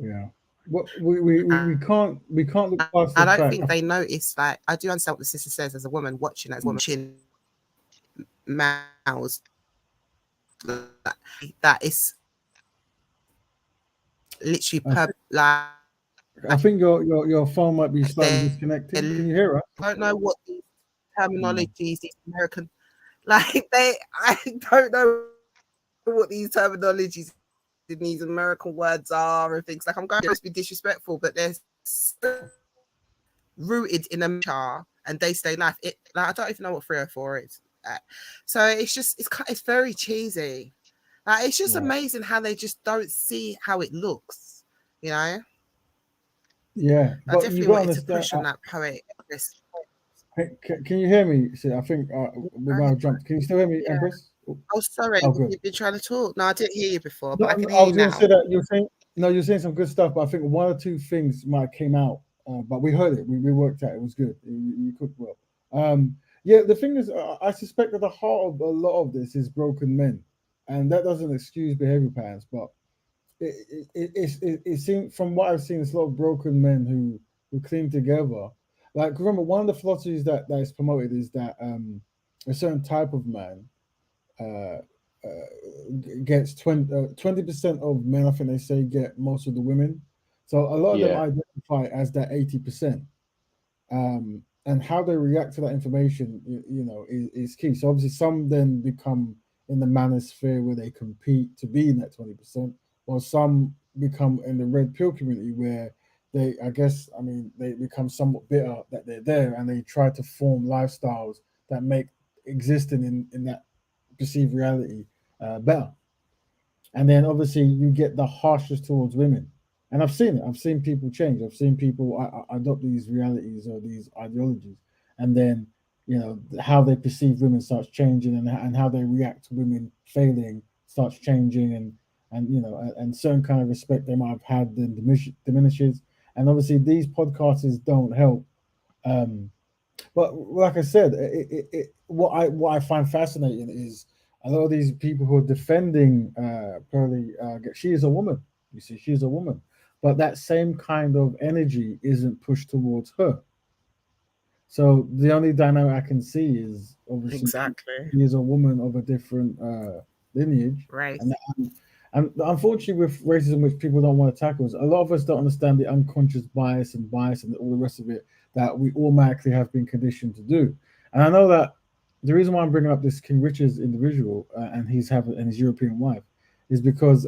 Yeah. Well, we can't look past the I don't fact. think they notice. Like, I do understand what the sister says as a woman watching, males. That is literally I think your phone might be slightly disconnected. Can you hear us? I don't know what these terminologies, these American, like I don't know what these terminologies in these American words are and things. Like, I'm going to be disrespectful, but they're so rooted in America and day-to-day life. Like, I don't even know what 304 is. So it's very cheesy. Like, it's just amazing how they just don't see how it looks, you know? Yeah, I definitely wanted to push on that poet. Can you hear me? See, I think we might have jumped. Can you still hear me, Empress? Oh, sorry. You've been trying to talk. No, I didn't hear you before, but I can hear you now. I was going to say that you're saying some good stuff, but I think one or two things might have came out, but we heard it. We worked out. It was good. You cooked well. Yeah, the thing is, I suspect that the heart of a lot of this is broken men, and that doesn't excuse behavior patterns, but it seems, from what I've seen, it's a lot of broken men who cling together. Like, remember, one of the philosophies that is promoted is that a certain type of man gets 20% of men. I think they say get most of the women. So a lot of them identify as that 80%. And how they react to that information, is key. So obviously, some then become in the manosphere where they compete to be in that 20%, while some become in the red pill community where they become somewhat bitter that they're there, and they try to form lifestyles that make existing in that perceived reality better. And then obviously you get the harshness towards women. And I've seen it. I've seen people change. I've seen people adopt these realities or these ideologies, and then how they perceive women starts changing, and how they react to women failing starts changing, and certain kind of respect they might have had then diminishes. And obviously these podcasts don't help. But like I said, what I find fascinating is a lot of these people who are defending Pearlie, she is a woman. You see, she's a woman, but that same kind of energy isn't pushed towards her. So the only dynamic I can see is obviously Exactly. she is a woman of a different lineage, Right. and unfortunately, with racism, which people don't want to tackle, is a lot of us don't understand the unconscious bias and all the rest of it that we automatically have been conditioned to do. And I know that the reason why I'm bringing up this King Richard's individual and his European wife is because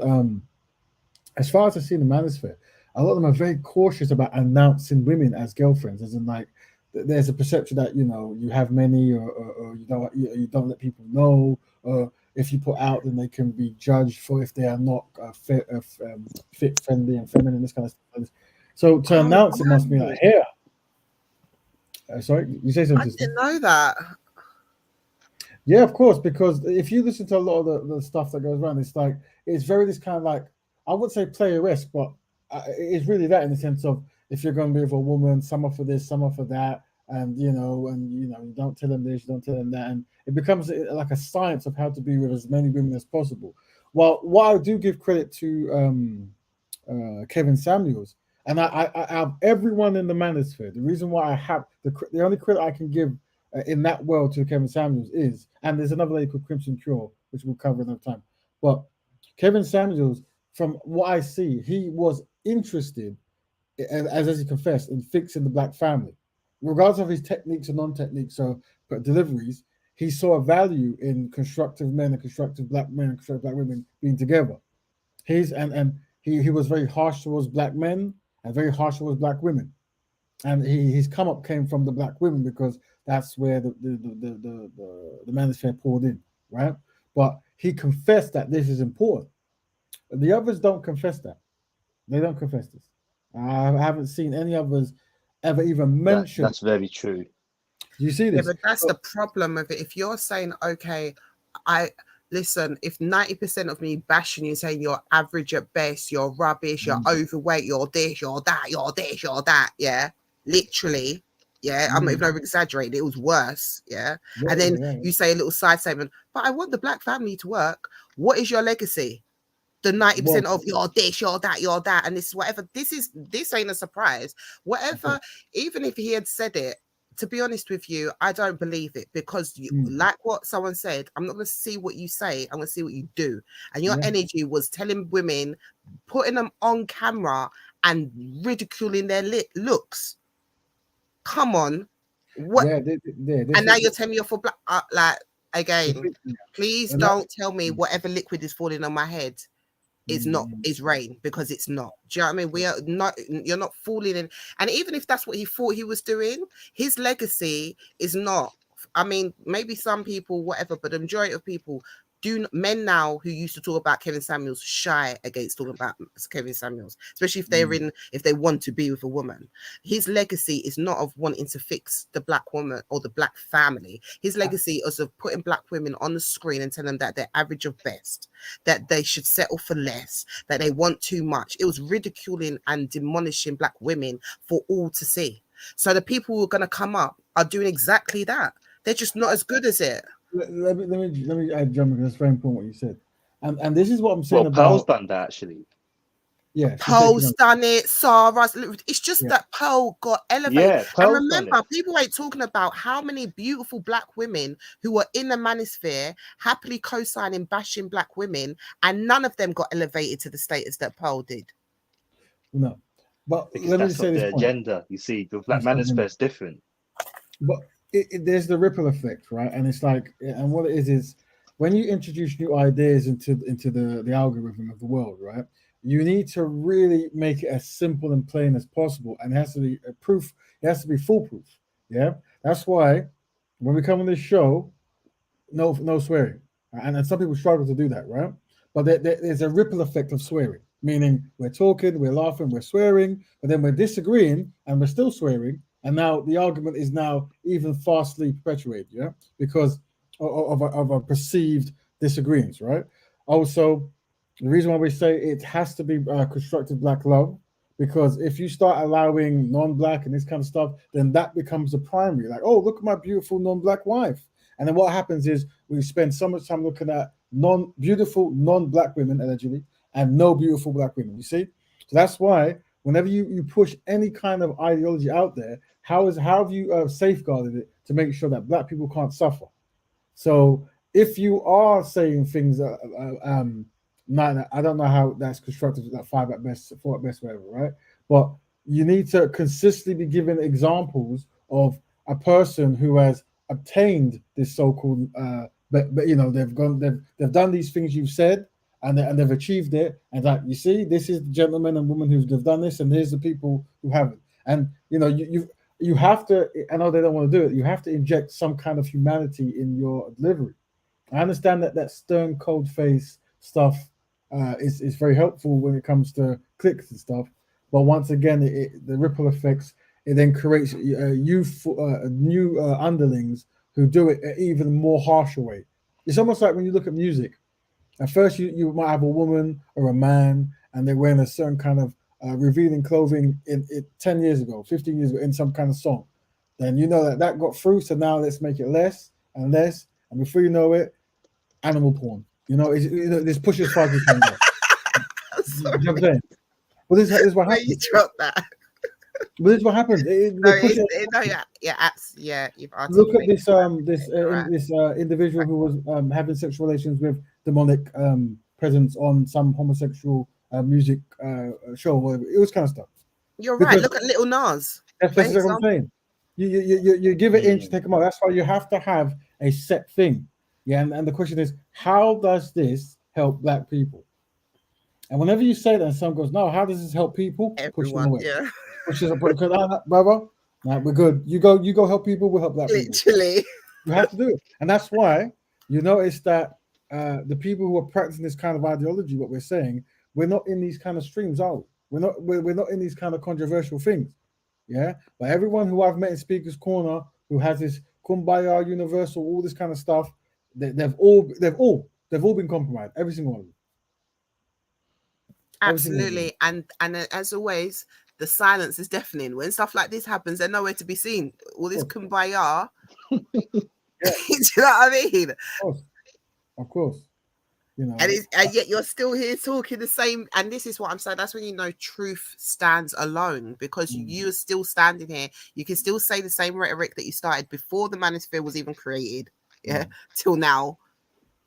as far as I see in the manosphere, a lot of them are very cautious about announcing women as girlfriends, as in like there's a perception that you have many, or you don't let people know, or if you put out, then they can be judged for if they are not fit, friendly, and feminine. This kind of stuff. So to announce it must be like here. Sorry, you say something? I didn't know that. Yeah, of course, because if you listen to a lot of the stuff that goes around, it's very this kind of like, I would say player-esque, but it's really that in the sense of if you're going to be with a woman, some are for this, some are for that, and you don't tell them this, you don't tell them that, and it becomes like a science of how to be with as many women as possible. Well, what I do give credit to Kevin Samuels, and I have everyone in the manosphere. The reason why I have the only credit I can give in that world to Kevin Samuels is, and there's another lady called Crimson Cure, which we'll cover another time, but Kevin Samuels, from what I see, he was interested, as he confessed, in fixing the black family, regardless of his techniques and non-techniques. So, but deliveries, he saw a value in constructive men and constructive black men and constructive black women being together. He was very harsh towards black men and very harsh towards black women, and his come up came from the black women because that's where the manosphere poured in, right? But he confessed that this is important. The others don't confess that. They don't confess this. I haven't seen any others ever even mention. That's very true. You see this? Yeah, but that's the problem of it. If you're saying, okay, listen, if 90% of me bashing you, saying you're average at best, you're rubbish, you're overweight, you're this, you're that, you're this, you're that, yeah, literally, yeah, I'm not even over exaggerating, it was worse, yeah. And then you say a little side statement, but I want the black family to work. What is your legacy? The 90% of you're this, you're that, you're that, and this is whatever. This ain't a surprise. Whatever, even if he had said it, to be honest with you, I don't believe it, because like what someone said, I'm not going to see what you say, I'm going to see what you do. And your energy was telling women, putting them on camera and ridiculing their looks. Come on. What? And now you're telling me you're for black. Like, again, please don't tell me whatever liquid is falling on my head is rain, because it's not. Do you know what I mean? We are not, you're not falling in. And even if that's what he thought he was doing, his legacy is not. I mean, maybe some people, whatever, but the majority of people men now who used to talk about Kevin Samuels shy against talking about Kevin Samuels, especially if they want to be with a woman. His legacy is not of wanting to fix the black woman or the black family. His legacy is of putting black women on the screen and telling them that they're average of best, that they should settle for less, that they want too much. It was ridiculing and demolishing black women for all to see. So the people who are going to come up are doing exactly that. They're just not as good as it. Let me add, John, because that's very important what you said, and this is what I'm saying about. Pearl's done that actually. Yeah, Pearl's done it. Sarah's. It's just that Pearl got elevated. Yeah, and remember, people ain't talking about how many beautiful black women who were in the manosphere happily co-signing, bashing black women, and none of them got elevated to the status that Pearl did. No, but because let me that's say not this their point. agenda. You see, the black manosphere is different. But there's the ripple effect, right? And it's like, and what it is when you introduce new ideas into the algorithm of the world, right? You need to really make it as simple and plain as possible, and it has to be proof. It has to be foolproof. Yeah, that's why when we come on this show, no swearing, and some people struggle to do that, right? But there's a ripple effect of swearing, meaning we're talking, we're laughing, we're swearing, but then we're disagreeing and we're still swearing. And now the argument is now even fastly perpetuated, yeah, because of a perceived disagreements, right? Also, the reason why we say it has to be constructive black love, because if you start allowing non-black and this kind of stuff, then that becomes the primary. Like, oh, look at my beautiful non-black wife, And then what happens is we spend so much time looking at beautiful non-black women allegedly, and no beautiful black women. You see, so that's why whenever you push any kind of ideology out there, how have you safeguarded it to make sure that black people can't suffer? So if you are saying things, I don't know how that's constructed, like 5 at best, 4 at best, whatever, right? But you need to consistently be given examples of a person who has obtained this so-called, but they've done these things you've said, and they've achieved it. And like, you see, this is the gentlemen and women who've done this, and here's the people who haven't. And you have to. I know they don't want to do it. You have to inject some kind of humanity in your delivery. I understand that stern, cold face stuff is very helpful when it comes to clicks and stuff. But once again, the ripple effects, it then creates new underlings who do it an even more harsher way. It's almost like when you look at music. At first, you might have a woman or a man, and they're wearing a certain kind of revealing clothing in 10 years ago, 15 years ago, in some kind of song. Then you know that got through, so now let's make it less and less. And before you know it, animal porn. This push as far as we can go. You know what I'm saying? Well, this is what happens. You dropped that. But this is what happens. You've look at this individual who was having sexual relations with demonic presence on some homosexual music show. Or whatever. It was kind of stuff. You're right. Look at Little Nas. That's what I'm saying. You give it inch, take them out. That's why you have to have a set thing. Yeah, and the question is, how does this help black people? And whenever you say that, and someone goes, "No, how does this help people?" Push them away. Yeah. Push it away. Brother, we're good. You go help people. We'll help black people. Literally, you have to do it, and that's why you notice that the people who are practicing this kind of ideology, what we're saying, we're not in these kind of streams, are we? We're not in these kind of controversial things. Yeah, but everyone who I've met in Speaker's Corner who has this kumbaya, universal, all this kind of stuff, they've all been compromised. Every single one of them. Absolutely, and as always, the silence is deafening. When stuff like this happens, they're nowhere to be seen. All this kumbaya. Do you know what I mean? Of course. And yet you're still here talking the same. And this is what I'm saying. That's when you know truth stands alone, because you are still standing here. You can still say the same rhetoric that you started before the manosphere was even created. Yeah, till now,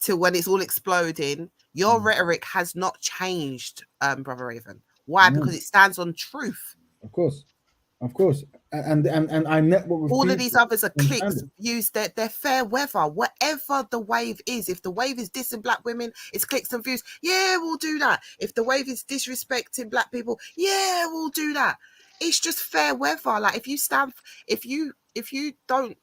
till when it's all exploding. Your rhetoric has not changed, Brother Raven. Why? Because it stands on truth. Of course. And I network with all of these others are clicks, views. They're fair weather. Whatever the wave is, if the wave is dissing black women, it's clicks and views. Yeah, we'll do that. If the wave is disrespecting black people, yeah, we'll do that. It's just fair weather. Like if you don't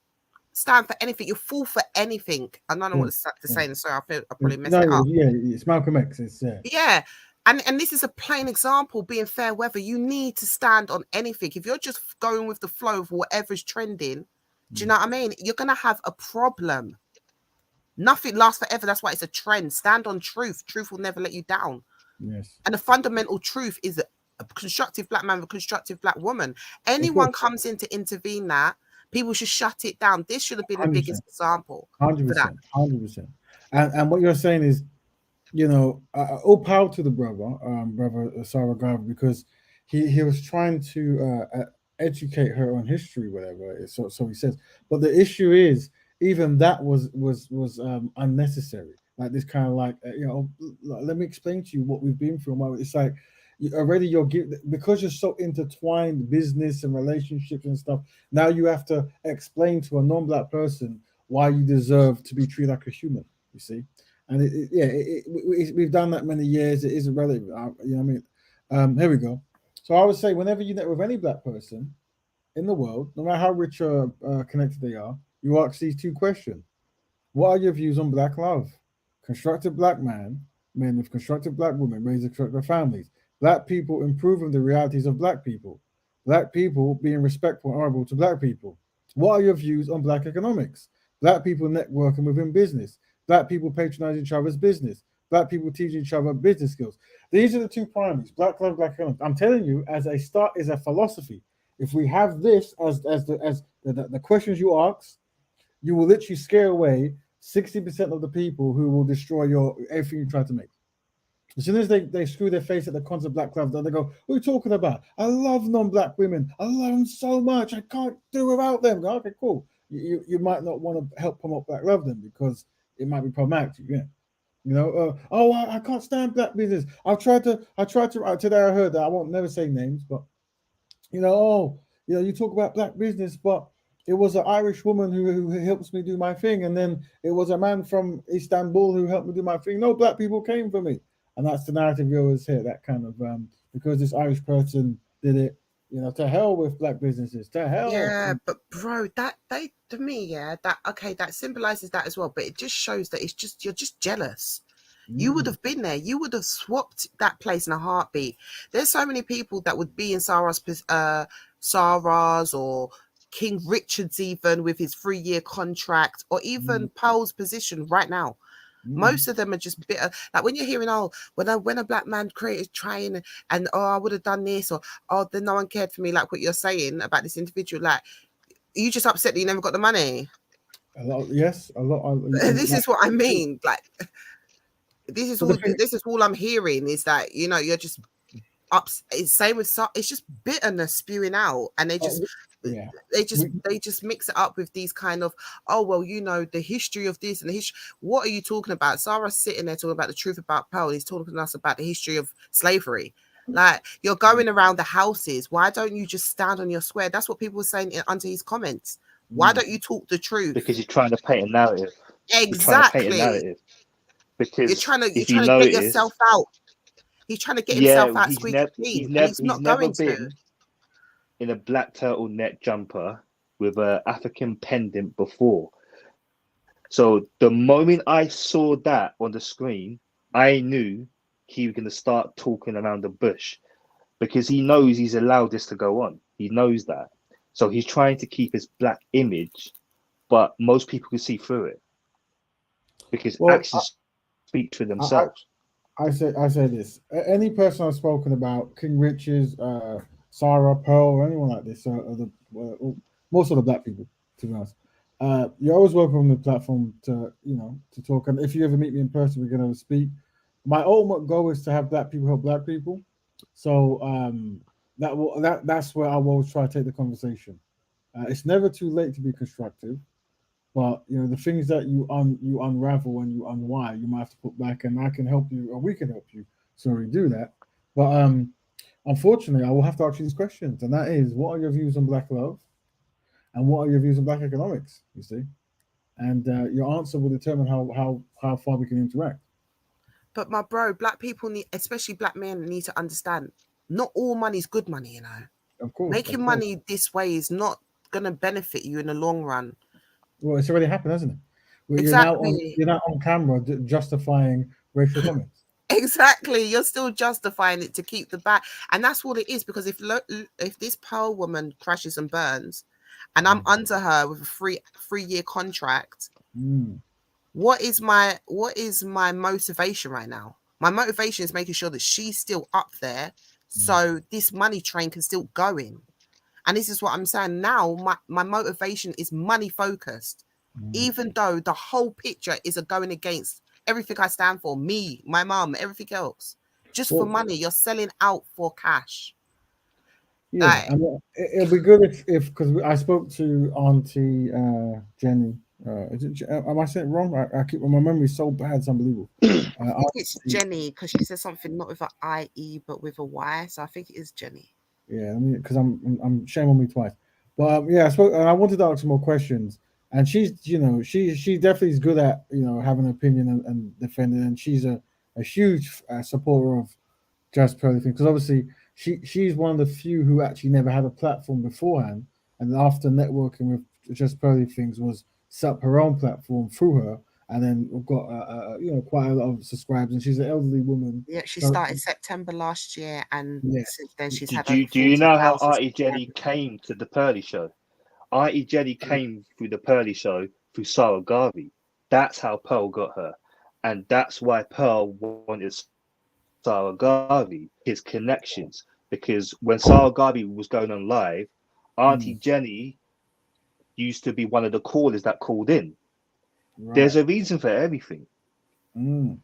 stand for anything, you fall for anything. I don't know what to say, so I probably messed it up. Yeah, it's Malcolm X. Yeah. And this is a plain example, being fair weather. You need to stand on anything. If you're just going with the flow of whatever's trending, do you know what I mean? You're going to have a problem. Nothing lasts forever. That's why it's a trend. Stand on truth. Truth will never let you down. Yes. And the fundamental truth is a constructive black man with a constructive black woman. Anyone comes in to intervene that, people should shut it down. This should have been the 100%. biggest example. 100%. 100%. And what you're saying is, all power to the brother Sarah, because he was trying to educate her on history, whatever. So he says. But the issue is, even that was unnecessary. Like this kind of let me explain to you what we've been through. It's like because you're so intertwined, business and relationships and stuff. Now you have to explain to a non-black person why you deserve to be treated like a human. You see. And we've done that many years. It isn't relevant. You know what I mean? Here we go. So I would say, whenever you network with any black person in the world, no matter how rich or connected they are, you ask these 2 questions. What are your views on black love? Constructive black men with constructive black women, raising constructive families. Black people improving the realities of black people. Black people being respectful and honorable to black people. What are your views on black economics? Black people networking within business. Black people patronizing each other's business. Black people teaching each other business skills. These are the 2 primaries: black love, black economics. I'm telling you, as a start, is a philosophy. If we have this as the questions you ask, you will literally scare away 60% of the people who will destroy everything you try to make. As soon as they screw their face at the concept of Black Love, they go, "What are you talking about? I love non-Black women. I love them so much. I can't do without them." Go, okay, cool. You might not want to help promote Black Love then because it might be problematic to you. Yeah. You know, I can't stand Black business. I tried to today I heard that, I won't never say names, but you talk about Black business, but it was an Irish woman who helps me do my thing, and then it was a man from Istanbul who helped me do my thing. No Black people came for me, and that's the narrative you always hear. That kind of because this Irish person did it, to hell with Black businesses, to hell. Yeah, but bro, that to me, that symbolizes that as well. But it just shows that you're just jealous. You would have been there. You would have swapped that place in a heartbeat. There's so many people that would be in Sarah's or King Richard's, even with his 3-year contract, or even Pearl's position right now. Most of them are just bitter. Like when you're hearing, when a Black man created trying and I would have done this, or then no one cared for me, like what you're saying about this individual. Like, you just upset that you never got the money. A lot. This is what I mean. Like, this is all I'm hearing is that you're just it's same with it's just bitterness spewing out, and they just mix it up with these kind of the history of this and the history. What are you talking about? Sarah's sitting there talking about the truth about Pearl. He's talking to us about the history of slavery. Like, you're going around the houses. Why don't you just stand on your square? That's what people were saying under his comments. Why don't you talk the truth? Because you're trying to paint a narrative. Exactly. Because you're trying to get yourself out. He's trying to get himself out squeaky clean, and he's not going to. In a black turtleneck jumper with an African pendant before. So the moment I saw that on the screen, I knew he was going to start talking around the bush, because he knows he's allowed this to go on. He knows that. So he's trying to keep his Black image, but most people can see through it because actions speak for themselves. I say this. Any person I've spoken about, King Richards, Sarah, Pearl, or anyone like this, most of the Black people, to be honest, you're always welcome on the platform to talk. And if you ever meet me in person, we're going to speak. My ultimate goal is to have Black people help Black people. So that's where I will always try to take the conversation. It's never too late to be constructive. But the things that you unravel and you unwire, you might have to put back, and I can help you, or we can help you. So we do that. But unfortunately, I will have to ask you these questions, and that is, what are your views on Black love, and what are your views on Black economics? You see, and your answer will determine how far we can interact. But my bro, Black people need, especially Black men, need to understand, not all money is good money. Of course, making money this way is not going to benefit you in the long run. Well, it's already happened, hasn't it? Exactly. You're now on camera justifying racial comments. Exactly. You're still justifying it to keep the back. And that's what it is, because if this Pearl woman crashes and burns and I'm under her with a 3-year contract, what is my motivation right now? My motivation is making sure that she's still up there so this money train can still go in. And this is what I'm saying now. My motivation is money focused, even though the whole picture is going against everything I stand for, me, my mom, everything else. Just for money, you're selling out for cash. Yeah, it'll be good if because I spoke to Auntie Jenny. Am I saying it wrong? I keep my memory so bad, it's unbelievable. I think it's Jenny, because she said something not with an I-E but with a Y, so I think it is Jenny. Yeah, because I'm shame on me twice. But I spoke, and I wanted to ask some more questions. And she's, she definitely is good at having an opinion and defending. And she's a huge supporter of Just Pearly things, because obviously she's one of the few who actually never had a platform beforehand, and after networking with Just Pearly things was set up her own platform through her. And then we've got quite a lot of subscribers, and she's an elderly woman. Yeah, she started September last year, and since then she's had. Do you know how Auntie Jenny came to the Pearly Show? Auntie Jenny came through the Pearly Show through Sarah Garvey. That's how Pearl got her, and that's why Pearl wanted Sarah Garvey, his connections. Because when Sarah Garvey was going on live, Auntie Jenny used to be one of the callers that called in. Right. There's a reason for everything. And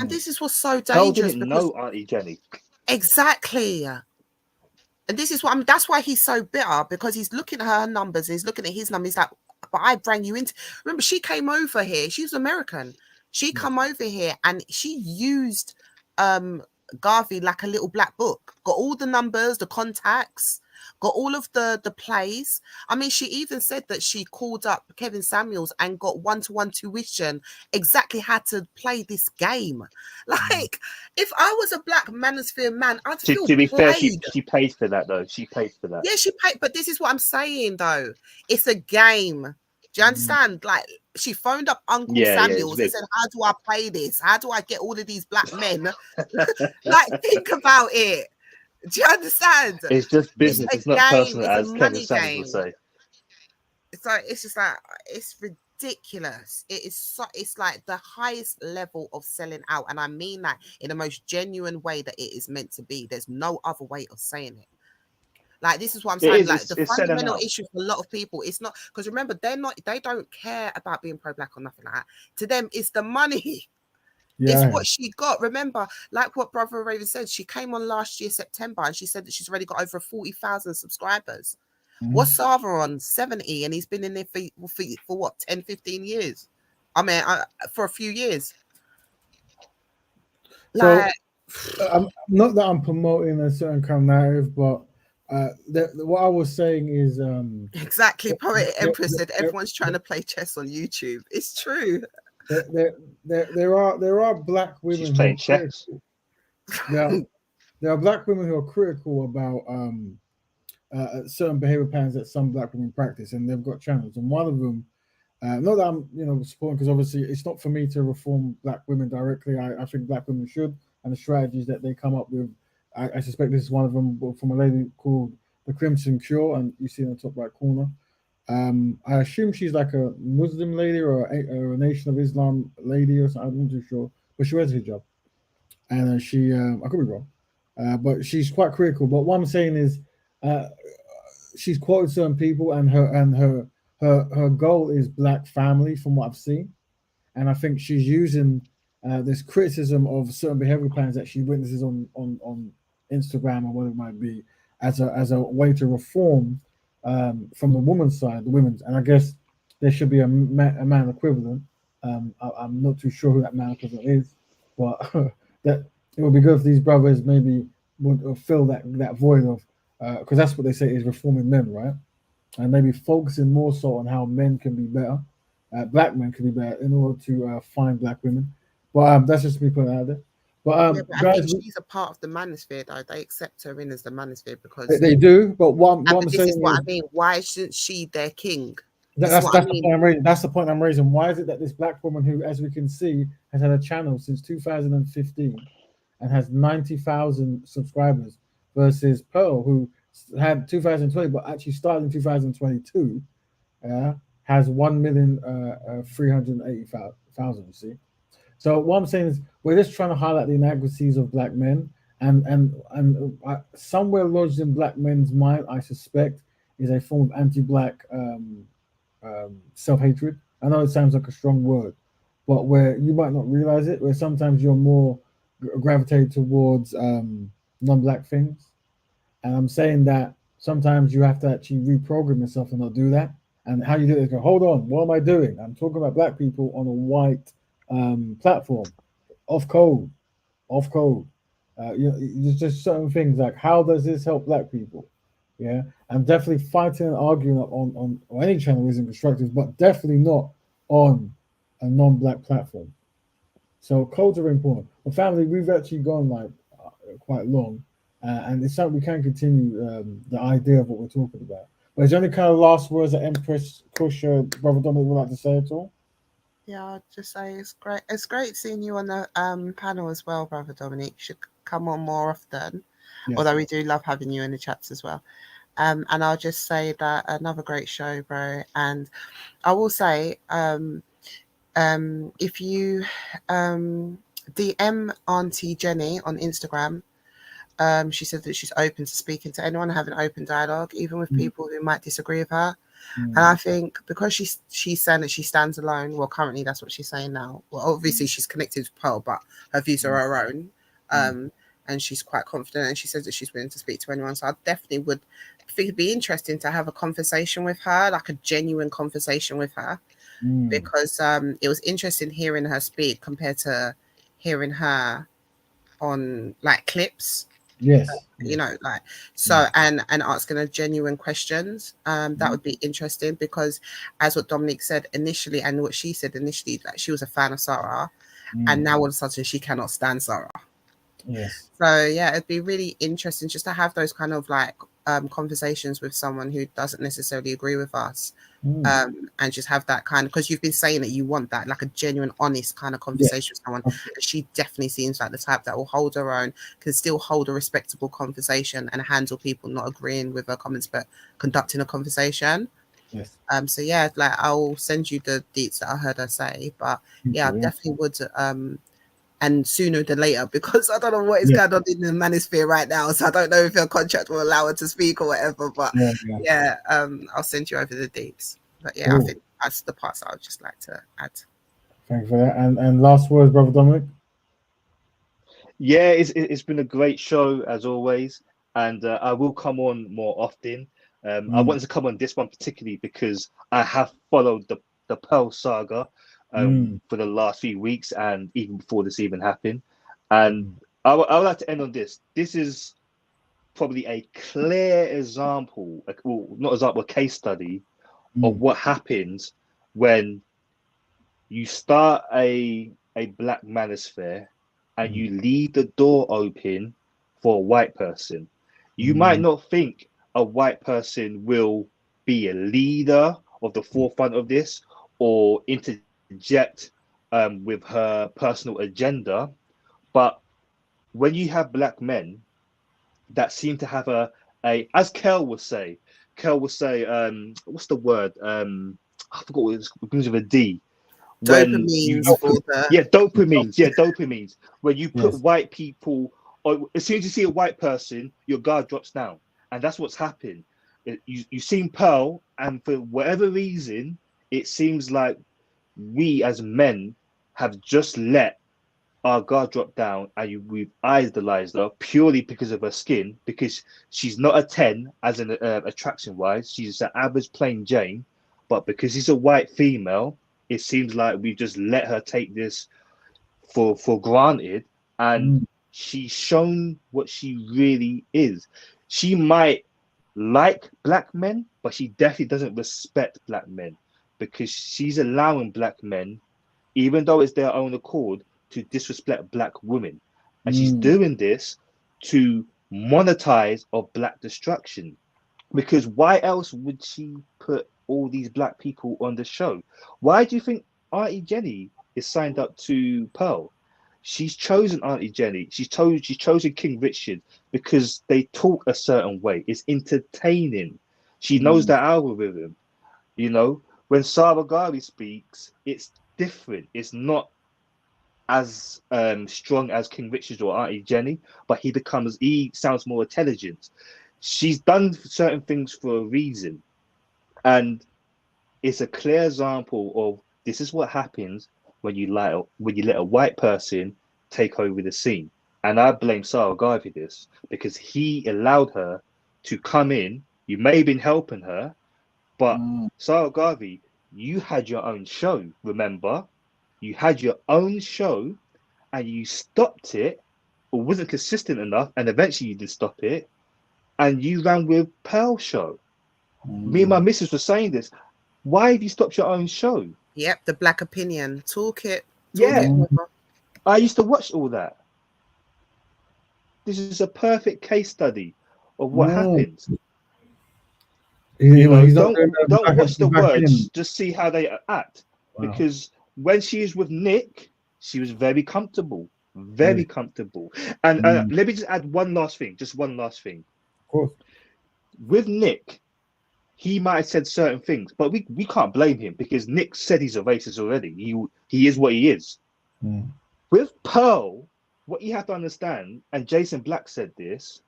this is what's so Pearl dangerous. didn't because know Auntie Jenny. Exactly. And this is what that's why he's so bitter, because he's looking at her numbers and he's looking at his numbers. He's like, but I bring you into. Remember, she came over here. She's American. She come over here and she used Garvey like a little black book. Got all the numbers, the contacts, got all of the plays. I mean, she even said that she called up Kevin Samuels and got one-to-one tuition exactly how to play this game. Like, if I was a black manosphere man, I'd feel To be fair, played. she paid for that though. She paid for that. Yeah, she paid, but this is what I'm saying though. It's a game. Do you understand? Like, she phoned up Uncle Samuels and said, how do I play this? How do I get all of these black men? Like, think about it. Do you understand? It's just business. It's not personal, it's as Kevin Samuels would say. So it's just like, it's ridiculous. It is so, it's like the highest level of selling out, and I mean that in the most genuine way that it is meant to be. There's no other way of saying it. Like, this is what I'm saying. Like, the fundamental issue for a lot of people, it's not, because remember, they don't care about being pro-black or nothing like that. To them, it's the money. Yeah. It's what she got. Remember, like what Brother Raven said, she came on last year, September, and she said that she's already got over 40,000 subscribers. What's Sava on? 70, and he's been in there for what, 10, 15 years? I mean, for a few years. Like, so, not that I'm promoting a certain kind of narrative, but what I was saying is exactly. Poet Empress said everyone's trying to play chess on YouTube. It's true. There are black women. She's playing chess. There are black women who are critical about certain behavior patterns that some black women practice, and they've got channels. And one of them, not that I'm supporting, because obviously it's not for me to reform black women directly. I think black women should, and the strategies that they come up with. I suspect this is one of them from a lady called the Crimson Cure, and you see in the top right corner. I assume she's like a Muslim lady or a Nation of Islam lady or something. I'm not too sure, but she wears a hijab, and she I could be wrong, but she's quite critical. But what I'm saying is, she's quoted certain people, and her goal is black family, from what I've seen, and I think she's using this criticism of certain behavioral patterns that she witnesses on Instagram or whatever it might be as a way to reform from the woman's side, the women's. And I guess there should be a man equivalent. I'm not too sure who that man equivalent is, but that it would be good if these brothers maybe would fill that void of, because that's what they say is reforming men, right? And maybe focusing more so on how men can be better, black men can be better in order to find black women. But that's just me putting it out there. But, guys, I think she's a part of the manosphere, though. They accept her in as the manosphere because they do. But what I'm saying is what I mean. Why isn't she their king? That's the point I'm raising. That's the point I'm raising. Why is it that this black woman, who, as we can see, has had a channel since 2015 and has 90,000 subscribers, versus Pearl, who had 2020 but actually started in 2022, has 1,380,000. You see. So what I'm saying is, we're just trying to highlight the inadequacies of black men, and somewhere lodged in black men's mind, I suspect, is a form of anti-black self-hatred. I know it sounds like a strong word, but where you might not realize it, where sometimes you're more gravitated towards non-black things. And I'm saying that sometimes you have to actually reprogram yourself and not do that. And how you do it is go, hold on, what am I doing? I'm talking about black people on a white platform, off code. There's just certain things like, how does this help black people? Yeah, and definitely fighting and arguing on any channel isn't constructive, but definitely not on a non-black platform. So codes are important. Well, family, we've actually gone like quite long, and it's something we can continue the idea of what we're talking about. But is there any kind of last words that Empress, Kush, Brother Dominic would like to say at all? Yeah, I'll just say it's great. It's great seeing you on the panel as well, Brother Dominic. You should come on more often. Yes. Although we do love having you in the chats as well. And I'll just say that another great show, bro. And I will say, if you DM Auntie Jenny on Instagram, she said that she's open to speaking to anyone, have an open dialogue, even with people who might disagree with her. And I think because she's saying that she stands alone. Well, currently that's what she's saying now. Well, obviously she's connected to Pearl, but her views are her own. And she's quite confident, and she says that she's willing to speak to anyone. So I definitely would think it'd be interesting to have a conversation with her, like a genuine conversation with her, because it was interesting hearing her speak compared to hearing her on like clips. Yes. You know, like so, and asking her genuine questions. That would be interesting because, as what Dominique said initially, and what she said initially, like she was a fan of Sarah, and now all of a sudden she cannot stand Sarah. Yes. So yeah, it'd be really interesting just to have those kind of like conversations with someone who doesn't necessarily agree with us, and just have that kind of, because you've been saying that you want that, like a genuine, honest kind of conversation with someone. She definitely seems like the type that will hold her own, can still hold a respectable conversation and handle people not agreeing with her comments, but conducting a conversation. Yes. So yeah, like I'll send you the deets that I heard her say, but yeah, I definitely would and sooner than later, because I don't know what is going on in the manosphere right now. So I don't know if her contract will allow her to speak or whatever. But I'll send you over the dates. But yeah, I think that's the parts I would just like to add. Thank you for that. And last words, Brother Dominic. Yeah, it's been a great show as always, and I will come on more often. I wanted to come on this one particularly because I have followed the Pearl saga for the last few weeks and even before this even happened. And I would like to end on this. This is probably a clear example, not example, a case study of what happens when you start a black manosphere and you leave the door open for a white person. You might not think a white person will be a leader of the forefront of this or interject with her personal agenda, but when you have black men that seem to have a as Kel would say, what's the word? I forgot what it begins with a D. Dopamines. When you put white people, or as soon as you see a white person, your guard drops down, and that's what's happened. You've seen Pearl, and for whatever reason, it seems like we as men have just let our guard drop down, and we've idolized her purely because of her skin, because she's not a 10 as an attraction wise, she's an average plain Jane, but because she's a white female, it seems like we've just let her take this for granted, and she's shown what she really is. She might like black men, but she definitely doesn't respect black men, because she's allowing black men, even though it's their own accord, to disrespect black women. And she's doing this to monetize of black destruction. Because why else would she put all these black people on the show? Why do you think Auntie Jenny is signed up to Pearl? She's chosen Auntie Jenny. She's chosen King Richard because they talk a certain way. It's entertaining. She knows the algorithm. You know, when Sarah Gari speaks, it's different. It's not as strong as King Richard or Auntie Jenny, but he sounds more intelligent. She's done certain things for a reason, and it's a clear example of this is what happens when you let a white person take over the scene. And I blame Sarah Guy for this, because he allowed her to come in. You may have been helping her, but Sarah Garvey, you had your own show, remember? You had your own show and you stopped it, or wasn't consistent enough, and eventually you did stop it, and you ran with Pearl Show. Me and my missus were saying this. Why have you stopped your own show? Yep, the Black Opinion Toolkit. I used to watch all that. This is a perfect case study of what happens. Don't watch the words, just see how they act. Wow. Because when she is with Nick, she was very comfortable. Very comfortable. And let me just add one last thing. Of course. With Nick, he might have said certain things, but we can't blame him, because Nick said he's a racist already. He is what he is. With Pearl, what you have to understand, and Jason Black said this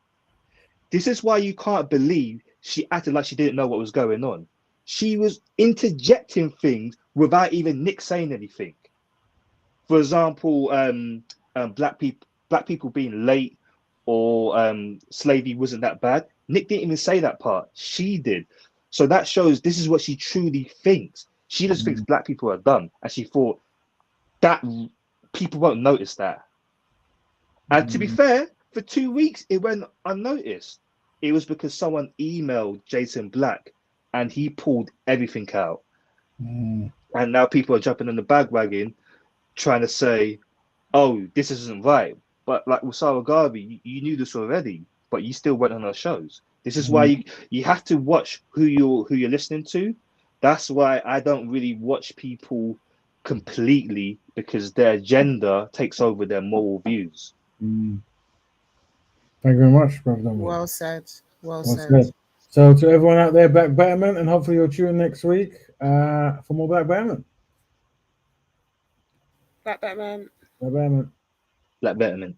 is why you can't believe she acted like she didn't know what was going on. she was interjecting things without even Nick saying anything. For example, black people being late, or slavery wasn't that bad. Nick didn't even say that part. She did. So that shows this is what she truly thinks. She just thinks black people are dumb, and she thought that people won't notice that. And to be fair, for 2 weeks it went unnoticed. It was because someone emailed Jason Black, and he pulled everything out. And now people are jumping on the bandwagon, trying to say, "Oh, this isn't right." But like with Sarah Garvey, you knew this already, but you still went on her shows. This is why you have to watch who you're listening to. That's why I don't really watch people completely, because their agenda takes over their moral views. Thank you very much, Brother Dominic. Well said. Well said. So to everyone out there, back Betterment, and hopefully you'll tune in next week for more Black Betterment. Black Betterment. Black Betterment. Black Betterment.